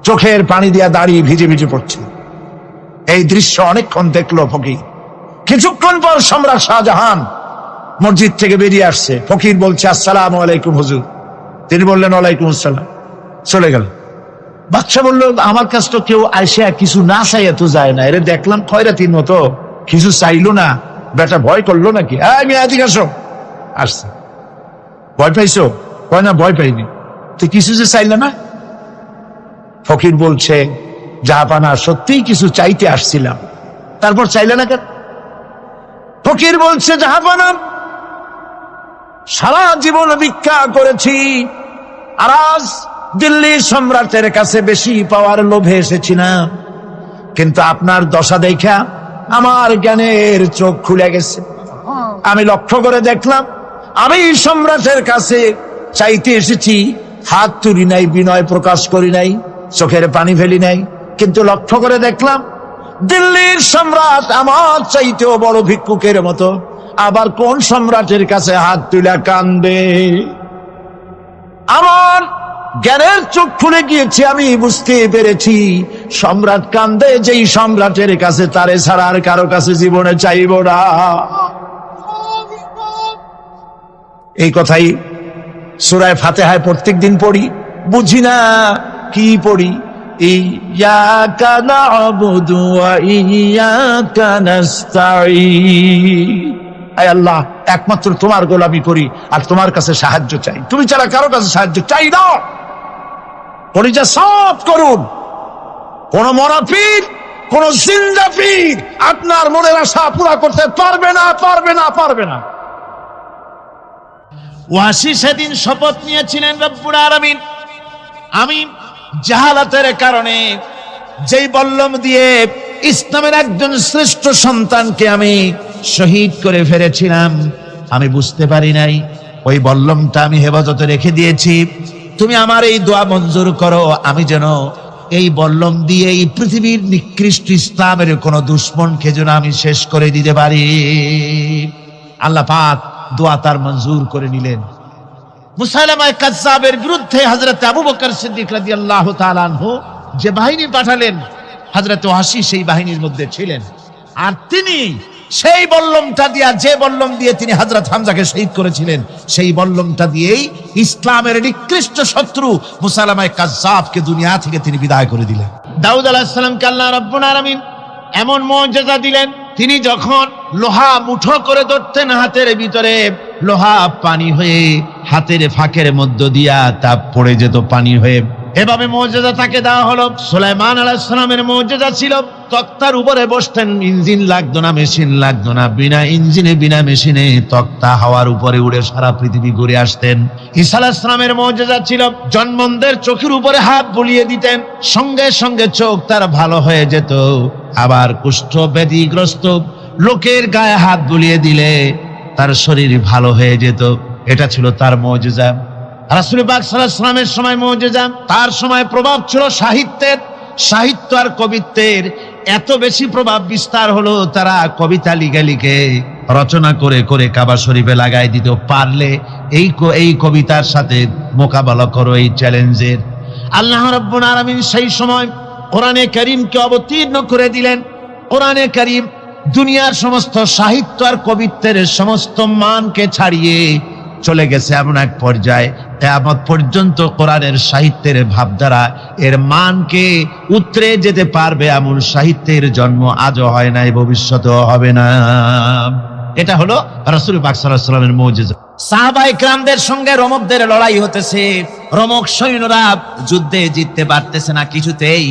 চোখের পানি দিয়া দাঁড়িয়ে ভিজে ভিজে পড়ছে। এই দৃশ্য অনেকক্ষণ দেখলো ফকির। কিছুক্ষণ পর সম্রাট শাহজাহান মসজিদ থেকে বেরিয়ে আসছে। ফকির বলছে, আসসালামু আলাইকুম হুজুর। তিনি বললেন, ওয়ালাইকুম আসসালাম। চলে গেল। বাদশা বলল, আমার কাছে তো কেউ আইসা কিছু না চাইয়া তো যায় না, এর দেখলাম খয়রাতির মতো কিছু চাইলো না, বেটা ভয় করলো নাকি? আমি এদিকে আসো। আসছে। ভয় পাইছো? কয় না, ভয় পাইনি। তো কিছু যে চাইলে না? ফকির বলছে, জাহাপানা সত্যিই কিছু চাইতে আসছিলাম। তারপর চাইলে না কেন? ফকির বলছে, জাহাপানা সারা জীবন ভিক্ষা করেছি, আর আজ দিল্লি সম্রাটের কাছে বেশি পাওয়ার লোভে এসেছি না, কিন্তু আপনার দশা দেখা আমার জ্ঞানের চোখ খুলে গেছে। আমি লক্ষ্য করে দেখলাম, আমি সম্রাটের কাছে চাইতে এসেছি, হাত তুলি নাই, বিনয় প্রকাশ করি নাই, চোখের পানি ফেলি নাই, কিন্তু লক্ষ্য করে দেখলাম দিল্লির সম্রাট আমার চাইতেও বড় ভিক্ষুকের মতো। আবার কোন সম্রাটের কাছে হাত তুলে কান্দে? আমার জ্ঞানের চোখ খুলে গিয়েছে, আমি বুঝতে পেরেছি সম্রাট কান্দে যেই সম্রাটের কাছে, তারে ছাড়া আর কারো কাছে জীবনে চাইব না। এই কথাই সূরা ফাতিহায় প্রত্যেক দিন পড়ি, বুঝি না কি পড়ি। ইয়াকা না'বুদু ওয়া ইয়াকা নাস্তাঈন। আয় আল্লাহ, একমাত্র তোমার গোলামি করি আর তোমার কাছে সাহায্য চাই, তুমি ছাড়া কারো কাছে সাহায্য চাই না। পরিচয় সব করুন। কোন মরা পীর, কোন জিন্দা পীর আপনার মনের আশা পুরা করতে পারবে না, পারবে না, পারবে না। ওয়াসি সেদিন শপথ নিয়েছিলেন, রব্বুল আলামিন, আমি জাহালাতের কারণে যেই বল্লম দিয়ে ইসলামের একজন শ্রেষ্ঠ সন্তানকে আমি শহীদ করে ফেলেছিলাম, আমি বুঝতে পারি নাই, ওই বল্লমটা আমি হেফাজতে রেখে দিয়েছি। তুমি আমার এই দোয়া মঞ্জুর করো, আমি যেন এই বল্লম দিয়ে এই পৃথিবীর নিকৃষ্ট ইসলামের কোন দুশ্মনকে যেন আমি শেষ করে দিতে পারি। আল্লাহ পাক দোয়া তার মঞ্জুর করে নিলেন। মুসাইলামা কাযযাবের বিরুদ্ধে হযরত আবু বকর সিদ্দিক রাদিয়াল্লাহু তাআলা আনহু যে বাহিনী পাঠালেন, হযরত ওয়াসি সেই বাহিনীর মধ্যে ছিলেন। আর তিনি সেই বল্লমটা দিয়া, যে বল্লম দিয়ে তিনি হযরত হামজাকে শহীদ করেছিলেন, সেই বল্লমটা দিয়েই ইসলামের নিকৃষ্ট শত্রু মুসাইলামা কাযযাবকে দুনিয়া থেকে তিনি বিদায় করে দিলেন। দাউদ আলাইহিস সালামকে আল্লাহ রাব্বুল আলামিন এমন মুজিজা দিলেন, তিনি যখন লোহা মুঠো করে ধরতেন হাতের ভিতরে, লোহা পানি হয়ে হাতের ফাঁকের মধ্য দিয়া তা পড়ে যেত পানি হয়ে। এভাবে মুজিজা তাকে দেওয়া হলো। সুলাইমান আলাইহিস সালামের মুজিজা ছিল, তক্তার উপরে বসতেন, ইঞ্জিন লাগতো না, মেশিন লাগতো না, বিনা ইঞ্জিনে বিনা মেশিনে তক্তা হাওয়ার উপরে উড়ে সারা পৃথিবী ঘুরে আসতেন। ঈসা আলাইহিস সালামের মুজিজা ছিল, জন্মদের চোখের উপরে হাত বুলিয়ে দিতেন, সঙ্গে সঙ্গে চোখ তার ভালো হয়ে যেত। আবার কুষ্ঠ ব্যাধিগ্রস্ত লোকের গায়ে হাত বুলিয়ে দিলে তার শরীর ভালো হয়ে যেত। এটা ছিল তার মুজিজা। রাসূল পাক সাল্লাল্লাহু আলাইহি ওয়াসাল্লামের সময় মুজিজা, তার সময় প্রভাব ছিল সাহিত্যের। সাহিত্য আর কবিত্বের এত বেশি প্রভাব বিস্তার হলো, তারা কবিতা লিখে লিখে রচনা করে করে কাবা শরীফে লাগাই দিত। পারলে এই কবিতার সাথে মোকাবেলা করো এই চ্যালেঞ্জের। আল্লাহ রাব্বুল আলামিন সেই সময় কোরআনে কারীমকে অবতীর্ণ করে দিলেন। কোরআনে কারীম দুনিয়ার সমস্ত সাহিত্য আর কবিত্বের সমস্ত মানকে ছাড়িয়ে চলে গেছে এমন এক পর্যায়ে, কিয়ামত পর্যন্ত কোরআনের সাহিত্যের ভাবধারা এর মানকে উতরে যেতে পারবে এমন সাহিত্যের জন্ম আজও হয় নাই, ভবিষ্যতেও হবে না। এটা হলো রাসূল পাক সাল্লাল্লাহু আলাইহি ওয়াসাল্লামের মুজিজা। সাহাবায়ে কেরামদের সঙ্গে রোমকদের লড়াই হতেছে, রোমক সৈন্যরা যুদ্ধে জিততে পারতেছে না কিছুতেই।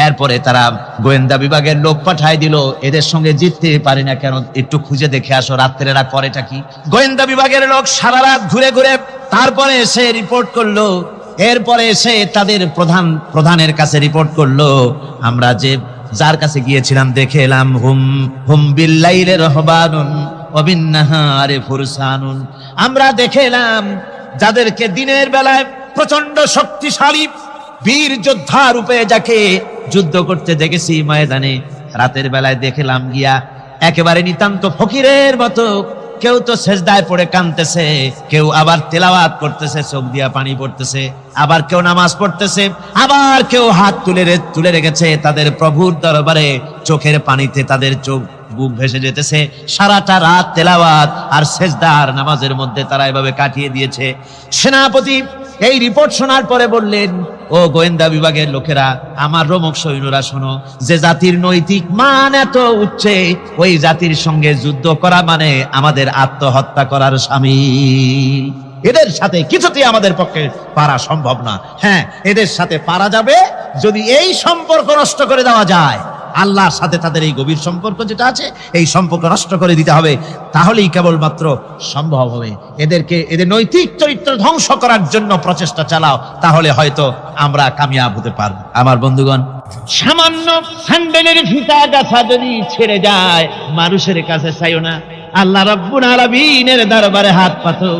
এরপরে তারা গোয়েন্দা বিভাগের লোক পাঠায় দিল, এদের সঙ্গে জিততে পারি না কেন, একটু খুঁজে দেখে আসো রাত্রে এরা করেটা কি। গোয়েন্দা বিভাগের লোক সারা রাত ঘুরে ঘুরে তারপরে এসে রিপোর্ট করলো। এরপরে এসে তাদের প্রধানের কাছে রিপোর্ট করলো, আমরা যে যার কাছে গিয়েছিলাম দেখে এলাম হুম হুম বিল্লাইলি রহবানুন ওয়া বিন্নাহারি ফুরসানুন, আমরা দেখে এলাম যাদেরকে দিনের বেলায় প্রচন্ড শক্তিশালী বীর যোদ্ধা রূপে যাকে যুদ্ধ করতে দেখেছি ময়দানে, রাতের বেলায় দেখলাম গিয়া একেবারে নিতান্ত ফকিরের মতো কেউ তো সেজদায় পড়ে কাঁদতেছে, কেউ আবার তেলাওয়াত করতেছে, চোখ দিয়া পানি পড়তেছে, আবার কেউ নামাজ পড়তেছে, আবার কেউ হাত তুলে রেখেছে তাদের প্রভুর দরবারে, চোখের পানিতে তাদের চোখ বুক ভেসে যেতেছে। সারাটা রাত তেলাওয়াত আর সেজদার নামাজের মধ্যে তারা এভাবে কাটিয়ে দিয়েছে। সেনাপতি এই রিপোর্ট শোনার পরে বললেন, ও গোয়েন্দা বিভাগের লোকেরা, আমার রোমক সৈন্যরা শোনো, যে জাতির নৈতিক মান এত উচ্চে, ওই জাতির সঙ্গে যুদ্ধ করা মানে আমাদের আত্মহত্যা করার শামিল। এদের সাথে কিছুতেই আমাদের পক্ষে পারা সম্ভব না। হ্যাঁ, এদের সাথে পারা যাবে যদি এই সম্পর্ক নষ্ট করে দেওয়া যায়। আল্লাহর সাথে তাদের এই গভীর সম্পর্ক যেটা আছে, এই সম্পর্ক নষ্ট করে দিতে হবে, তাহলেই কেবলমাত্র সম্ভব হবে। এদের নৈতিক চরিত্র ধ্বংস করার জন্য প্রচেষ্টা চালাও, তাহলে হয়তো আমরা কামিয়াব হতে পারব। আমার বন্ধুগণ, সামান্য স্যান্ডেলের ফিতা গাছা যদি ছেড়ে যায়, মানুষের কাছে চাইও না, আল্লাহ রাব্বুল আলামিনের দরবারে হাত পাতো,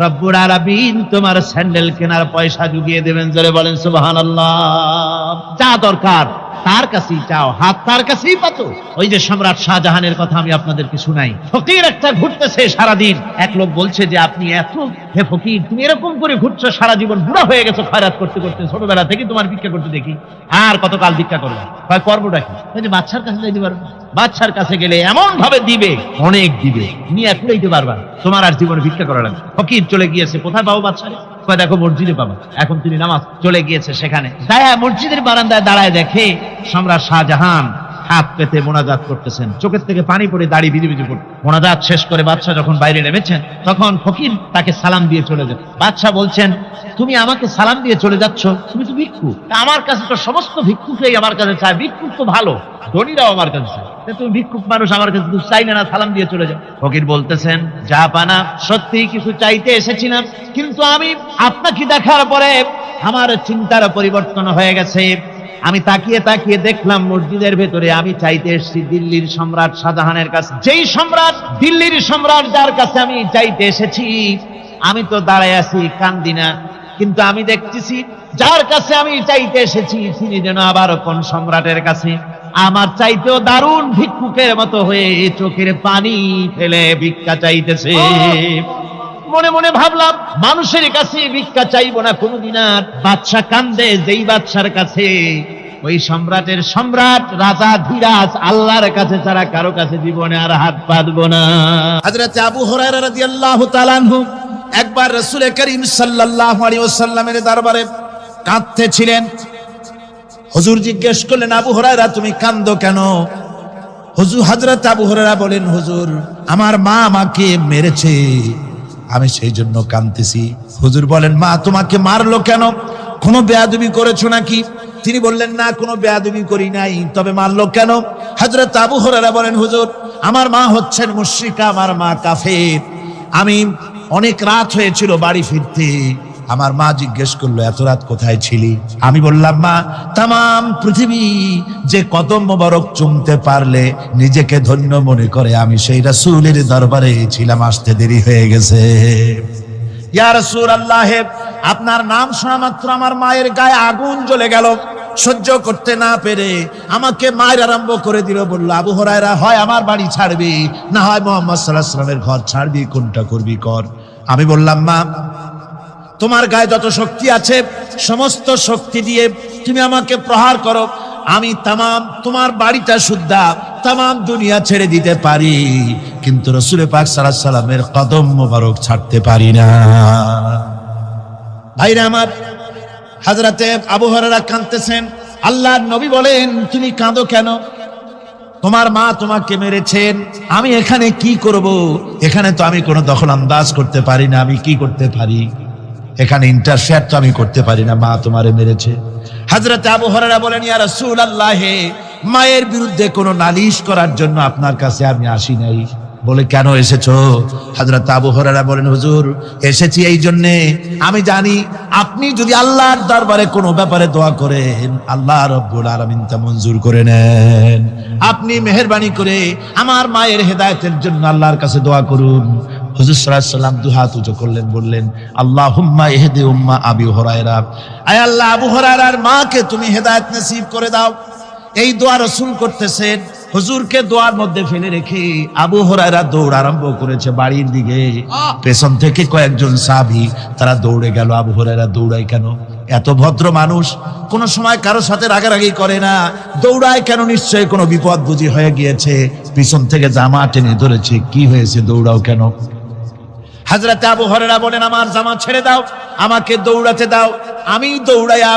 রব্বুল আলামিন তোমার স্যান্ডেল কেনার পয়সা জুগিয়ে দেবেন। জোরে বলেন সুবহানাল্লাহ। যা দরকার তার কাছেই চাও, হাত তার কাছেই পাতো। ওই যে সম্রাট শাহজাহানের কথা আমি আপনাদেরকে শুনাই, ফকির একটা ঘুরতেছে সারাদিন। এক লোক বলছে যে আপনি হে ফকির, তুমি এরকম করে ঘুরছো সারা জীবন, বুড়া হয়ে গেছো খয়রাত করতে করতে, ছোটবেলা থেকে তোমার ভিক্ষা করতে দেখি, আর কতকাল ভিক্ষা করবে? করবোটা কি? বাচ্চার কাছে যাইতে পারবে, বাচ্চার কাছে গেলে এমন ভাবে দিবে, অনেক দিবে, নিয়ে কুড়াইতে পারবা, তোমার আর জীবনে ভিক্ষা করা লাগবে। ফকির চলে গিয়েছে, কোথায় পাবো বাচ্চারে? দেখো মসজিদে পাবো। এখন তিনি নামাজ চলে গিয়েছে, সেখানে মসজিদের বারান্দায় দাঁড়ায় দেখে সম্রাট শাহজাহান হাত পেতে মোনাজাত করতেছেন, চোখের থেকে পানি পড়ে দাড়ি ভিজে ভিজে পড়ে। মোনাজাত শেষ করে বাদশা যখন বাইরে নেমেছেন, তখন ফকির তাকে সালাম দিয়ে চলে যান। বাদশা বলছেন, তুমি আমাকে সালাম দিয়ে চলে যাচ্ছ, তুমি তো ভিক্ষুক, আমার কাছে তো সমস্ত ভিক্ষুকই আমার কাছে চায়, ভিক্ষুক তো ভালো, ধনীরাও আমার কাছে চায়, তুমি ভিক্ষুক মানুষ আমার কাছে চাইলে না, সালাম দিয়ে চলে যাও। ফকির বলতেছেন, যা পানা সত্যি কিছু চাইতে এসেছিলাম, কিন্তু আমি আপনাকে দেখার পরে আমার চিন্তার পরিবর্তন হয়ে গেছে। আমি তাকিয়ে তাকিয়ে দেখলাম মসজিদের ভেতরে আমি চাইতে এসেছি দিল্লির সম্রাট শাহজাহানের কাছে, যেই সম্রাট, দিল্লির সম্রাট যার কাছে আমি চাইতে এসেছি, আমি তো দাঁড়ায় আছি কান্দি না, কিন্তু আমি দেখতেছি যার কাছে আমি চাইতে এসেছি তিনি যেন আবার কোন সম্রাটের কাছে আমার চাইতেও দারুণ ভিক্ষুকের মতো হয়ে চোখের পানি ফেলে ভিক্ষা চাইতেছে। মনে মনে ভাবলাম, মানুষের কাছে ভিক্ষা চাইবো না কোনদিন আর। বাদশা কান্দে, যেই বাদশার কাছে, ওই সম্রাটের সম্রাট রাজা ধীরাজ আল্লাহর কাছে ছাড়া কারো কাছে জীবনে আর হাত পাতবো না। হযরত আবু হুরায়রা রাদিয়াল্লাহু তাআলা আনহু একবার রাসূল করিম সাল্লাল্লাহু আলাইহি ওয়াসাল্লামের দরবারে কাঁদতেছিলেন। হুজুর জিজ্ঞেস করলেন, আবু হুরায়রা তুমি কাঁদো কেন? হযরত আবু হুরায়রা বলেন, হুজুর আমার মা আমাকে মেরেছে, আমি সেই জন্য কাঁদতেছি। হুজুর বলেন, মা তোমাকে মারলো কেন? কোনো বেয়াদবি করেছো নাকি? তিনি বললেন, না কোনো বেয়াদবি করি নাই, তবে মারলো কেন? হযরত আবু হুরায়রা বলেন, হুজুর আমার মা হচ্ছেন মুশরিকা, আমার মা কাফের। আমি অনেক রাত হয়েছিল বাড়ি ফিরতে, আমার মা জিজ্ঞেস করলো, এত রাত কোথায় ছিলি? আমি বললাম, মা তাম পৃথিবী যে কদম মোবারক চুমতে পারলে নিজেকে ধন্য মনে করে, আমি সেই রাসূলের দরবারে ছিলাম, আসতে দেরি হয়ে গেছে। ইয়া রাসূলুল্লাহ, আপনার নাম শোনা মাত্র আমার মায়ের গায়ে আগুন জ্বলে গেল, সহ্য করতে না পেরে আমাকে মায়ের আরম্ভ করে দিল। বলল, আবু হুরায়রা, হয় আমার বাড়ি ছাড়বি, না হয় মুহাম্মদ সাল্লাল্লাহু আলাইহি ওয়াসাল্লামের ঘর ছাড়বি, কোনটা করবি কর। আমি বললাম, মা তোমার গায়ে যত শক্তি আছে সমস্ত শক্তি দিয়ে তুমি আমাকে প্রহার করো, আমি তোমার বাড়িটা সুদ্ধা তাম দুনিয়া ছেড়ে দিতে পারি, কিন্তু রাসূল পাক সাল্লাল্লাহু আলাইহি ওয়াসাল্লামের কদম মোবারক ছাড়তে পারি না। ভাইরা আমার, হযরতে আবু হুরায়রা কাঁদতেছেন। আল্লাহর নবী বলেন, তুমি কাঁদো কেন? তোমার মা তোমাকে মেরেছেন, আমি এখানে কি করব? এখানে তো আমি কোনো দখল আন্দাজ করতে পারি না, আমি কি করতে পারি? এখানে ইন্টারফেয়ার তো আমি করতে পারি না, মা তোমারে মেরেছে। হযরত আবু হুরায়রা বলেন, ইয়া রাসূলুল্লাহ, মায়ের বিরুদ্ধে কোনো নালিশ করার জন্য আপনার কাছে আমি আসি নাই। বলে, কেন এসেছো? হযরত আবু হুরায়রা বলেন, হুজুর, এসেছি এই জন্যে, আমি জানি আপনি যদি আল্লাহর দরবারে কোনো ব্যাপারে দোয়া করেন, আল্লাহ রাব্বুল আলামিন তা মঞ্জুর করে নেন। আপনি মেহেরবানি করে আমার মায়ের হেদায়েতের জন্য আল্লাহর কাছে দোয়া করুন। হুজুর সাল্লাল্লাহু আলাইহি ওয়াসাল্লাম দুই হাত উঁচু করলেন, বললেন, আল্লাহুম্মা ইহদি উম্মা আবি হুরায়রা, আয় আল্লাহ, আবু হুরায়রার মাকে তুমি হেদায়েত নসিব করে দাও। এই দোয়া রাসূল করতেছেন। হুজুরকে দোয়ার মধ্যে ফেলে রেখে আবু হুরায়রা দৌড় আরম্ভ করেছে বাড়ির দিকে। পেছন থেকে কয়েকজন সাহাবী তারা দৌড়ে গেল। আবু হুরায়রা দৌড়ায় কেন? এত ভদ্র মানুষ, কোন সময় কারোর সাথে রাগারাগি করে না, দৌড়ায় কেন? নিশ্চয়ই কোনো বিপদ বুঝি হয়ে গিয়েছে, পিছন থেকে জামা টেনে ধরেছে। কি হয়েছে, দৌড়াও কেন? হযরত আবু হুরায়রা বলেন, আমার জামা ছেড়ে দাও, আমাকে দৌড়াতে দাও। আমি দৌড়াইয়া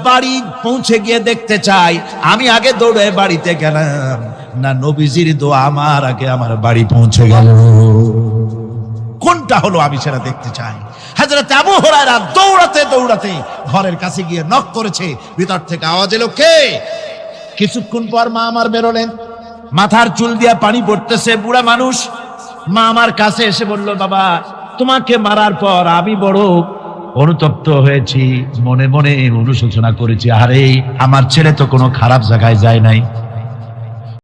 বাড়ি পৌঁছে গিয়ে দেখতে চাই, আমি আগে দৌড়ে বাড়িতে গেলাম না নবীজির দোয়া আমার আগে আমার বাড়ি পৌঁছে গেল। কোনটা হলো আমি সেটা দেখতে চাই। হযরত আবু হুরায়রা দৌড়াতে দৌড়াতে ঘরের কাছে গিয়ে নক করেছে। ভিতর থেকে আওয়াজ এলো, কে? কিছুক্ষণ পর মা আমার বেরোলেন, মাথার চুল দিয়ে পানি পড়তেছে, বুড়া মানুষ। মা আমার কাছে এসে বলল, বাবা, তোমাকে মারার পর আমি বড় অনুতপ্ত হয়েছি, মনে মনে অনুশোচনা করেছি, আরে আমার ছেলে তো কোনো খারাপ জায়গায় যায় নাই,